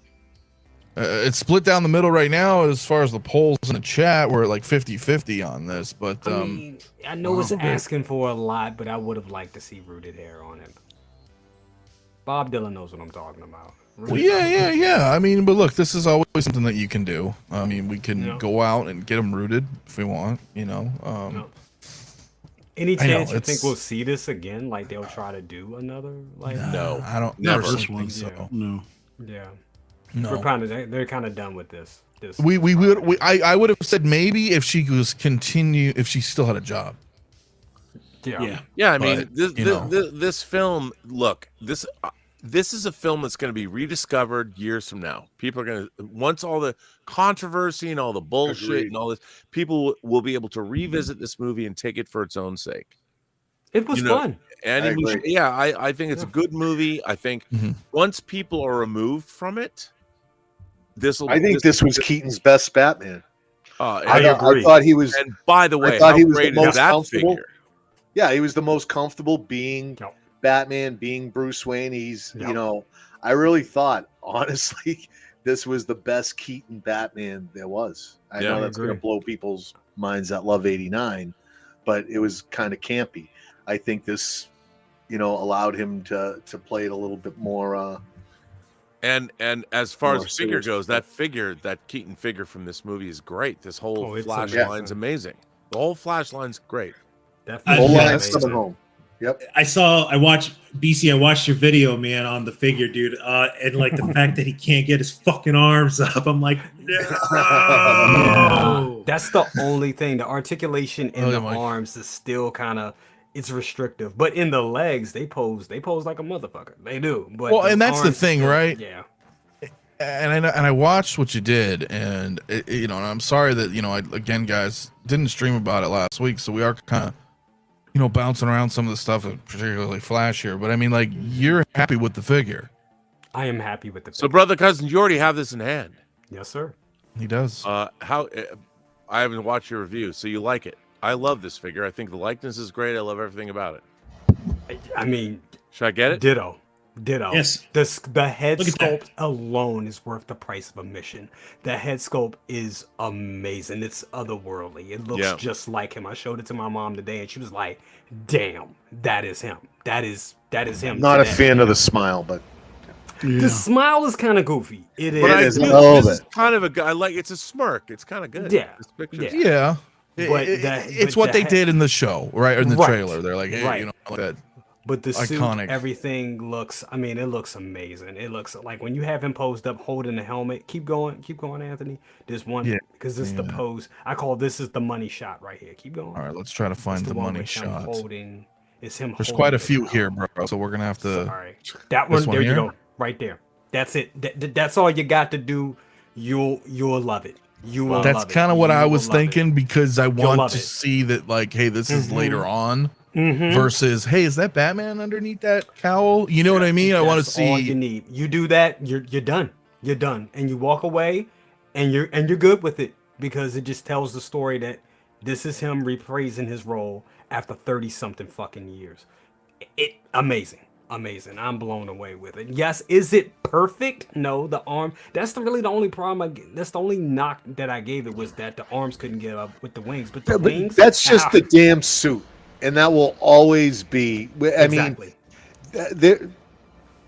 it's split down the middle right now as far as the polls in the chat. We're at like 50-50 on this, but I mean, I know it's asking for a lot, but I would have liked to see rooted hair on it. Bob Dylan knows what I'm talking about. well, yeah. I mean, but look, this is always something that you can do. I mean, we can Yeah. go out and get them rooted if we want, No. I Any know, chance you think it's- we'll see this again? Like they'll try to do another? Like No. I don't Never. personally This one. think so. No. yeah, No. they're kind of done with this. I would have said maybe if she if she still had a job. Yeah. Yeah, I mean, But, this film. Look, this is a film that's going to be rediscovered years from now. People are going to, once all the controversy and all the bullshit Agreed. and all this, people will be able to revisit this movie and take it for its own sake. It was You know, fun. And I agree. I think it's a good movie. I think Mhm. once people are removed from it, I think this was Keaton's best Batman. I thought- agree. I thought he was. And by the way, thought how he was the great is most that comfortable. figure? Yeah, he was the most comfortable being Yep. Batman, being Bruce Wayne. He's, Yep. I really thought, honestly, this was the best Keaton Batman there was. I Yeah, know I that's going to agree. blow people's minds that love 89, but it was kind of campy. I think this, allowed him to play it a little bit more, And as far More as figure serious goes, stuff. that Keaton figure from this movie is great. This whole it's Flash amazing. line's amazing. The whole Flash line's great. That Whole Whole Yeah, line's amazing. coming home. Yep. I watched your video, man, on the figure, dude. And like the fact that he can't get his fucking arms up. I'm like, no. That's the only thing. The articulation in the Mike. arms is still kind of it's restrictive, but in the legs they pose like a motherfucker. They do. But Well, and that's the arms thing, still- right? Yeah. And I watched what you did, and and I'm sorry that I again, guys, didn't stream about it last week, so we are kind of bouncing around some of the stuff, particularly Flash here. But I mean, like, you're happy with the figure. I am happy with the So, brother cousin, you already have this in hand. Yes, sir. He does. How I haven't watched your review, so you like it. I love this figure. I think the likeness is great. I love everything about it. I mean, Should I get it? ditto. Yes. The head Look at that. sculpt alone is worth the price of admission. The head sculpt is amazing. It's otherworldly. It looks just like him. I showed it to my mom today, and she was like, "Damn, that is him. That is him." Not a today." fan of the smile, but The smile is kind of goofy. It is. But I is a do- little this is bit. kind of a guy. Like, it's a smirk. It's kind of good. Yeah. This picture's- Yeah. Yeah. But It's but what they the did in the show, right? Or in the Right. trailer. They're like, hey, Right. like that. But the suit, Iconic. everything looks. I mean, it looks amazing. It looks like when you have him posed up, holding the helmet. Keep going, Anthony. There's one because this is the pose. I call this is the money shot right here. Keep going. All right, let's try to find It's the one money with him shot. holding. It's him. There's holding quite a the few helmet. here, bro. So we're gonna have to. Sorry, that This one. one There you here? go, right there. That's it. That's all you got to do. You'll love it. You will. That's love it. kind of what You I will was love it. thinking because I want love to it. see that, like, hey, this is later on Mhm. versus, hey, is that Batman underneath that cowl? You know what I mean? I want to That's all you see. need. You do that, you're done. You're done, and you walk away, and you're good with it because it just tells the story that this is him reprising his role after 30 something fucking years. Amazing. I'm blown away with it. Yes, is it perfect? No, the arm. That's really the only problem. That's the only knock that I gave it was that the arms couldn't get up with the wings. But the Yeah, but wings. that's just the damn suit, and that will always be. I mean, exactly. there,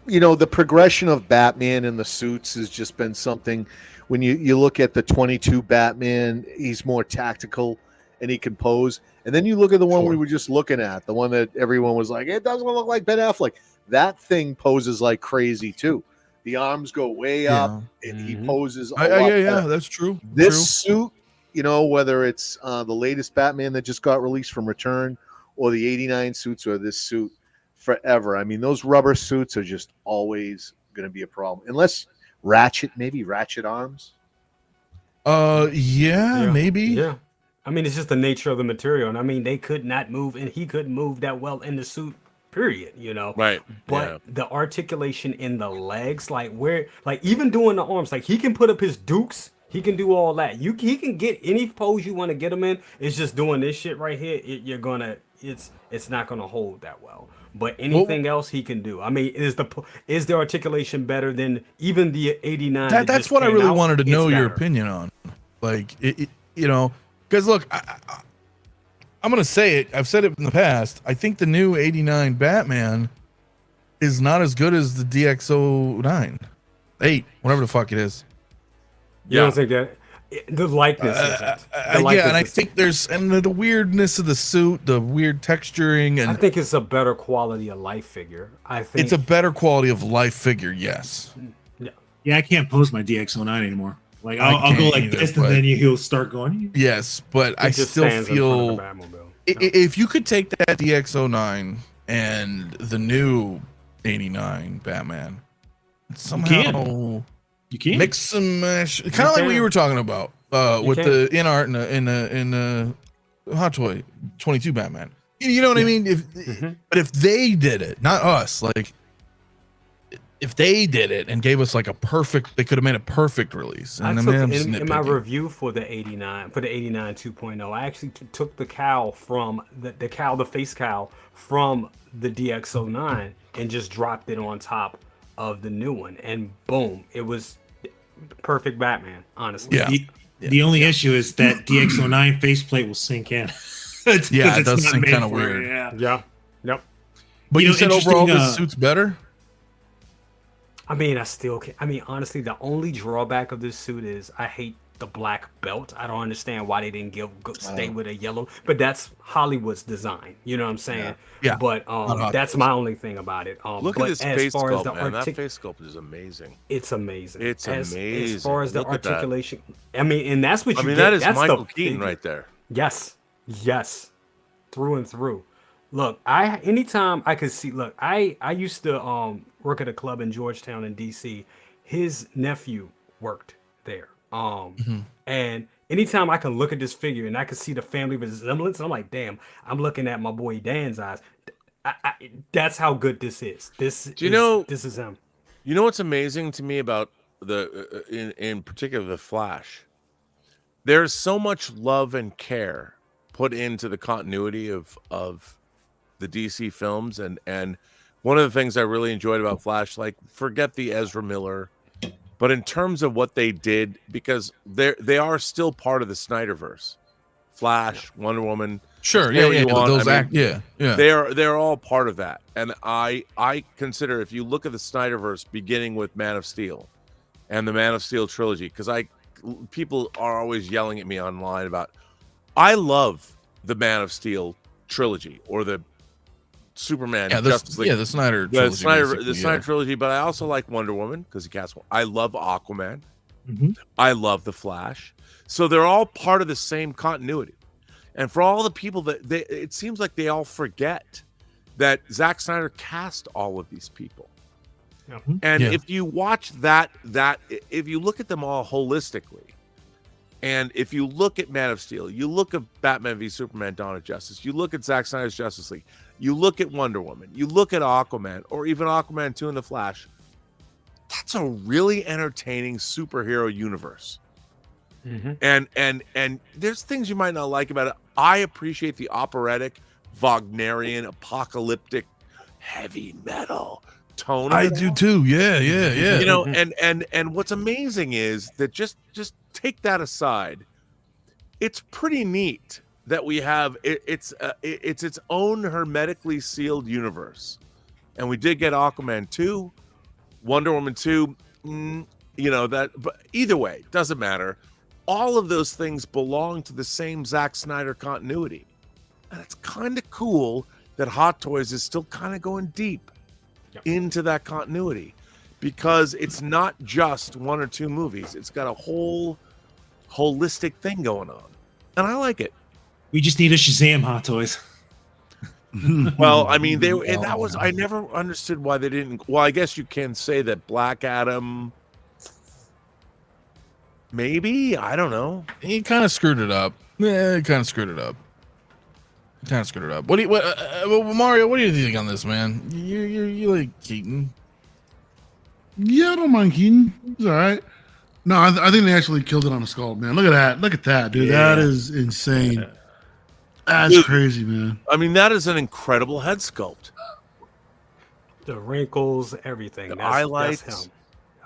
the progression of Batman and the suits has just been something. When you look at the 22 Batman, he's more tactical and he can pose. And then you look at the one we were just looking at, the one that everyone was like, it doesn't look like Ben Affleck. That thing poses like crazy too. The arms go way up, and he poses. A lot Yeah, better. that's true. This suit, whether it's the latest Batman that just got released from Return, or the '89 suits, or this suit forever. I mean, those rubber suits are just always going to be a problem, unless maybe Ratchet arms. Yeah, maybe. Yeah. I mean, it's just the nature of the material. And I mean, they could not move, and he couldn't move that well in the suit, period, Right. But the articulation in the legs, like even doing the arms, like he can put up his dukes, he can do all that. He can get any pose you want to get him in. It's just doing this shit right here. It's not gonna hold that well. But anything else he can do. I mean, is the articulation better than even the 89? That's what I really wanted to know your opinion on. Like, because look, I'm gonna say it. I've said it in the past. I think the new '89 Batman is not as good as the DX09, 8, whatever the fuck it is. You don't think that the likeness isn't. Yeah, and I think the weirdness of the suit, the weird texturing, and I think it's a better quality of life figure. I think it's a better quality of life figure. Yes. Yeah, I can't pose my DX09 anymore. Like I I'll go can't like either, this, and but- then he'll start going. Yes, but I just still stands in front feel of the Batmobile. if you could take that DX09 and the new '89 Batman, somehow You can't mix and mash, kind of like what you were talking about with can. the in art in the Hot Toy 22 Batman. You know what I mean? But if they did it, not us, like if they did it and gave us like they could have made a perfect release. I And took, I'm in my nitpicking. review for the 89 2.0, I actually took the cowl from the face cowl from the DX09 and just dropped it on top of the new one, and boom, it was perfect Batman. Honestly, Yeah. The only issue is that DX09 faceplate will sink in. It's- Yeah, 'cause it it's does not seem made kinda for it, weird. Yeah. yeah, yep. But You you know, said overall interesting, this suit's better. I mean, I still can't. I mean, honestly, the only drawback of this suit is I hate the black belt. I don't understand why they didn't stay with a yellow, but that's Hollywood's design. You know what I'm saying? Yeah. But that's my only thing about it. Look but at this as face far as sculpt, the man. That face sculpt is amazing. it's amazing. It's As amazing. far as the Look at that. articulation, I mean, and that's what you I mean, get. that is That's Michael the Keaton figure. right there. Yes, yes, through and through. Look, anytime I could see. Look, I used to work at a club in Georgetown in DC. His nephew worked there. And anytime I can look at this figure and I can see the family resemblance, I'm like, damn, I'm looking at my boy Dan's eyes. That's how good this is. This is him. You know what's amazing to me about in particular the Flash? There's so much love and care put into the continuity of the DC films, and one of the things I really enjoyed about Flash, like forget the Ezra Miller, but in terms of what they did, because they are still part of the SnyderVerse. Flash, Wonder Woman, Sure, yeah. They're all part of that, and I consider, if you look at the SnyderVerse beginning with Man of Steel and the Man of Steel trilogy, because people are always yelling at me online about, I love the Man of Steel trilogy or the Superman, Justice League. the Snyder the trilogy, Snyder trilogy, but I also like Wonder Woman because he cast one. I love Aquaman. Mhm. I love the Flash. So they're all part of the same continuity. And for all the people that it seems like they all forget that Zack Snyder cast all of these people. And if you watch that if you look at them all holistically, and if you look at Man of Steel, you look at Batman v Superman: Dawn of Justice, you look at Zack Snyder's Justice League, you look at Wonder Woman, you look at Aquaman, or even Aquaman 2 and the Flash, that's a really entertaining superhero universe. And there's things you might not like about it. I appreciate the operatic, Wagnerian, apocalyptic, heavy metal tone. I do too. Yeah. You know, and what's amazing is that just take that aside. It's pretty neat that we have it's its own hermetically sealed universe, and we did get Aquaman 2, Wonder Woman 2. You know that, but either way, doesn't matter. All of those things belong to the same Zack Snyder continuity, and it's kind of cool that Hot Toys is still kind of going deep into that continuity, because it's not just one or two movies. It's got a whole holistic thing going on, and I like it. We just need a Shazam Hot Toys. Well, I mean, I never understood why they didn't. Well, I guess you can say that Black Adam, maybe, I don't know. He kind of screwed it up. Yeah, he kind of screwed it up. Mario? What do you think on this, man? You like Keaton? Yeah, I don't mind Keaton. It's all right. No, I think they actually killed it on the skull, man. Look at that, dude. Yeah. That is insane. That's Dude, crazy, man. I mean, that is an incredible head sculpt. The wrinkles, everything. That's highlights. him.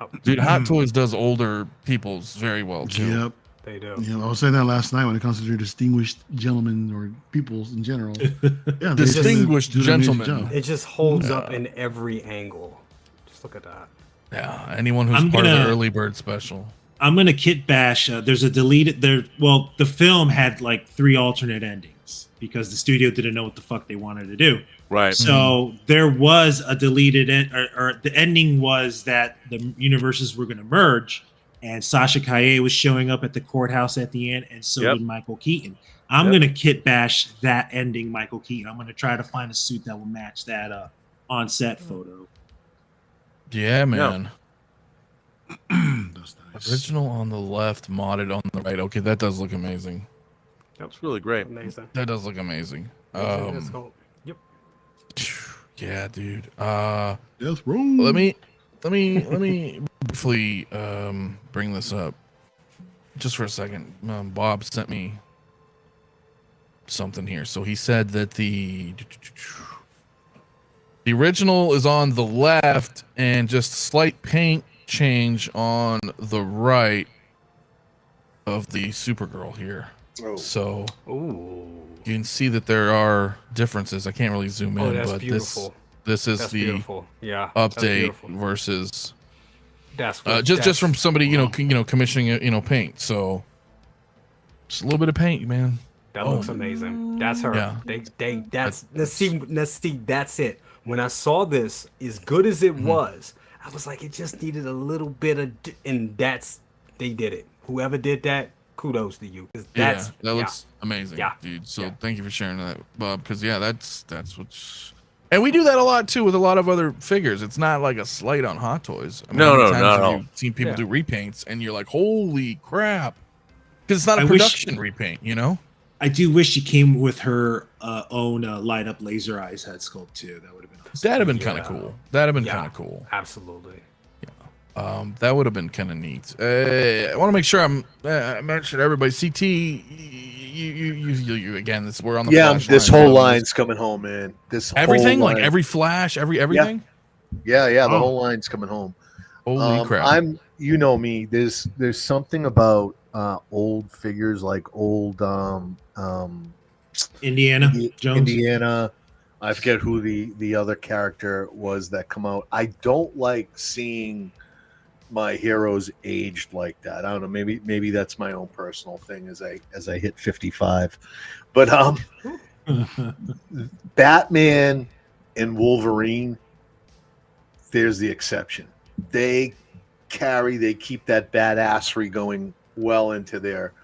Yep. Dude, Hot Toys does older people's very well too. Yep. They do. You know, I was saying that last night when it comes to your distinguished gentlemen or peoples in general. Yeah, they Distinguished do an amazing gentlemen. job. It just holds up in every angle. Just look at that. Yeah, anyone who's part of the early bird special. I'm gonna kit bash. There's a deleted there. Well, the film had like 3 alternate endings because the studio didn't know what the fuck they wanted to do. Right. So there was a deleted or the ending was that the universes were going to merge, and Sasha Calle was showing up at the courthouse at the end, and so did Michael Keaton. I'm going to kit bash that ending, Michael Keaton. I'm going to try to find a suit that will match that on set photo. Yeah, man. That's nice. Original on the left, modded on the right. Okay, that does look amazing. That's really great. Amazing. That does look amazing. Yep. Yeah, dude. That's wrong. Let me briefly bring this up just for a second. Bob sent me something here. So he said that the original is on the left and just slight paint change on the right of the Supergirl here. Oh. So Ooh. you can see that there are differences. I can't really zoom in, That's but beautiful. this is That's the beautiful. Yeah. That's update beautiful. versus That's just from somebody commissioning paint. So just a little bit of paint, man. That looks amazing. That's her. Yeah. Let's see. That's it. When I saw this, as good as it was, I was like, it just needed a little bit of, and they did it. Whoever did that, kudos to you. That looks amazing, Yeah. dude. So thank you for sharing that, Bob. Because that's what's, and we do that a lot too with a lot of other figures. It's not like a slight on Hot Toys. I mean, how many times have you seen people do repaints, and you're like, holy crap, because it's not a production repaint, I do wish she came with her own light up laser eyes head sculpt too. That would have been awesome. That'd have been kind of cool. That'd have been kind of cool. Absolutely. That would have been kind of neat. I want to make sure I mentioned everybody. CT, you again. We're on the Flash this line, whole line's coming home, man. Everything, whole like line. every Flash, everything. Yeah. The whole line's coming home. Holy crap! You know me. There's something about old figures, like old Indiana Jones. Indiana. I forget who the other character was that come out. I don't like seeing my heroes aged like that. I don't know. Maybe that's my own personal thing as I hit 55. But Batman and Wolverine, there's the exception. They keep that badassery going well into their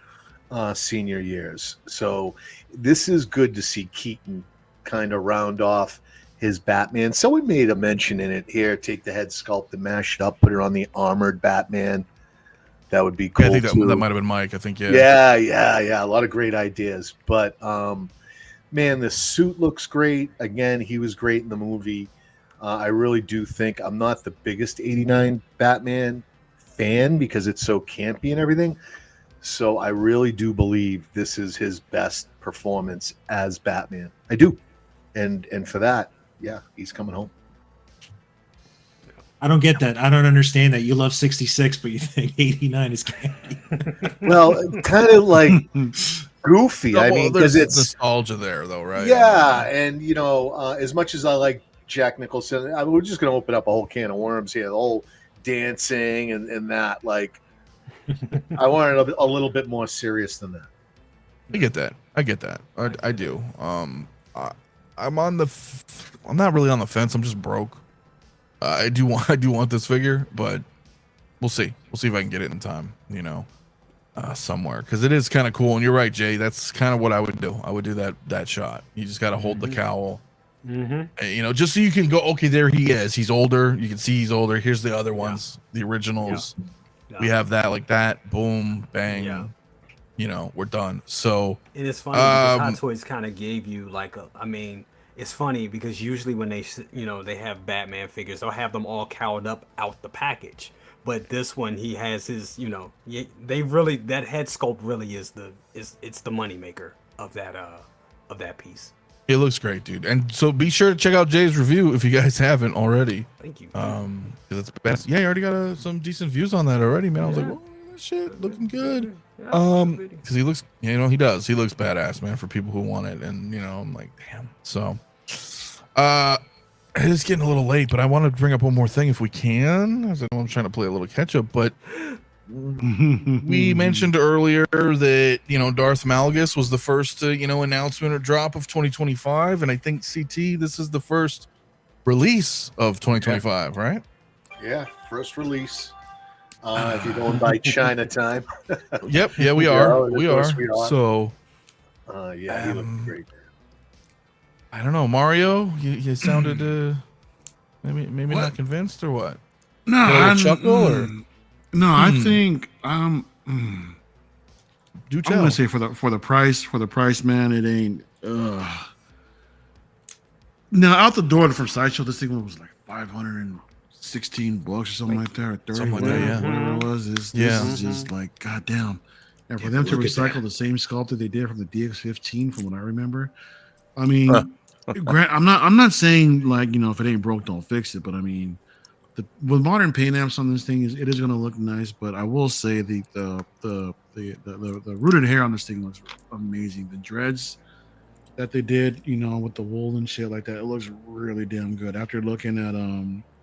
senior years. So this is good to see Keaton kind of round off his Batman. Someone made a mention in it here. Take the head sculpt and mash it up, put it on the armored Batman. That would be cool. Yeah, I think that might have been Mike. I think Yeah. A lot of great ideas. But man, the suit looks great. Again, he was great in the movie. I really do think I'm not the biggest '89 Batman fan because it's so campy and everything. So I really do believe this is his best performance as Batman. I do. And for that, yeah, he's coming home. I don't get that. I don't understand that. You love 66, but you think 89 is candy. Well, kind of like goofy. I mean, because it's nostalgia there, though, right? Yeah, and as much as I like Jack Nicholson, we're just going to open up a whole can of worms here. The whole dancing and that. Like, I wanted a little bit more serious than that. I get that. I do. I'm not really on the fence. I'm just broke. I do want this figure, but we'll see. We'll see if I can get it in time, somewhere, because it is kind of cool. And you're right, Jay. That's kind of what I would do. I would do that shot. You just got to hold the cowl, just so you can go. Okay, there he is. He's older. You can see he's older. Here's the other ones, the originals. Yeah. We have that, like that. Boom, bang. Yeah. We're done. So and it's funny because Hot Toys kind of gave you it's funny because usually when they they have Batman figures, they'll have them all cowled up out the package. But this one, he has his, they really, that head sculpt really is it's the moneymaker of that piece. It looks great, dude. And so be sure to check out Jay's review if you guys haven't already. Thank you. Because it's best. Yeah, you already got some decent views on that already, man. I was like, oh, shit, looking good. Because he looks, he does. He looks badass, man, for people who want it. And I'm like, damn. So, it's getting a little late, but I wanted to bring up one more thing if we can. I know I'm trying to play a little catch up, but we mentioned earlier that Darth Malgus was the first announcement or drop of 2025, and I think CT, this is the first release of 2025, right? Yeah, first release. If you're going by China time. Yep, yeah, we are. We are. So, he looked great. I don't know, Mario. You sounded maybe not convinced or what? No, I think do tell. I'm gonna say for the price, man, it ain't. No, out the door from Sideshow, this thing was like $516 or something like that, or 30, something like whatever, that, whatever it was. This is just like goddamn. And for them to recycle the same sculpt that they did from the DX15, from what I remember, I mean, I'm not saying like if it ain't broke, don't fix it, but I mean, with modern paint apps on this thing, it is going to look nice. But I will say the rooted hair on this thing looks amazing. The dreads that they did, with the wool and shit like that, it looks really damn good. After looking at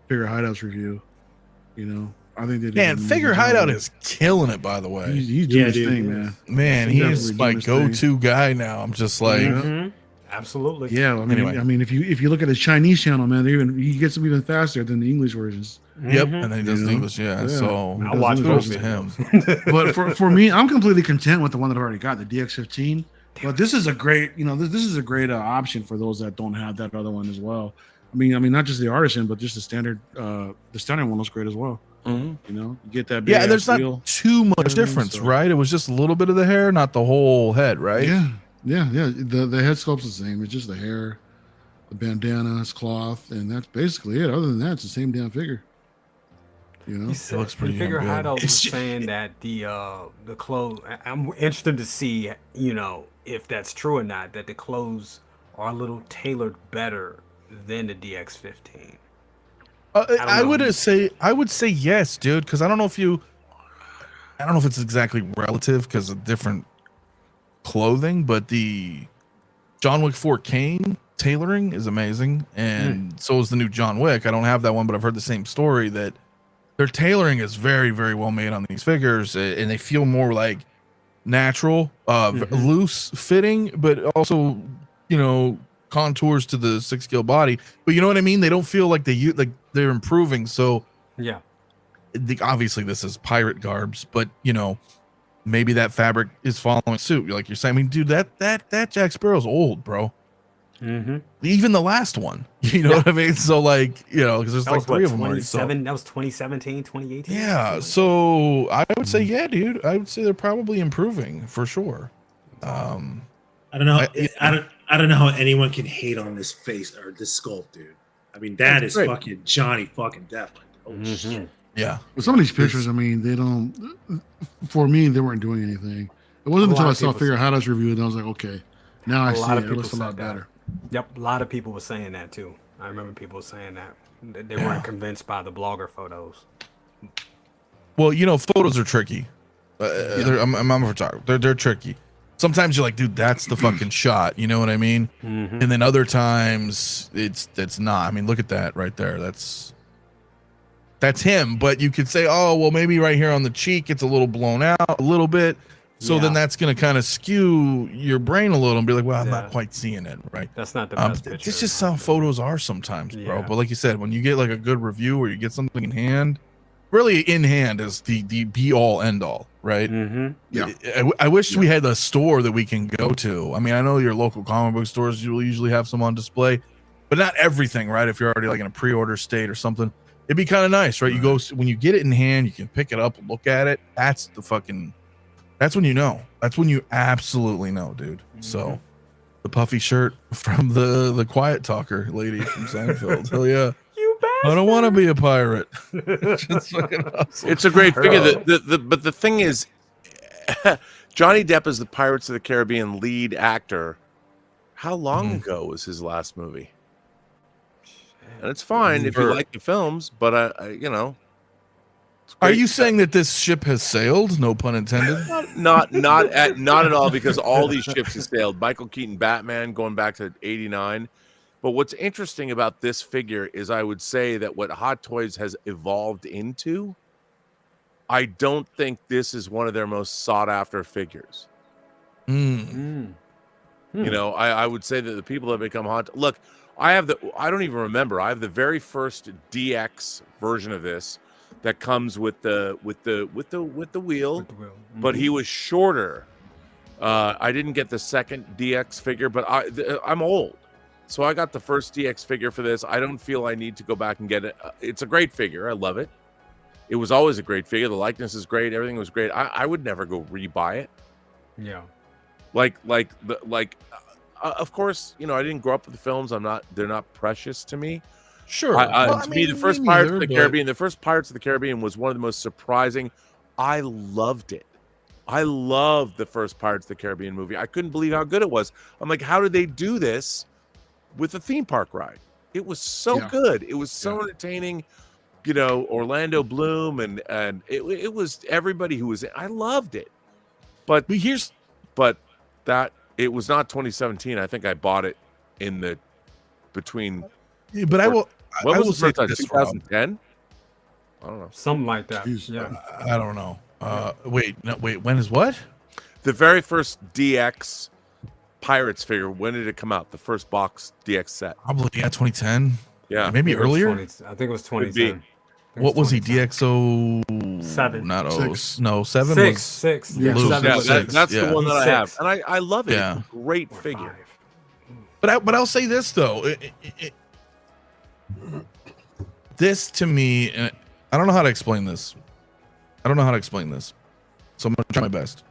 Figure Hideout's review, I think they did. Man, Figure Hideout is killing it, by the way. He's doing his thing, man. Man, he's my go-to guy now. I'm just like, absolutely. Yeah, I mean, Anyway. I mean, if you look at his Chinese channel, man, he gets them even faster than the English versions. yep, and then he does the English, So I watch kudos both to him. But for me, I'm completely content with the one that I already got, the DX15. But this is a great, this is a great option for those that don't have that other one as well. I mean, not just the artisan, but just the standard one looks great as well. You get that. Yeah, there's not too much difference, so. right? It was just a little bit of the hair, not the whole head, right? Yeah. The head sculpt's the same. It's just the hair, the bandana, his cloth, and that's basically it. Other than that, it's the same damn figure. It looks pretty Figure good. Hideout was saying that the clothes. I'm interested to see, if that's true or not. That the clothes are a little tailored better than the DX15. I would say yes, dude, because I don't know if it's exactly relative because of different clothing, but the John Wick 4 Kane tailoring is amazing, and so is the new John Wick. I don't have that one, but I've heard the same story that their tailoring is very, very well made on these figures, and they feel more like natural, loose fitting, but also, contours to the 6-scale body. But you know what I mean? They don't feel like they're improving. So yeah, obviously this is pirate garbs, but maybe that fabric is following suit. Like you're saying, I mean, dude, that Jack Sparrow's old, bro. Even the last one, what I mean? So because there's like 3 of them already. So. That was 2017, 2018. Yeah. So I would say, yeah, dude, I would say they're probably improving for sure. I don't know. I don't know how anyone can hate on this face or this sculpt, dude. I mean, that is great. Fucking Johnny fucking Depp. Oh shit. Yeah. With some of these pictures, I mean, they don't. For me, they weren't doing anything. It wasn't until I saw Figure Hideout's review and I was like, okay, now I see it. It looks a lot better. Yep, a lot of people were saying that too. I remember people saying that they weren't convinced by the blogger photos. Well, photos are tricky. I'm a photographer. They're tricky. Sometimes you're like, dude, that's the fucking shot. You know what I mean? And then other times it's not. I mean, look at that right there. That's him. But you could say, oh, well, maybe right here on the cheek, it's a little blown out a little bit. So then that's going to kind of skew your brain a little and be like, well, I'm not quite seeing it, right? That's not the best picture. It's just how photos are sometimes, bro. But like you said, when you get like a good review or you get something in hand, really in hand is the be all end all, right? Yeah. I wish we had a store that we can go to. I mean, I know your local comic book stores will usually have some on display, but not everything, right? If you're already like in a pre-order state or something, it'd be kind of nice, right? You go when you get it in hand, you can pick it up and look at it. That's when you know. That's when you absolutely know, dude. So the puffy shirt from the quiet talker lady from Seinfeld. Hell yeah. I don't want to be a pirate. It's fucking awesome. It's a great figure. But the thing is, Johnny Depp is the Pirates of the Caribbean lead actor. How long ago was his last movie? And it's fine if you like the films, but Are you saying that this ship has sailed? No pun intended. Not at all, because all these ships have sailed. Michael Keaton Batman going back to '89. But what's interesting about this figure is I would say that what Hot Toys has evolved into, I don't think this is one of their most sought after figures. I would say that the people that become Hot, look, I don't even remember. I have the very first DX version of this that comes with the wheel, but he was shorter. I didn't get the second DX figure, but I'm old. So I got the first DX figure for this. I don't feel I need to go back and get it. It's a great figure. I love it. It was always a great figure. The likeness is great. Everything was great. I would never go rebuy it. Yeah. Of course, I didn't grow up with the films. They're not precious to me. Sure. To me, the first Pirates of the Caribbean, the first Pirates of the Caribbean was one of the most surprising. I loved it. I loved the first Pirates of the Caribbean movie. I couldn't believe how good it was. I'm like, how did they do this with a theme park ride? It was so good. It was so entertaining. Orlando Bloom and it was everybody who was in. I loved it. But it was not 2017. I think I bought it in the between. Yeah, but I will say this, 2010. I don't know. Something like that. Jeez. Yeah. I don't know. Wait. When is what? The very first DX Pirates figure. When did it come out? The first box DX set. Probably 2010. Yeah, maybe I think it was earlier. 20 I think it was Could be. 2010. What was he? 2010. DXO 7. Not Six. no 7 Six. was 6. Yeah, Blue. Seven Yeah, was that- six. that's Yeah. the one that I have, Six. and I love it. Yeah. It's a great Or figure. 5. But I'll say this though. This to me, and I don't know how to explain this. So I'm gonna try my best.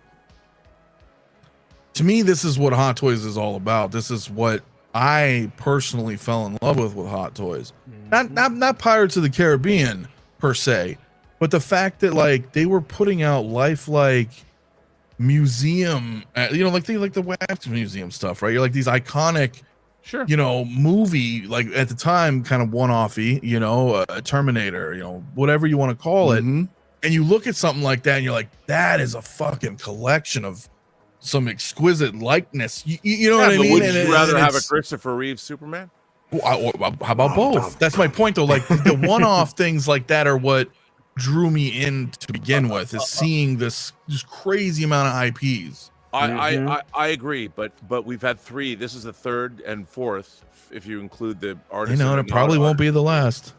To me, this is what Hot Toys is all about. This is what I personally fell in love with Hot Toys. Not Pirates of the Caribbean per se, but the fact that like they were putting out lifelike museum, like the wax museum stuff, right? You're like these iconic, Sure. movie, like at the time, kind of one-offy, a Terminator, whatever you want to call it. Mhm. And you look at something like that and you're like, that is a fucking collection of some exquisite likeness. You know what I but mean? would And you rather have a it's- Christopher Reeve Superman? how about both? That's my point though. Like the one-off things like that are what drew me in to begin with, is seeing this crazy amount of IPs. I agree, but we've had 3. This is the 3rd and 4th, if you include the artist. And it probably won't be the last.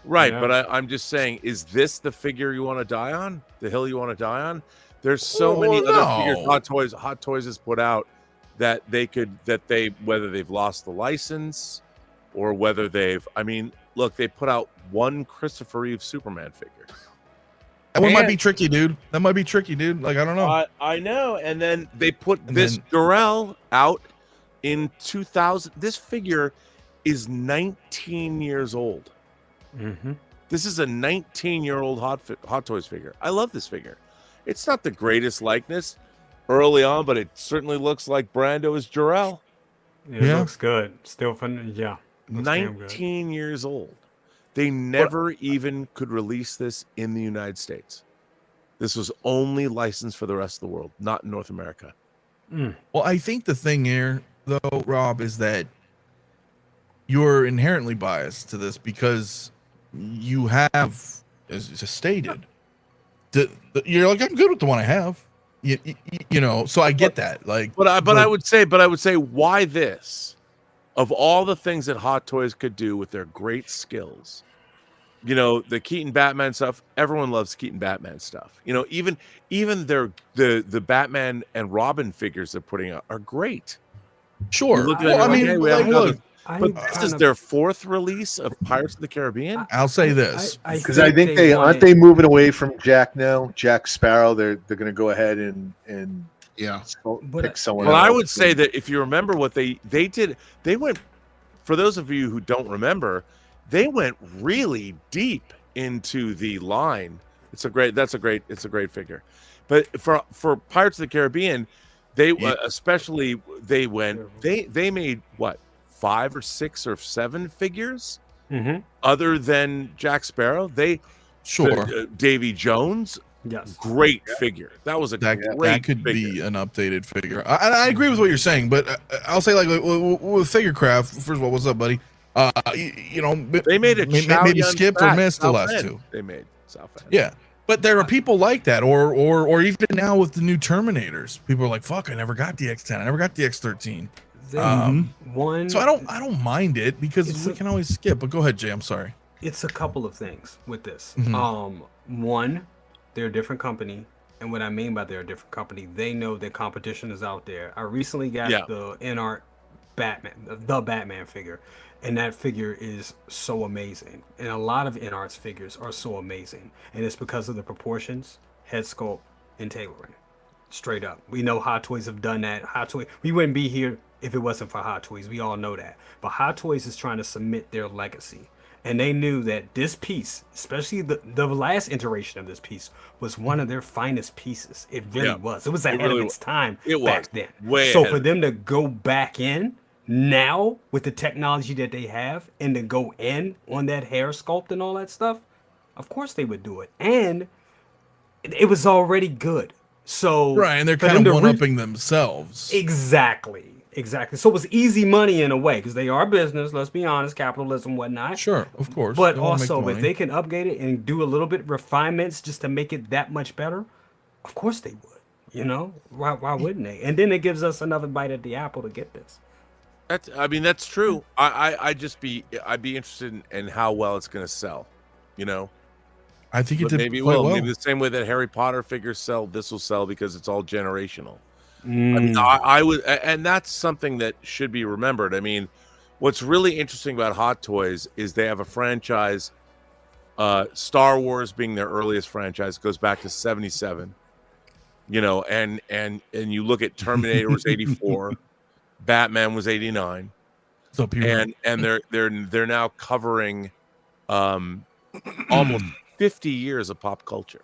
Right, Yeah. but I'm just saying, is this the figure you want to die on? The hill you want to die on? There's so many other figures Hot Toys has put out that whether they've lost the license or whether look, they put out one Christopher Reeve Superman figure. That one might be tricky, dude. Like, I don't know. I know. And then they put this Durrell out in 2000. This figure is 19 years old. Mm-hmm. This is a 19-year-old Hot Toys figure. I love this figure. It's not the greatest likeness early on, but it certainly looks like Brando is Jor-El. It looks good. Still fun. Yeah. Looks damn good. 19 years old. They never even could release this in the United States. This was only licensed for the rest of the world, not in North America. Well, I think the thing here, though, Rob, is that you're inherently biased to this because you have, as just stated, you're like, I'm good with the one I have. So I get that. Like, but I would say, why this? Of all the things that Hot Toys could do with their great skills, the Keaton Batman stuff, everyone loves Keaton Batman stuff. Even the Batman and Robin figures they're putting out are great. Sure. Look at Well, it, I mean, hey, we have another- look, but this is their 4th release of Pirates of the Caribbean. I'll say this. Because I think they aren't they moving away from Jack now. Jack Sparrow. They're going to go ahead and Yeah. pick someone. Well, I else. would say that if you remember what they did, they went. For those of you who don't remember, they went really deep into the line. It's a great figure. But for Pirates of the Caribbean, they made what, 5 or 6 or 7 figures other than Jack Sparrow. Davy Jones. Yes. Great figure. That was that great could figure. be an updated figure. I agree with what you're saying, but I'll say, like, with figure craft, first of all, what's up, buddy? They made it. Maybe skip or miss the last 2. They made South End. Yeah, but there are people like that, or even now with the new Terminators, people are like, "Fuck, I never got the X10, I never got the X13." So I don't mind it because we can always skip. But go ahead, Jay. I'm sorry. It's a couple of things with this. Mhm. One, they're a different company, and what I mean by they're a different company, they know that competition is out there. I recently got the InArt Batman, the Batman figure, and that figure is so amazing. And a lot of InArt's figures are so amazing, and it's because of the proportions, head sculpt, and tailoring. Straight up, we know Hot Toys have done that. Hot Toys, we wouldn't be here if it wasn't for Hot Toys. We all know that. But Hot Toys is trying to cement their legacy. And they knew that this piece, especially the last iteration of this piece, was one of their finest pieces. It really was. It was ahead of its time back then. So for them to go back in now with the technology that they have and to go in on that hair sculpt and all that stuff, of course they would do it. And it was already good. So Right, and they're kind of one-upping themselves. Exactly. Exactly. So it was easy money in a way because they are business. Let's be honest, capitalism, whatnot. Sure, of course. But They wanna make the also, if money. they can upgrade it and do a little bit refinements just to make it that much better, of course they would. You know, why wouldn't they? And then it gives us another bite at the apple to get this. That's true. I'd be interested in how well it's going to sell. You know, I think it but did maybe it quite will. well. Maybe the same way that Harry Potter figures sell, this will sell because it's all generational. I Mm. mean, I would, and that's something that should be remembered. I mean, what's really interesting about Hot Toys is they have a franchise. Star Wars being their earliest franchise goes back to '77. You know, and you look at Terminator was '84, Batman was '89, So and they're now covering almost 50 years of pop culture.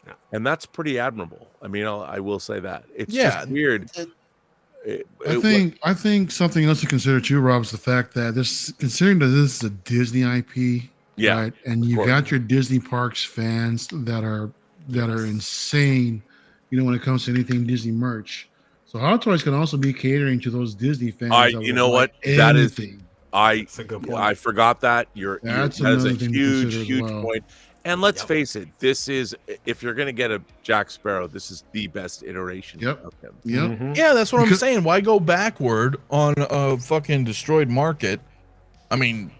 Yeah. And that's pretty admirable. I mean, I will say that. It's Yeah. just weird. I think something else to consider too, Rob, is the fact that considering that this is a Disney IP, Yeah, right? And of you course. got your Disney parks fans that are insane, you know, when it comes to anything Disney merch. So Hot Toys can also be catering to those Disney fans. that you would know like what? That is- anything. That's a good point. I forgot that. That's that is a another thing to huge, consider as huge well. point. And let's Yep. face it, this is, if you're going to get a Jack Sparrow, this is the best iteration Yep. of him. Yep. Mhm. Yeah, that's what I'm Because- saying. Why go backward on a fucking destroyed market? I mean,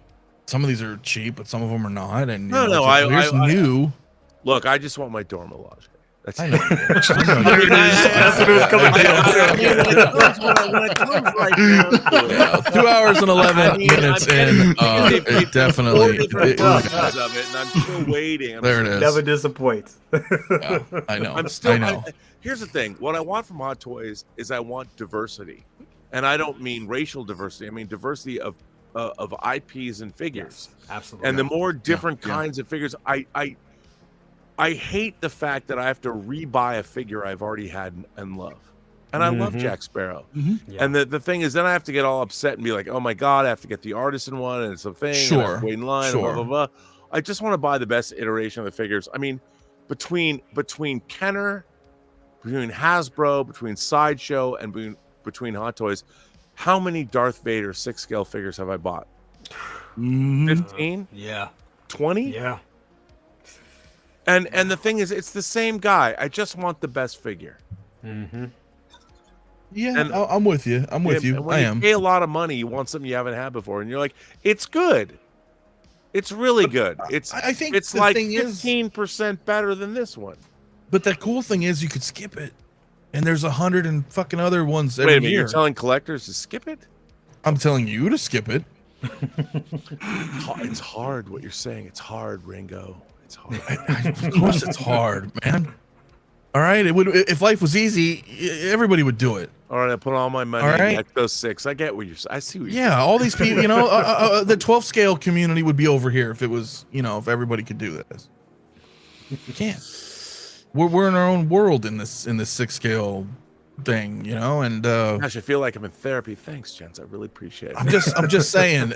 some of these are cheap, but some of them are not. And No, you no, know, it's like, here's I- new. Look, I just want my Dora Milaje. That's I it. know. There it is. That's what it was coming down. When it comes right down to it, 2 hours and 11 I mean, minutes I'm in. getting- It Four definitely. different versions of it, and I'm still waiting. There it is. Never disappoints. Yeah, I know. I'm still. I know. Here's the thing: what I want from Hot Toys is I want diversity, and I don't mean racial diversity. I mean diversity of IPs and figures. Absolutely. And the more different yeah. kinds of figures, I hate the fact that I have to rebuy a figure I've already had and love. And I love Mhm. Jack Sparrow. Yeah. And the thing is, then I have to get all upset and be like, oh my God, I have to get the artisan one and it's a thing. and I have Sure, to wait in line, and sure. blah, blah, blah. I just want to buy the best iteration of the figures. I mean, between Kenner, between Hasbro, between Sideshow, and between Hot Toys, how many Darth Vader 6-scale figures have I bought? Mhm. 15? Yeah. 20? Yeah. And the thing is, it's the same guy. I just want the best figure. Mm-hmm. Yeah, And- I'm with you. I'm with And you. when I you am. pay a lot of money, you want something you haven't had before, and you're like, it's good. It's really good. I think It's the like thing is, 15% better than this one. but the cool thing is you could skip it, and there's 100 and fucking other ones every Wait a minute, year. you're telling collectors to skip it? I'm telling you to skip it. It's hard what you're saying. It's hard, Ringo. It's hard. Of course, it's hard, man. All right, it would if life was easy, everybody would do it. All right, I put all my money All in right. X06. I get what you're saying. I see what you're Yeah, all these people, you know, the 12 scale community would be over here if it was, you know, if everybody could do this. You can't. We're in our own world in this 6 scale thing, you know, and Gosh, I feel like I'm in therapy. Thanks, gents. I really appreciate it. I'm just saying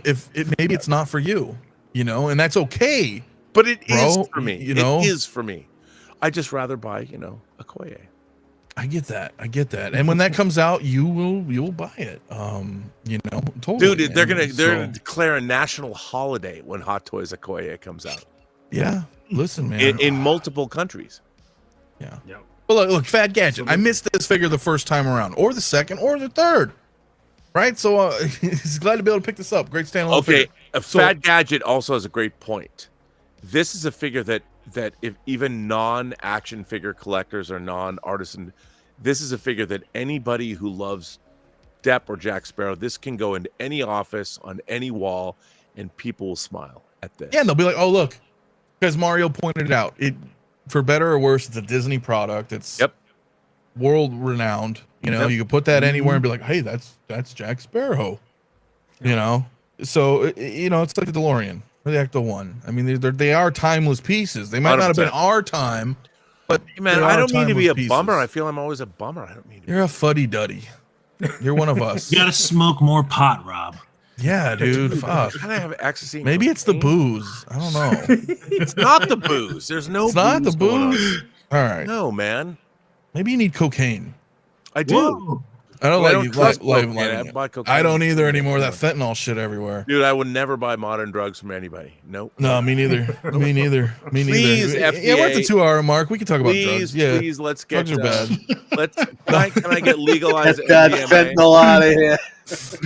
maybe it's not for you, you know, and that's okay. But it is Bro, for me. you know? It is for me. I just rather buy, you know, a Okoye. I get that. And when that comes out, you'll buy it. You know, totally. Dude, they're man. gonna So, declare a national holiday when Hot Toys Okoye comes out yeah. Listen, man. in multiple countries. Yeah. Yep. Well, look, Fat Gadget. I missed this figure the first time around, or the second, or the third. Right? So he's glad to be able to pick this up. Great standalone Okay, figure. a So- Fat Gadget also has a great point. This is a figure that if even non-action figure collectors or non-artisan, this is a figure that anybody who loves Depp or Jack Sparrow, this can go into any office on any wall, and people will smile at this. Yeah, and they'll be like, "Oh, look," because Mario pointed it out. It, for better or worse, it's a Disney product. It's world renowned. You know, Yep. you can put that anywhere and be like, "Hey, that's Jack Sparrow." You know, so you know, it's like the DeLorean or the Ecto-1. I mean, they are timeless pieces. They might not have been 100%. our time, but Man, they I are don't mean to be a timeless bummer. I pieces. feel I'm always a bummer. I don't mean to be. You're a fuddy-duddy. You're one of us. You gotta smoke more pot, Rob. Yeah, dude. Fuck. Kind of have ecstasy. and Maybe it's the cocaine. booze. I don't know. It's not the booze. There's no. It's not the going on. booze. All right. No, man. Maybe you need cocaine. I do. Whoa. I don't Well, I like don't trust live cocaine. lighting I it. buy cocaine. I don't either anymore. That fentanyl shit everywhere. Dude, I would never buy modern drugs from anybody. Nope. No, me neither. Me neither. Me Please, neither. Yeah, we're at the FDA. 2-hour mark. We can talk about drugs. Yeah, Please, let's get. drugs are bad. Can I get legalized Get that MDMA? fentanyl out of here.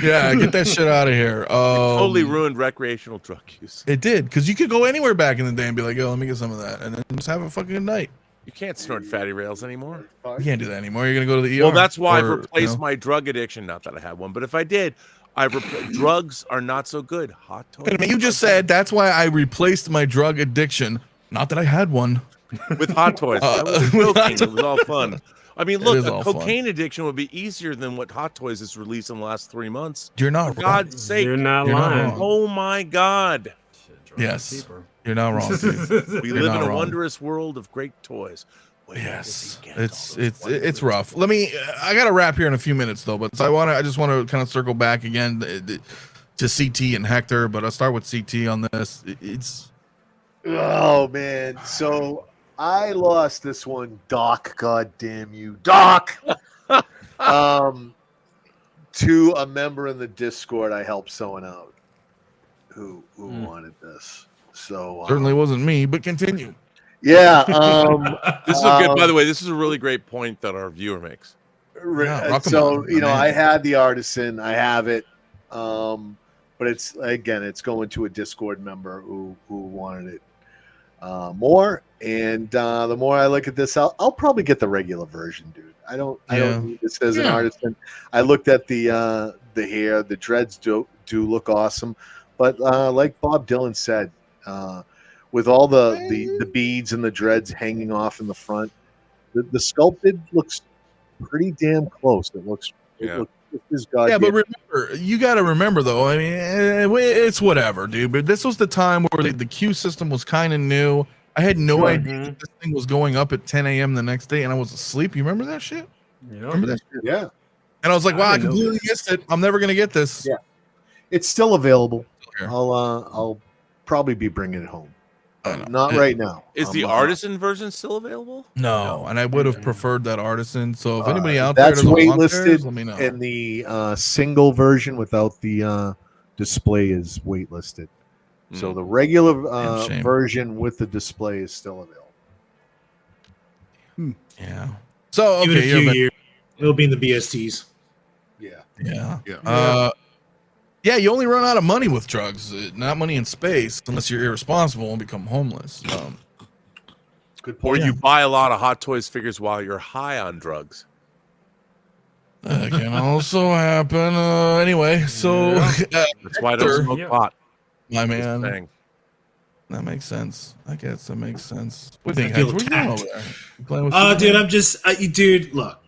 Yeah, get that shit out of here. Totally ruined recreational drug use. It did, because you could go anywhere back in the day and be like, "Yo, let me get some of that," and then just have a fucking night. You can't snort fatty rails anymore. You can't do that anymore. You're gonna go to the ER. Well, that's why I've or, replaced my drug addiction. Not that I had one, but if I did, drugs are not so good. Hot toys. I mean, you just said that's why I replaced my drug addiction. Not that I had one. With hot toys. I wasn't joking. It was all fun. I mean, look, is a all cocaine addiction would be easier than what Hot Toys has released in the last 3 months. You're not For wrong. God's sake. You're not You're not lying. wrong. Oh my God. Yes, you're not wrong. Dude. We You're live not in a wrong. wondrous world of great toys. Wait, Yes, where does he get all those it's wondrous- rough. Let me. I got to wrap here in a few minutes though, but I just want to kind of circle back again to CT and Hector, but I'll start with CT on this. It's Oh man, so I lost this one, Doc. God damn you, Doc. To a member in the Discord, I helped someone out who wanted this. So certainly wasn't me, but continue. yeah. This is a good, by the way, this is a really great point that our viewer makes. Yeah, rock 'em So on, you know, man. I had the artisan, I have it, but it's going to a Discord member who wanted it more, and the more I look at this, I'll probably get the regular version, dude. I don't need this as an artisan. I looked at the hair, the dreads do look awesome, but like Bob Dylan said, with all the beads and the dreads hanging off in the front, the sculpted looks pretty damn close. It looks Yeah, but remember, you got to remember though. I mean, it's whatever, dude. But this was the time where the queue system was kind of new. I had no idea that this thing was going up at 10 a.m. the next day, and I was asleep. You remember that shit? Remember that shit? Yeah. And I was like, wow, I didn't know completely missed it. I'm never gonna get this. Yeah. It's still available. Okay. I'll probably be bringing it home. I know. Not right now. Is the artisan version still available? No, and I would have preferred that artisan. So if anybody out there that's doesn't want theirs, waitlisted, let me know. and the single version without the display is waitlisted. So the regular shame. version with the display is still available. Yeah. So Give it a okay, few yeah, years. It'll be in the BSTs. Yeah. Yeah, you only run out of money with drugs, not money in space, unless you're irresponsible and become homeless. Good Or point. you buy a lot of Hot Toys figures while you're high on drugs. That can also happen. Anyway, so That's why I don't smoke pot. my Just man, saying. that makes sense. I guess that makes sense. What do you I think? feel Hex? What are you doing attacked. over there? You playing with Dude, Superman? I'm just, dude, look.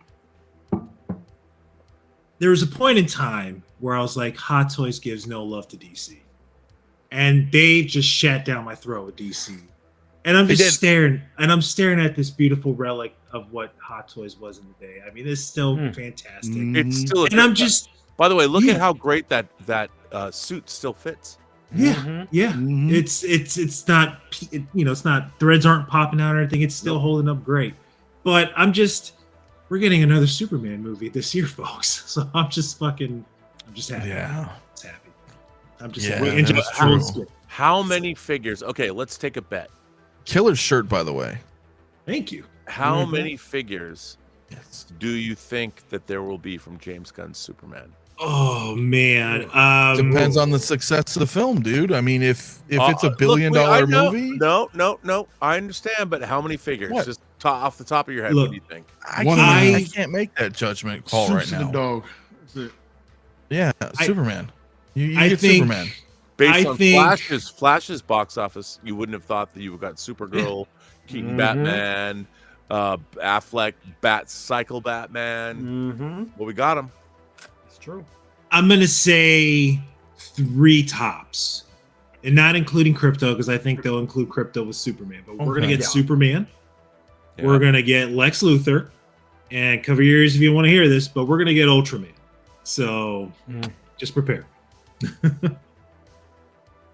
There was a point in time where I was like, Hot Toys gives no love to DC. And they just shat down my throat with DC. And I'm just staring, and I'm staring at this beautiful relic of what Hot Toys was in the day. I mean, it's still fantastic. It's still a And I'm just, By the way, look at how great that suit still fits. yeah. It's not, it's not, threads aren't popping out or anything. It's still holding up great. But we're getting another Superman movie this year, folks. So I'm just happy. Yeah. Just happy. I'm just Yeah, happy. And that's just true. How many figures? Okay, let's take a bet. Killer's shirt, by the way. Thank you. How many figures Yes. do you think that there will be from James Gunn's Superman? Oh man. Depends on the success of the film, dude. I mean, if it's a Look, billion-dollar I know- movie, No. I understand, but how many figures? What? Just off the top of your head, Look, what do you think? I One can't, of I them. can't make that judgment call Suits right and the now. dog. That's it. Yeah, Superman. You I get think- Superman. Based I on think- Flash's box office, you wouldn't have thought that you got Supergirl, Keaton Batman, Affleck, Batcycle Batman. Well, we got him. It's true. I'm gonna say 3 tops. And not including Crypto, because I think they'll include Crypto with Superman. But we're gonna Okay. get Superman. Yeah. We're gonna get Lex Luthor. And cover your ears if you want to hear this, but we're gonna get Ultraman. So just prepare.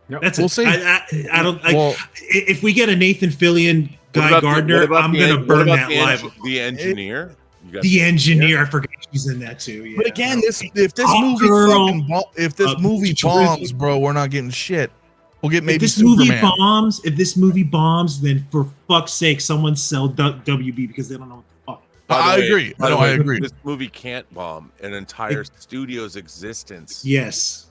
That's We'll it. see. I don't. Well- If we get a Nathan Fillion, What Guy about Gardner, I'm gonna burn that live. The engineer. You got The engineer. I forgot She's in that too. Yeah. But again, if this Hot movie girl. movie bombs, terrific. bro, we're not getting shit. We'll get maybe if this Superman. if this movie bombs, then for fuck's sake, someone sell WB because they don't know what the fuck. I agree. No, I agree. This movie can't bomb. An entire studio's existence Yes.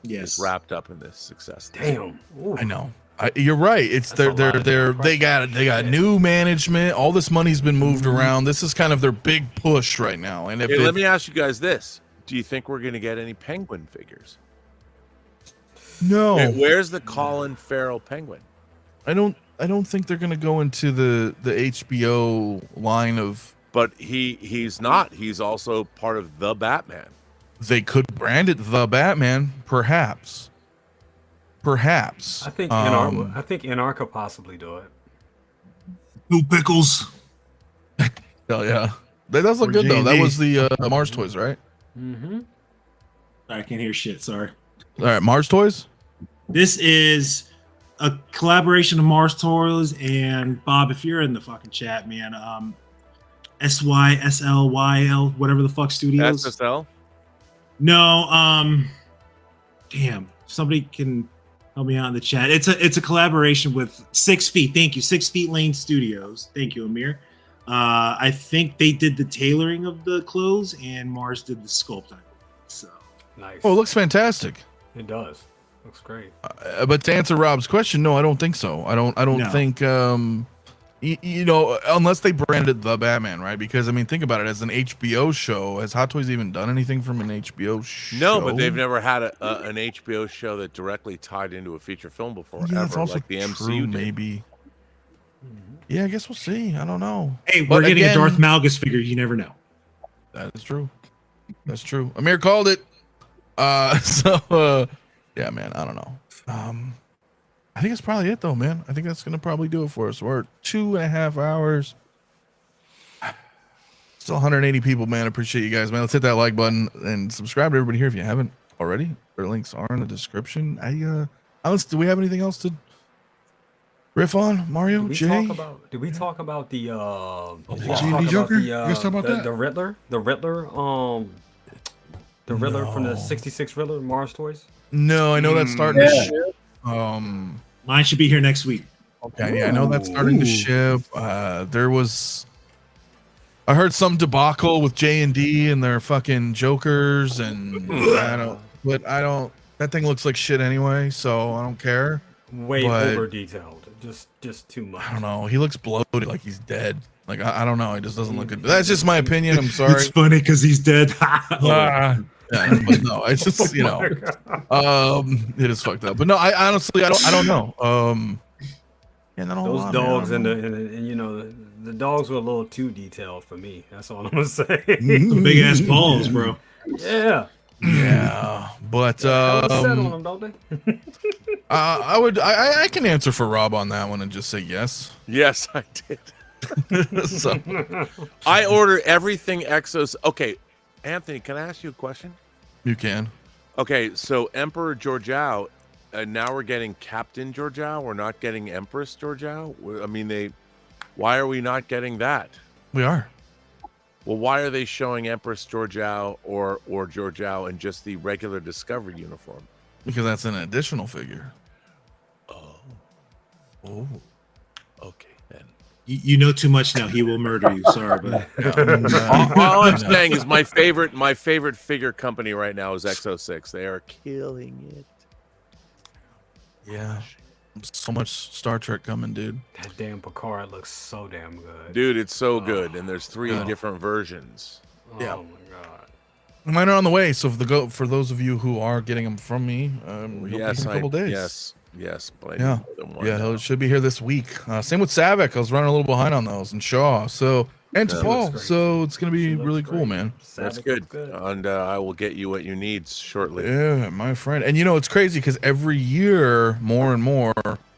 is wrapped up in this success. Damn. Ooh. I know. You're right. It's they got new management. All this money's been moved around. This is kind of their big push right now. And Hey, let me ask you guys this: do you think we're going to get any Penguin figures? No. Where's the Colin Farrell Penguin? I don't think they're going to go into the HBO line of. But he's not. He's also part of the Batman. They could brand it the Batman, perhaps. Perhaps. I think NR could possibly do it. Blue pickles. Hell yeah. That does look Or good though. That J&D. was the Mars Toys, right? Mm-hmm. I can't hear shit. Sorry. All right, Mars Toys. This is a collaboration of Mars Toys and Bob. If you're in the fucking chat, man, SYSLYL, whatever the fuck studios. SSL. No, damn. Somebody can help me out in the chat. It's a collaboration with 6 Feet. Thank you, 6 Feet Lane Studios. Thank you, Amir. I think they did the tailoring of the clothes, and Mars did the sculpt. So Nice. Oh, it looks fantastic. It does. Looks great. But to answer Rob's question, no, I don't think so. I don't No. think you know, unless they branded the Batman, right? Because I mean, think about it. As an HBO show, has Hot Toys even done anything from an HBO show? No, but they've never had an HBO show that directly tied into a feature film before. Yeah, that's ever, also like the true, MCU did. maybe. Yeah, I guess we'll see. I don't know. hey, But we're getting again- a Darth Malgus figure. You never know. That is true. That's true. Amir called it. Yeah, man. I don't know. I think that's probably it, though, man. I think that's gonna probably do it for us. We're at 2.5 hours. Still 180 people, man. Appreciate you guys, man. Let's hit that like button and subscribe to everybody here if you haven't already. Their links are in the description. Alex, do we have anything else to riff on? Mario, Jay? Did we talk about the G&D Joker? You guys talk about that? The Riddler? The Riddler from the 66 Riddler, Mars Toys? No, I know that's starting to ship. Mine should be here next week. Okay, yeah, I know that's starting to ship. There was, I heard some debacle with J&D and their fucking Jokers, and I don't. That thing looks like shit anyway, so I don't care. Way But- over detailed. Just too much. I don't know. He looks bloated, like he's dead. Like I don't know. It just doesn't look good. That's just my opinion. I'm sorry. It's funny because he's dead. Yeah, but no, it's just you know, it is fucked up. But no, I honestly, I don't know. Yeah, not a whole Those lot, dogs man. and you know the dogs were a little too detailed for me. That's all I'm gonna say. Some big ass balls, bro. Yeah. Yeah, but Set on them, don't they? I can answer for Rob on that one and just say yes. Yes, I did. So I order everything Exos. Okay, Anthony, can I ask you a question? you can. Okay, so Emperor Georgiou, now we're getting Captain Georgiou. We're not getting Empress Georgiou. I mean, why are we not getting that? We are. Well, why are they showing Empress Georgiou or Georgiou in just the regular Discovery uniform? Because that's an additional figure. Oh, okay then. You know too much now. He will murder you. Sorry, but All I'm saying is my favorite figure company right now is X06. They are killing it. Yeah. So much Star Trek coming, dude. That damn Picard looks so damn good. Dude, it's so good, and there's 3 Yeah. different versions. Yeah. Oh my god. Mine are on the way, so for those of you who are getting them from me, he'll Yes, be in a couple days. yes, but I Yeah. need more than one. Yeah, now. it should be here this week. Same with Savick. I was running a little behind on those, and Shaw. So and Yeah. Paul. Looks great. So it's gonna be She looks really great. cool, man. That's Savick good. looks And I will get you what you need shortly. Yeah, my friend. And you know it's crazy because every year more and more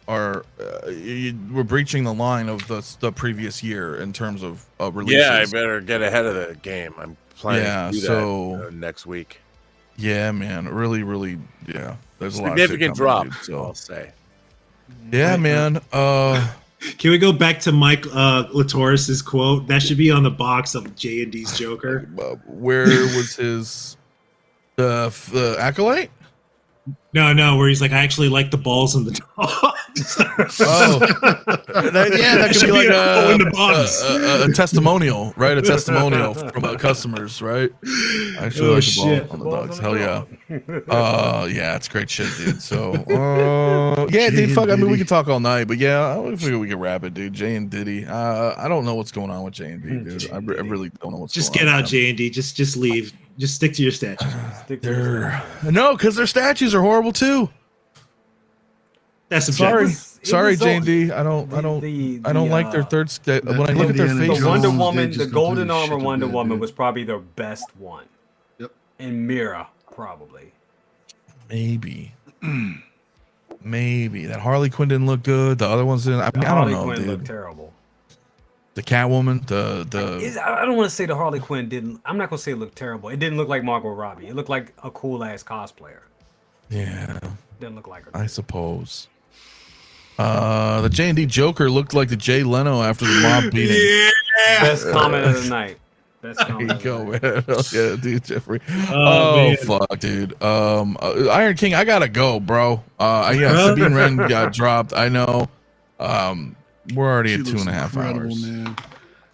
are we're breaching the line of the previous year in terms of releases. Yeah, I better get ahead of the game. I'm planning Yeah, to do so- that next week. Yeah, man. Really, yeah. There's a lot of shit Significant coming, drop, dude, so I'll say. yeah, man. Can we go back to Mike Latoris's quote? That should be on the box of J&D's Joker. Where was his the acolyte? No, where he's like, I actually like the balls and the dogs. That could be like a testimonial, right? A testimonial from customers, right? I actually like the ball on the dogs. Hell yeah. Yeah, it's great shit, dude. So, yeah, dude, fuck. I mean, we could talk all night, but yeah, I figure we could wrap it, dude. Jay and Diddy. I don't know what's going on with Jay and D, dude. I really don't know what's just going on. Just get out, J&D. Just leave. Just stick to your statues. No, because their statues are horrible too. That's subjective. Sorry, J&D. I don't like their third. When I look at their face, the Wonder Woman, the golden armor Wonder Woman was probably their best one. Yep. And Mira, probably. Maybe that Harley Quinn didn't look good. The other ones didn't. I mean, I don't know, Harley Quinn dude. looked terrible. The Catwoman, I don't want to say the Harley Quinn didn't. I'm not gonna say it looked terrible. It didn't look like Margot Robbie. It looked like a cool ass cosplayer. Yeah, didn't look like her. I suppose. The J&D Joker looked like the Jay Leno after the mob beating. Yeah, best comment of the night. Best comment. There you go, man. Yeah, dude, Jeffrey. Oh fuck, dude. Iron King, I gotta go, bro. Sabine Wren got dropped. I know. We're already at 2.5 hours. Man.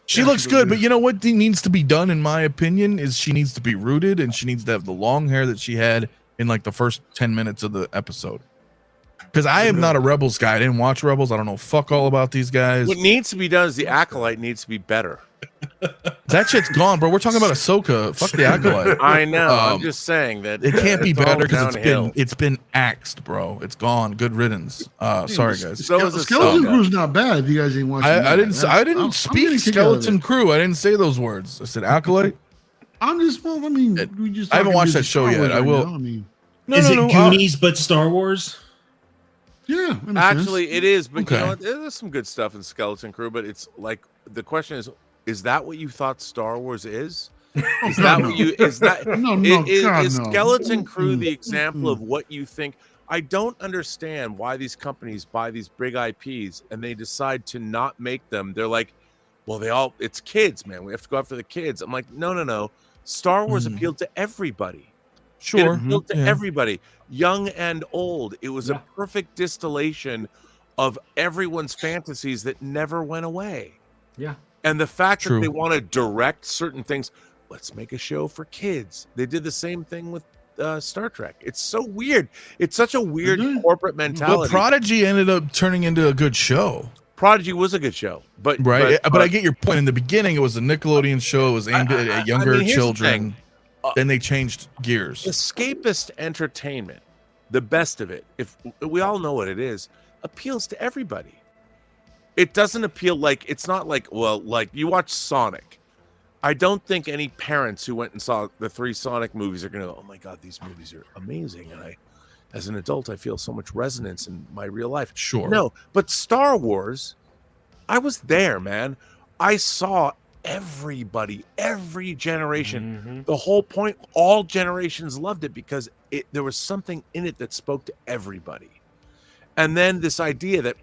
She looks good, but you know what needs to be done, in my opinion, is she needs to be rooted and she needs to have the long hair that she had in like the first 10 minutes of the episode. Because I am not a Rebels guy. I didn't watch Rebels. I don't know fuck all about these guys. What needs to be done is the Acolyte needs to be better. That shit's gone, bro. We're talking about Ahsoka. Fuck the Acolyte. I know. I'm just saying that it can't be better because it's been axed, bro. It's gone. Good riddance. Sorry, guys. Skeleton Crew's not bad. If you guys ain't watching, I didn't speak Skeleton Crew. I didn't say those words. I said Acolyte. I haven't watched that show yet. I will. Is it Goonies but Star Wars? Yeah, actually, it is. But you know what? There's some good stuff in Skeleton Crew. But it's like the question is that what you thought Star Wars is? Is that what you? Is that is Skeleton Crew the example of what you think? I don't understand why these companies buy these big IPs and they decide to not make them. They're like, well, it's kids, man. We have to go after the kids. I'm like, no. Star Wars appealed to everybody. Sure, it appealed to everybody, young and old. It was a perfect distillation of everyone's fantasies that never went away. Yeah. And the fact that they want to direct certain things, let's make a show for kids. They did the same thing with Star Trek. It's so weird. It's such a weird corporate mentality. But Prodigy ended up turning into a good show. Prodigy was a good show, but I get your point. In the beginning, it was a Nickelodeon show. It was aimed at younger children. Then they changed gears. Escapist entertainment, the best of it, if we all know what it is, appeals to everybody. It doesn't appeal it's not like you watch Sonic. I don't think any parents who went and saw the 3 Sonic movies are going to go, oh my God, these movies are amazing. And as an adult, I feel so much resonance in my real life. Sure. No, but Star Wars, I was there, man. I saw everybody, every generation. The whole point, all generations loved it because there was something in it that spoke to everybody. And then this idea that,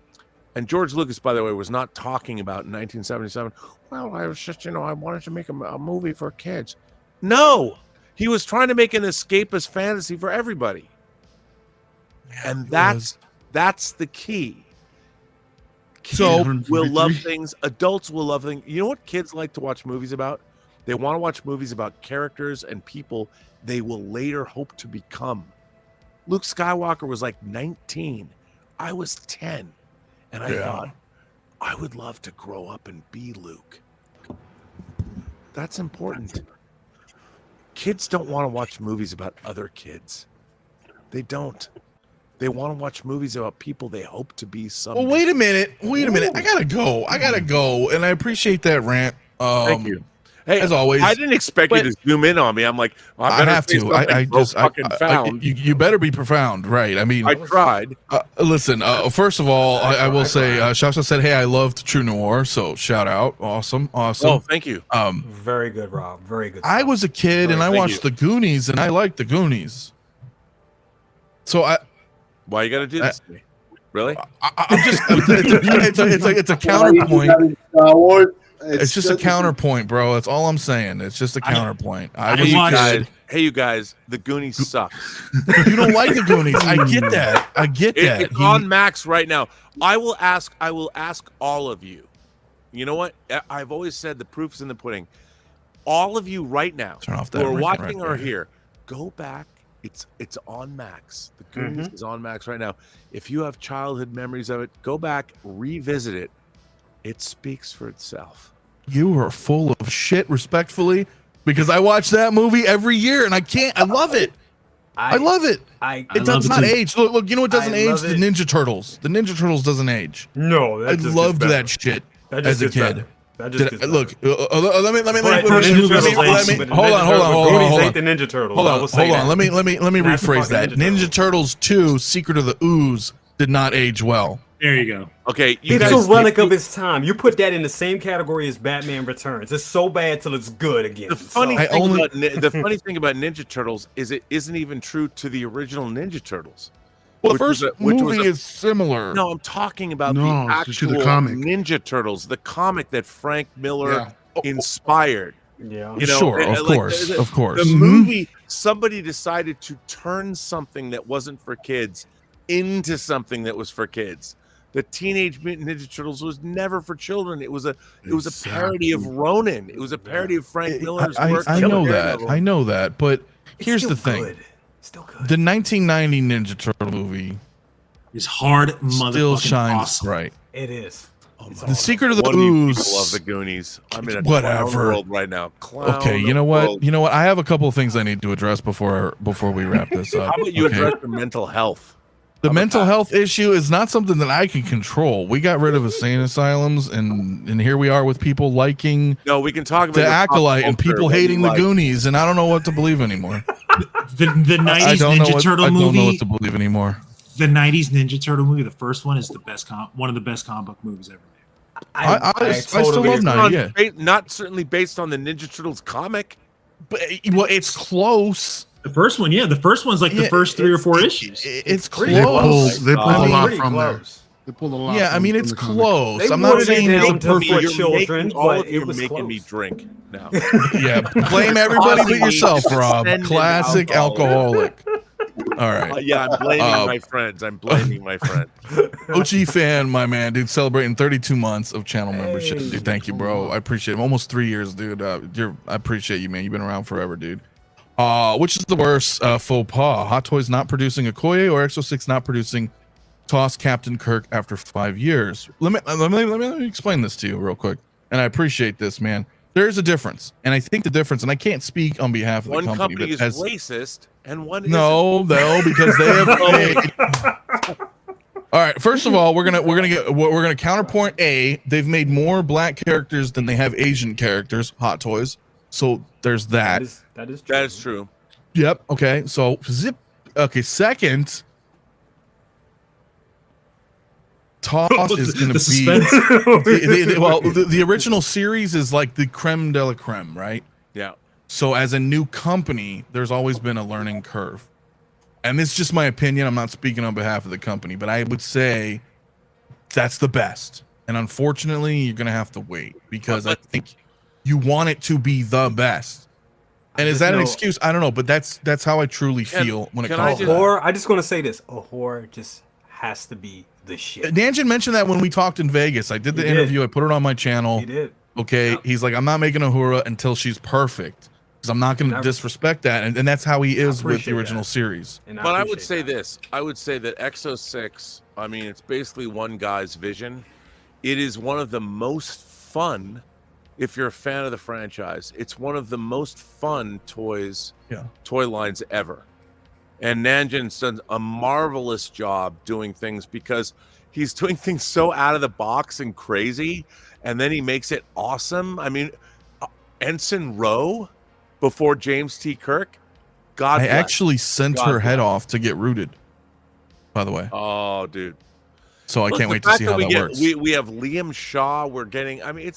and George Lucas, by the way, was not talking about in 1977, well, I was just, I wanted to make a movie for kids. No, he was trying to make an escapist fantasy for everybody. And that's the key. Kids will love things. Adults will love things. You know what kids like to watch movies about? They want to watch movies about characters and people they will later hope to become. Luke Skywalker was like 19. I was 10. And I thought, I would love to grow up and be Luke. That's important. Kids don't want to watch movies about other kids. They don't. They want to watch movies about people they hope to be someday. Well, wait a minute. I gotta go. And I appreciate that rant. Thank you. Hey, as always, I didn't expect you to zoom in on me. I'm like, I have to. You better be profound, right? I mean, I tried. Listen, first of all, I will say, Shasta said, "Hey, I loved True Noir," so shout out, awesome. Oh, thank you. Very good, Rob. Very good. I was a kid and I watched the Goonies, and I liked the Goonies. So why you got to do this to me? Really? I'm just. It's a counterpoint. It's just a counterpoint, bro. That's all I'm saying. It's just a counterpoint. Hey, you guys, the Goonies sucks. You don't like the Goonies. I get that. I get that. It's on Max right now. I will ask all of you. You know what? I've always said the proof's in the pudding. All of you right now Turn off who that are ring watching right or there. here, go back. It's on Max. The Goonies is on Max right now. If you have childhood memories of it, go back, revisit it. It speaks for itself. You are full of shit, respectfully, because I watch that movie every year and I can't. I love it. I love it. It does not age. Look, you know what doesn't age? The Ninja Turtles. The Ninja Turtles doesn't age. No, I loved that shit as a kid. Look, let me hold on. The Ninja Turtles. Hold on. Let me rephrase that. Ninja Turtles 2: Secret of the Ooze did not age well. There you go. Okay, it's a relic of its time. You put that in the same category as Batman Returns. It's so bad till it's good again. The funny thing about Ninja Turtles is it isn't even true to the original Ninja Turtles. Well, the first movie is similar. No, I'm talking about the actual Ninja Turtles, the comic that Frank Miller inspired. Yeah, you know, sure, of course. The movie, somebody decided to turn something that wasn't for kids into something that was for kids. The Teenage Mutant Ninja Turtles was never for children. It was a parody of Ronin. It was a parody of Frank Miller's work. I know that, but here's the thing. Still good. The 1990 Ninja Turtle movie is hard, still shines awesome. Bright. It is. The Secret of the Ooze. People love the Goonies. I'm in a whatever clown world right now. Okay, you know what? You know what? I have a couple of things I need to address before we wrap this up. How about you address the mental health? The mental health issue is not something that I can control. We got rid of insane asylums, and here we are with people liking. No, we can talk about the Acolyte and people hating the Goonies, and I don't know what to believe anymore. The 90s Ninja Turtle movie. I don't know what to believe anymore. The 90s Ninja Turtle movie, the first one, is the best one of the best comic book movies ever made. I still love 90. Yeah. Not certainly based on the Ninja Turtles comic, but well, it's close. The first one, the first one's like the first 3 or 4 issues. It's close. They pulled a lot from there. They pulled a lot. Yeah, I mean it's close. I'm not saying down to for children, but it was making close. me drink now. Yeah, blame everybody but yourself, Rob. Classic alcoholic. All right. Yeah, I'm blaming my friends. OG fan, my man, dude, celebrating 32 months of channel membership. Dude, thank you, bro. I appreciate it. Almost 3 years, dude. I appreciate you, man. You've been around forever, dude. Which is the worst faux pas? Hot Toys not producing Okoye or X06 not producing Toss Captain Kirk after 5 years? Let me explain this to you real quick. And I appreciate this, man. There's a difference, and I think the difference, and I can't speak on behalf of the company. One company is racist, and one isn't. No, because they have made. All right. First of all, we're gonna counterpoint A. They've made more black characters than they have Asian characters. Hot Toys. So there's that. That is true. That is true. Yep. Okay. So zip. Okay. Second, Toss is going to be the original series is like the creme de la creme, right? Yeah. So as a new company, there's always been a learning curve, and this is just my opinion. I'm not speaking on behalf of the company, but I would say that's the best. And unfortunately, you're going to have to wait because I think you want it to be the best. And is that an excuse? I don't know, but that's how I truly feel when it comes to horror. I just want to say this: a horror just has to be the shit. Nanjin mentioned that when we talked in Vegas. I did the interview. I put it on my channel. He did. Okay. Yep. He's like, I'm not making a Uhura until she's perfect because I'm not going to disrespect that. And that's how he is with the original series. But I would say this. I would say that X06, I mean, it's basically one guy's vision. It is one of the most fun, if you're a fan of the franchise, it's one of the most fun toy lines ever. And Nanjin's done a marvelous job doing things because he's doing things so out of the box and crazy, and then he makes it awesome. I mean, Ensign Rowe before James T. Kirk, God bless. Actually sent her head off to get rooted, by the way. Oh, dude. So I can't wait to see how that works. We have Liam Shaw. We're getting, I mean,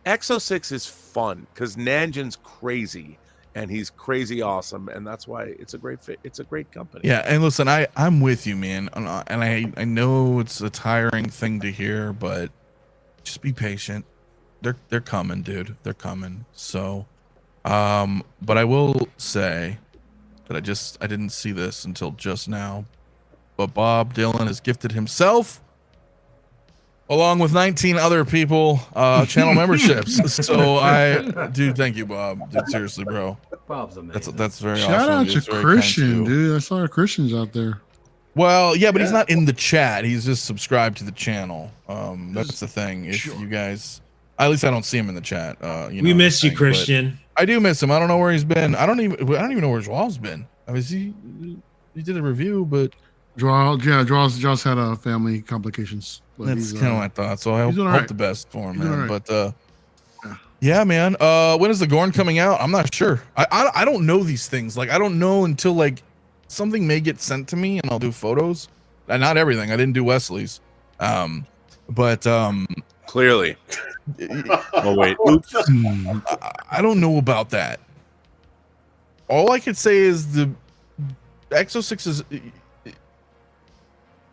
X06 is fun because Nanjin's crazy and he's crazy awesome, and that's why it's a great fit. It's a great company. Yeah, and listen, I'm with you, man, and I know it's a tiring thing to hear, but just be patient. They're coming, dude. They're coming. So, but I will say that I didn't see this until just now, but Bob Dylan has gifted himself, along with 19 other people, channel memberships. So dude, thank you, Bob. Dude, seriously, bro. Bob's amazing. That's very Shout awesome. out to Christian, dude. I saw Christians out there. Well, yeah, but he's not in the chat. He's just subscribed to the channel. That's the thing. If you guys, at least I don't see him in the chat. We miss you, Christian. I do miss him. I don't know where he's been. I don't even know where Joel's been. I mean, he did a review, but Jaws had family complications. That's kind of what I thought. So I hope right. the best for him, He's man. right. But yeah, man. When is the Gorn coming out? I'm not sure. I don't know these things. Like, I don't know until like something may get sent to me and I'll do photos. Not everything. I didn't do Wesley's. But clearly. Oh wait. Oops. I don't know about that. All I could say is the X06 is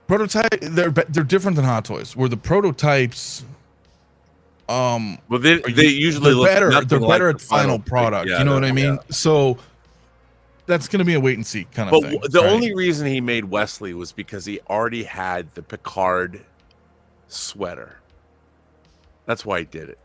prototype. They're different than Hot Toys, where the prototypes well, they usually look better. They're like better at the final product. Yeah, you know what I mean? Yeah. So that's going to be a wait and see kind of thing. But the only reason he made Wesley was because he already had the Picard sweater. That's why he did it.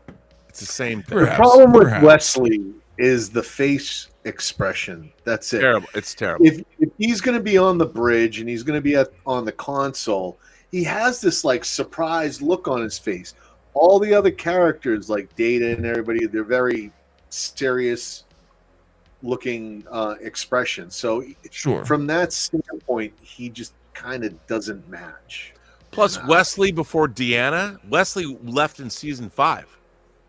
It's the same thing. The problem with Wesley is the face expression. That's it. Terrible. It's terrible. If he's going to be on the bridge and he's going to be on the console, he has this like surprised look on his face. All the other characters, like Data and everybody, they're very serious looking expression. So sure, from that standpoint, he just kind of doesn't match. Plus, Wesley before Deanna. Wesley left in season 5.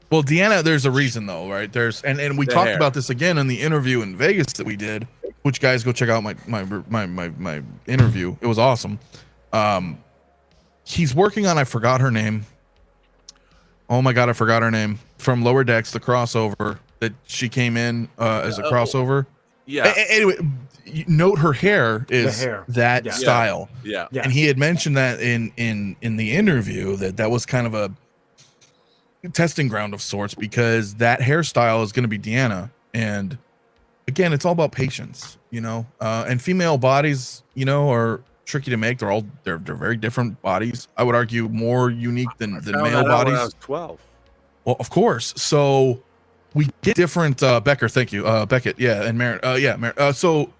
Well, Deanna, there's a reason though, right? There's and we talked about this again in the interview in Vegas that we did. Which guys go check out my interview. It was awesome. He's working on. I forgot her name. Oh my god, I forgot her name from Lower Decks, the crossover that she came in as a crossover. Yeah. Anyway, note her hair is that style. Yeah. And he had mentioned that in the interview that was kind of a testing ground of sorts because that hairstyle is going to be Deanna. And again, it's all about patience, you know. And female bodies, you know, are tricky to make. They're very different bodies. I would argue more unique than male bodies. When I was 12. Well, of course. So we get different Becker, thank you. Beckett, yeah, and Merritt. So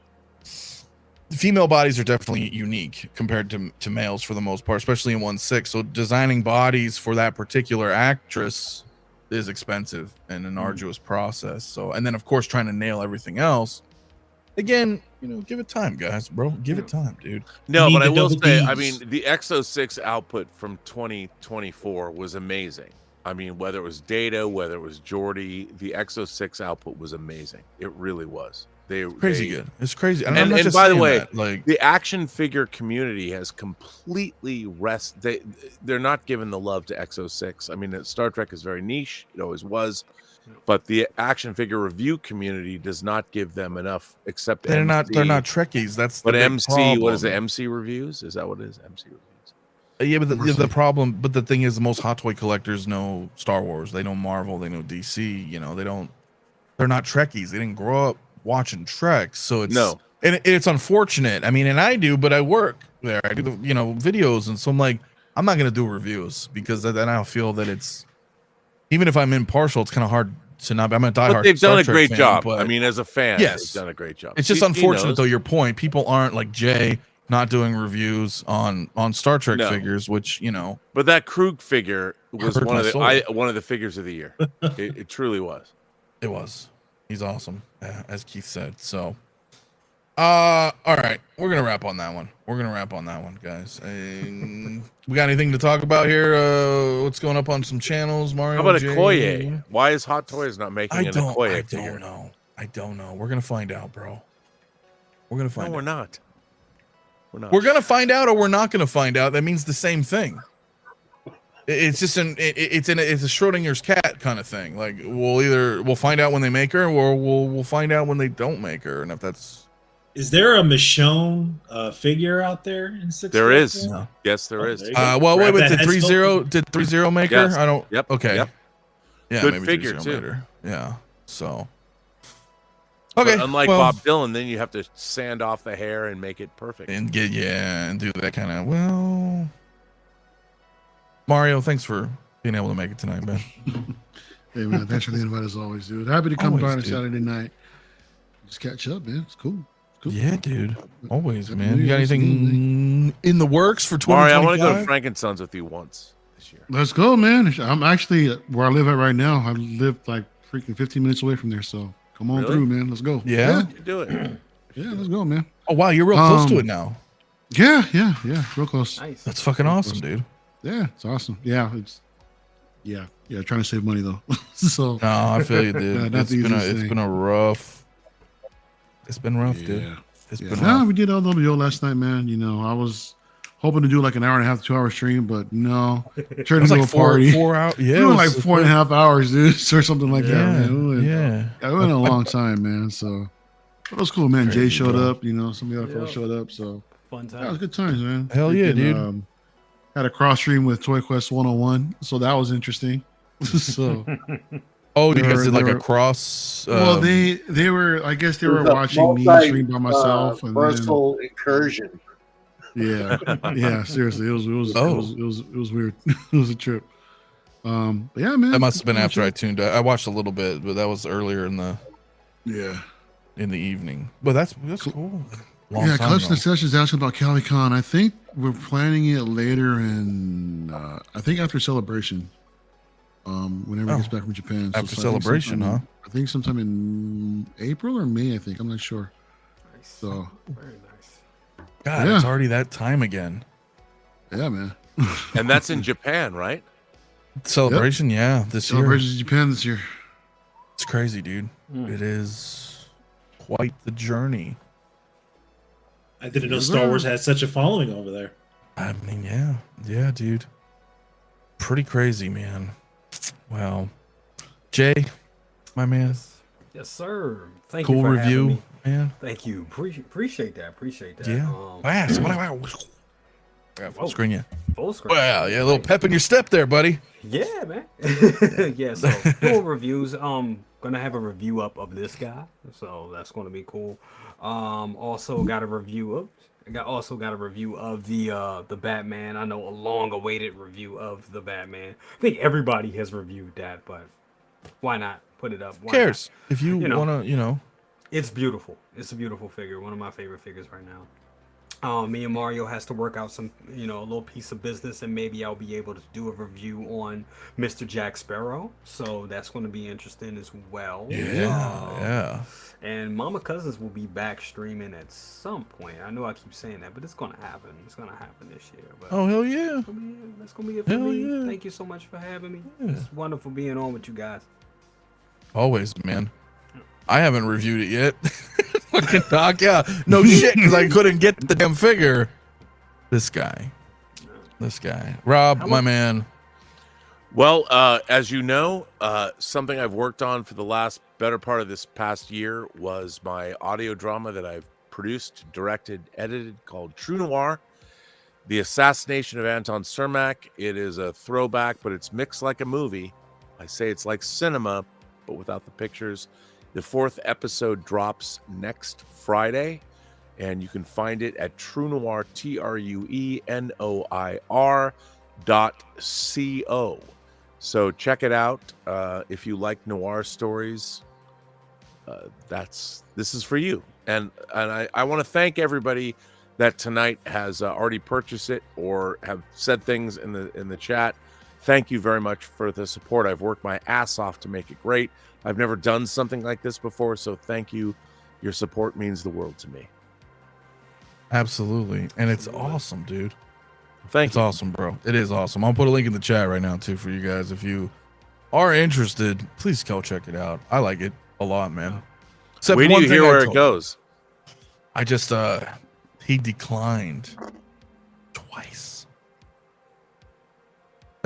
female bodies are definitely unique compared to males for the most part, especially in 1/6. So designing bodies for that particular actress is expensive and an arduous process. So, and then of course trying to nail everything else. Again, you know, give it time, guys, bro. Give it time, dude. No, but I will say, I mean, the X06 output from 2024 was amazing. I mean, whether it was Data, whether it was Geordi, the X06 output was amazing. It really was. Crazy good. It's crazy. And by the way, like the action figure community has completely they're not giving the love to X06. I mean, Star Trek is very niche. It always was. But the action figure review community does not give them enough, except they're MC. They're not Trekkies. That's the MC. problem. What is it? MC reviews? Is that what it is? MC reviews. Yeah, but the problem, but the thing is, the most hot toy collectors know Star Wars. They know Marvel. They know DC. You know, they're not Trekkies. They didn't grow up watching Trek, so it's and it's unfortunate. I mean, and I do, but I work there. I do the videos, and so I'm like, I'm not gonna do reviews because then I feel that it's, even if I'm impartial, it's kind of hard to not. I'm a diehard. But they've Star done a Trek great fan, job. But I mean, as a fan, yes, they've done a great job. It's just unfortunate, though. Your point, people aren't like Jay not doing reviews on Star Trek figures, which But that Krug figure was one of the figures of the year. It truly was. It was. He's awesome, as Keith said. So, all right, we're gonna wrap on that one. Guys. We got anything to talk about here? What's going up on some channels, Mario? How about Okoye? Why is Hot Toys not making an Okoye figure? I don't know. We're gonna find out, bro. We're gonna find out. We're not. We're not. We're gonna find out, or we're not gonna find out. That means the same thing. It's just it's a Schrodinger's cat kind of thing. Like we'll find out when they make her, or we'll find out when they don't make her, and if that's. Is there a Michonne figure out there in 6? There is. No. Yes, there is. Well, wait, did 3-0 make her? Yes. I don't. Yep. Okay. Yep. Yeah, Good maybe figure 3-0 too. made her. Yeah. So. Okay. But unlike well, Bob Dylan, then you have to sand off the hair and make it perfect. and do that kind of Mario, thanks for being able to make it tonight, man. Hey man, thanks for the invite as always, dude. Happy to come by on a Dude. Saturday night. Just catch up, man. It's cool. Cool. Yeah, dude. Always, Happy man. New You got Year's Eve, anything in the works for Mario, I 2025? want to go to Frank and Sons with you once this year. Let's go, man. I'm actually where I live at right now. I live like freaking 15 minutes away from there, so come on Really? through, man. Let's go. Yeah? You do it. Yeah, let's go, man. Oh wow, you're real close to it now. Yeah, real close. Nice. That's fucking awesome, dude. Yeah, it's awesome. Yeah, trying to save money though. So No, I feel you, dude. Yeah, not it's the been easiest thing. rough. It's been rough, dude. Yeah. It's Yeah. been No, rough. we did LWO last night, man. You know, I was hoping to do like an hour and a half, 2 hour stream, but no. It Turned was into like a party. 4 hours. Yeah, It was like 4.5 hours, dude, or something like that, man. Yeah. It went a long time, man. So it was cool, man. Crazy, Jay showed bro. up, you know, some of the other fellas showed up. So Fun that was time. good times, man. Hell yeah, dude. Had a cross stream with Toy Quest 101, so that was interesting. So Oh, you They guys were- did they like a were- cross. well, they were, I guess they It were was a watching me stream by myself, and then, Versal incursion. yeah, seriously, it was Oh. it was weird. It was a trip. But yeah, man, That must have been pretty after I much tuned. I watched a little bit, but that was earlier in the evening. But that's cool. Long yeah, time Collection ago. of Sessions asking about CaliCon. I think we're planning it later in, I think after Celebration. Whenever it gets back from Japan. After I think Celebration, sometime- I think sometime in April or May. I think I'm not sure. Nice. So Very nice. God, Yeah. it's already that time again. yeah, man. And that's in Japan, right? Celebration, yeah, this year. Celebration in Japan this year. It's crazy, dude. It is quite the journey. I didn't know Star Wars had such a following over there. I mean, yeah, dude. Pretty crazy, man. Wow. Jay, my man, Yes, sir. Thank cool you for having review, me. man. Thank you. Appreciate that. Yeah. Wow. Full screen, yeah. Full screen. Well, yeah, a little pep in your step there, buddy. Yeah, man. Yeah, so cool reviews. Gonna have a review up of this guy, so that's gonna be cool. Also got a review of the Batman. I know a long-awaited review of the Batman. I think everybody has reviewed that, but why not put it up? Who cares? If you, You know. wanna, It's beautiful. It's a beautiful figure. One of my favorite figures right now. Me and Mario has to work out some, a little piece of business, and maybe I'll be able to do a review on Mr. Jack Sparrow. So that's going to be interesting as well. yeah. And Mama Cousins will be back streaming at some point. I know I keep saying that, but it's going to happen. It's going to happen this year. But Oh, hell yeah. that's going to be it for Hell me. yeah. Thank you so much for having me. Yeah. It's wonderful being on with you guys. Always, man. I haven't reviewed it yet. Fucking Doc, yeah. No shit, because I couldn't get the damn figure. This guy. Rob, my man. Well, as you know, something I've worked on for the last better part of this past year was my audio drama that I've produced, directed, edited called True Noir, The Assassination of Anton Cermak. It is a throwback, but it's mixed like a movie. I say it's like cinema, but without the pictures. The 4th episode drops next Friday, and you can find it at True Noir, TrueNoir.co. So check it out. If you like noir stories, this is for you. And I want to thank everybody that tonight has already purchased it or have said things in the chat. Thank you very much for the support. I've worked my ass off to make it great. I've never done something like this before, so thank you. Your support means the world to me. Absolutely. And it's awesome, dude. Thank It's you. awesome, bro. It is awesome. I'll put a link in the chat right now, too, for you guys. If you are interested, please go check it out. I like it a lot, man. Except Wait till one you thing hear I where it told- goes. I just, he declined twice.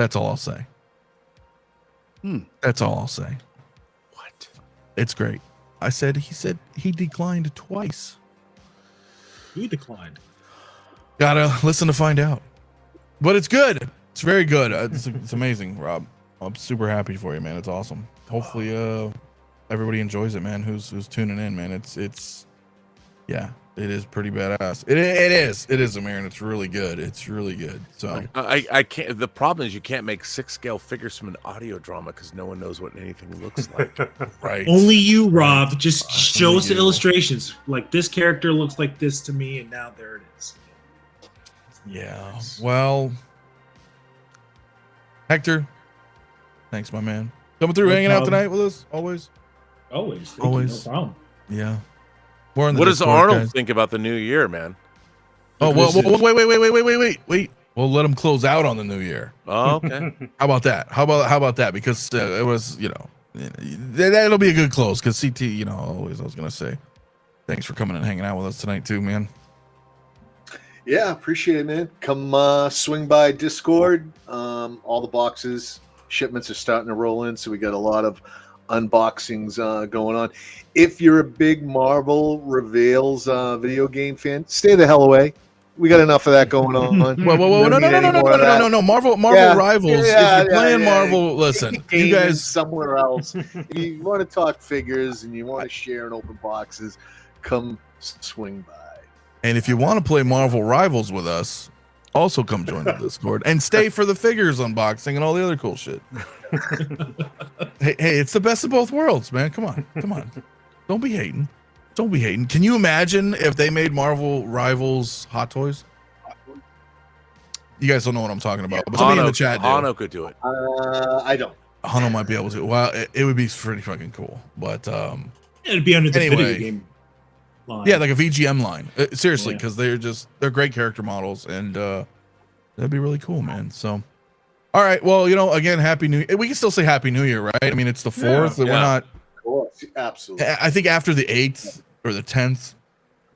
That's all I'll say. That's all I'll say. What? It's great. He said he declined twice. Who declined? Gotta listen to find out. But it's good. It's very good. It's amazing, Rob. I'm super happy for you, man. It's awesome. Hopefully, everybody enjoys it, man. Who's tuning in, man? It's yeah, it is pretty badass. It is, Amir, and it's really good. It's really good. So I can't. The problem is you can't make 6-scale figures from an audio drama because no one knows what anything looks like. right. Only you, Rob. Just show only us the you. illustrations. Like this character looks like this to me, and now there it is. Yeah. Well, Hector, thanks, my man. Coming through, No hanging out problem. tonight with us, always. Always. Thank Always. You, no problem. Yeah. More on the What does Discord, Arnold guys. think about the new year, man? Oh, well, wait. We'll let him close out on the new year. Oh, okay. How about that? How about that? Because it was, that'll be a good close. Because CT, always I was gonna say, thanks for coming and hanging out with us tonight too, man. Yeah, appreciate it, man. Come swing by Discord. All the boxes, shipments are starting to roll in, so we got a lot of unboxings going on. If you're a big Marvel reveals video game fan, stay the hell away. We got enough of that going on. Whoa, no. Marvel Rivals. Yeah, if you're playing Marvel, listen, you guys somewhere else. If you want to talk figures and you want to share and open boxes, come swing by. And if you want to play Marvel Rivals with us, also come join the Discord and stay for the figures unboxing and all the other cool shit. hey, it's the best of both worlds, man. Come on. Don't be hating. Can you imagine if they made Marvel Rivals Hot Toys? You guys don't know what I'm talking about, but somebody in the chat do. Hano could do it. I don't. Hano might be able to. Well, it would be pretty fucking cool. But It'd be under the Anyway. video game line. yeah, like a VGM line. Seriously, Yeah. because they're great character models, and that'd be really cool, man. So, all right, well, again, Happy New Year. We can still say Happy New Year, right? I mean, it's the 4th. Yeah. We're not. Of course, absolutely. I think after the 8th or the 10th.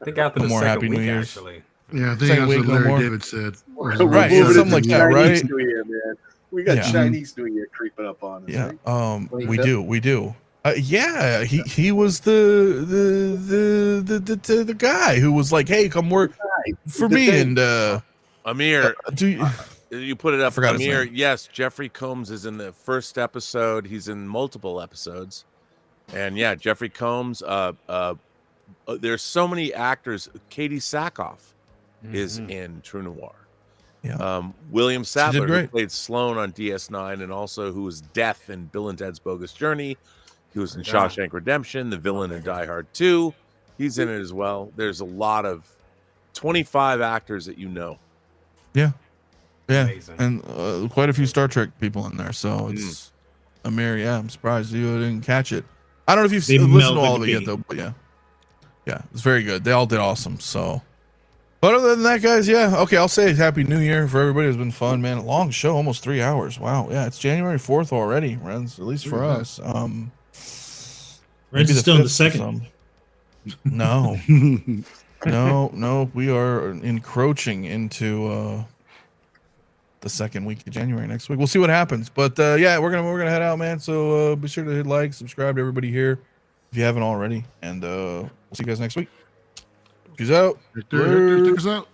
I think after the More second Happy New week, Year's. actually. Yeah, I think Second that's what week, no Larry more. David said. Right, We're moving something like into that, Chinese right? New Year, man. We got Yeah. Chinese New Year creeping up on us. Yeah, right? we do. Yeah, he was the guy who was like, "Hey, come work for The me." thing. And Amir, you put it up. forgot his Amir, name. yes, Jeffrey Combs is in the first episode. He's in multiple episodes, and yeah, Jeffrey Combs. There's so many actors. Katie Sackhoff is in True Noir. Yeah. William Sadler, who great. played Sloane on DS9, and also who was Death in Bill and Ted's Bogus Journey. He was in Shawshank Redemption, the villain in Die Hard 2. He's in it as well. There's a lot of 25 actors that you know. yeah, Amazing. and quite a few Star Trek people in there. So it's Amir. Yeah, I'm surprised you didn't catch it. I don't know if They you've listened to melded all of it yet, me. though. But yeah, it's very good. They all did awesome. So, but other than that, guys, yeah, okay. I'll say Happy New Year for everybody. It's been fun, man. Long show, almost 3 hours. Wow. Yeah, it's January 4th already, friends. At least for us. Reds maybe is still in the 5th for second. some. No, no, we are encroaching into the second week of January next week. We'll see what happens, but yeah, we're gonna head out, man. So be sure to hit like, subscribe to everybody here if you haven't already, and we'll see you guys next week. Peace out. Hector, take us out.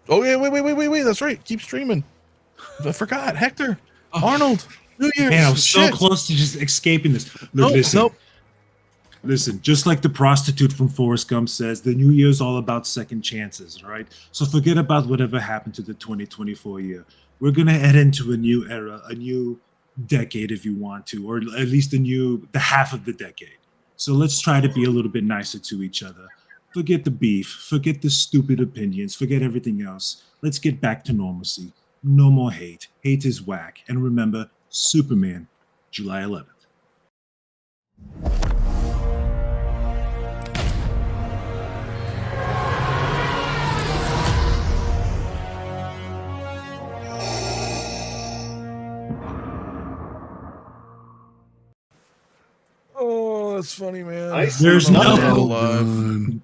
Oh yeah, wait. That's right. Keep streaming. I forgot. Hector, Arnold, New Year's. Man, I was so Shit. close to just escaping this. Nope, Listen, nope. listen, just like the prostitute from Forrest Gump says, the new year's all about second chances, right? So forget about whatever happened to the 2024 year. We're going to head into a new era, a new decade if you want to, or at least the half of the decade. So let's try to be a little bit nicer to each other. Forget the beef, forget the stupid opinions, forget everything else. Let's get back to normalcy. No more hate. Hate is whack. And remember, Superman, July 11th. Oh, that's funny, man. Nice. There's I don't know no- if I'm alive. Done.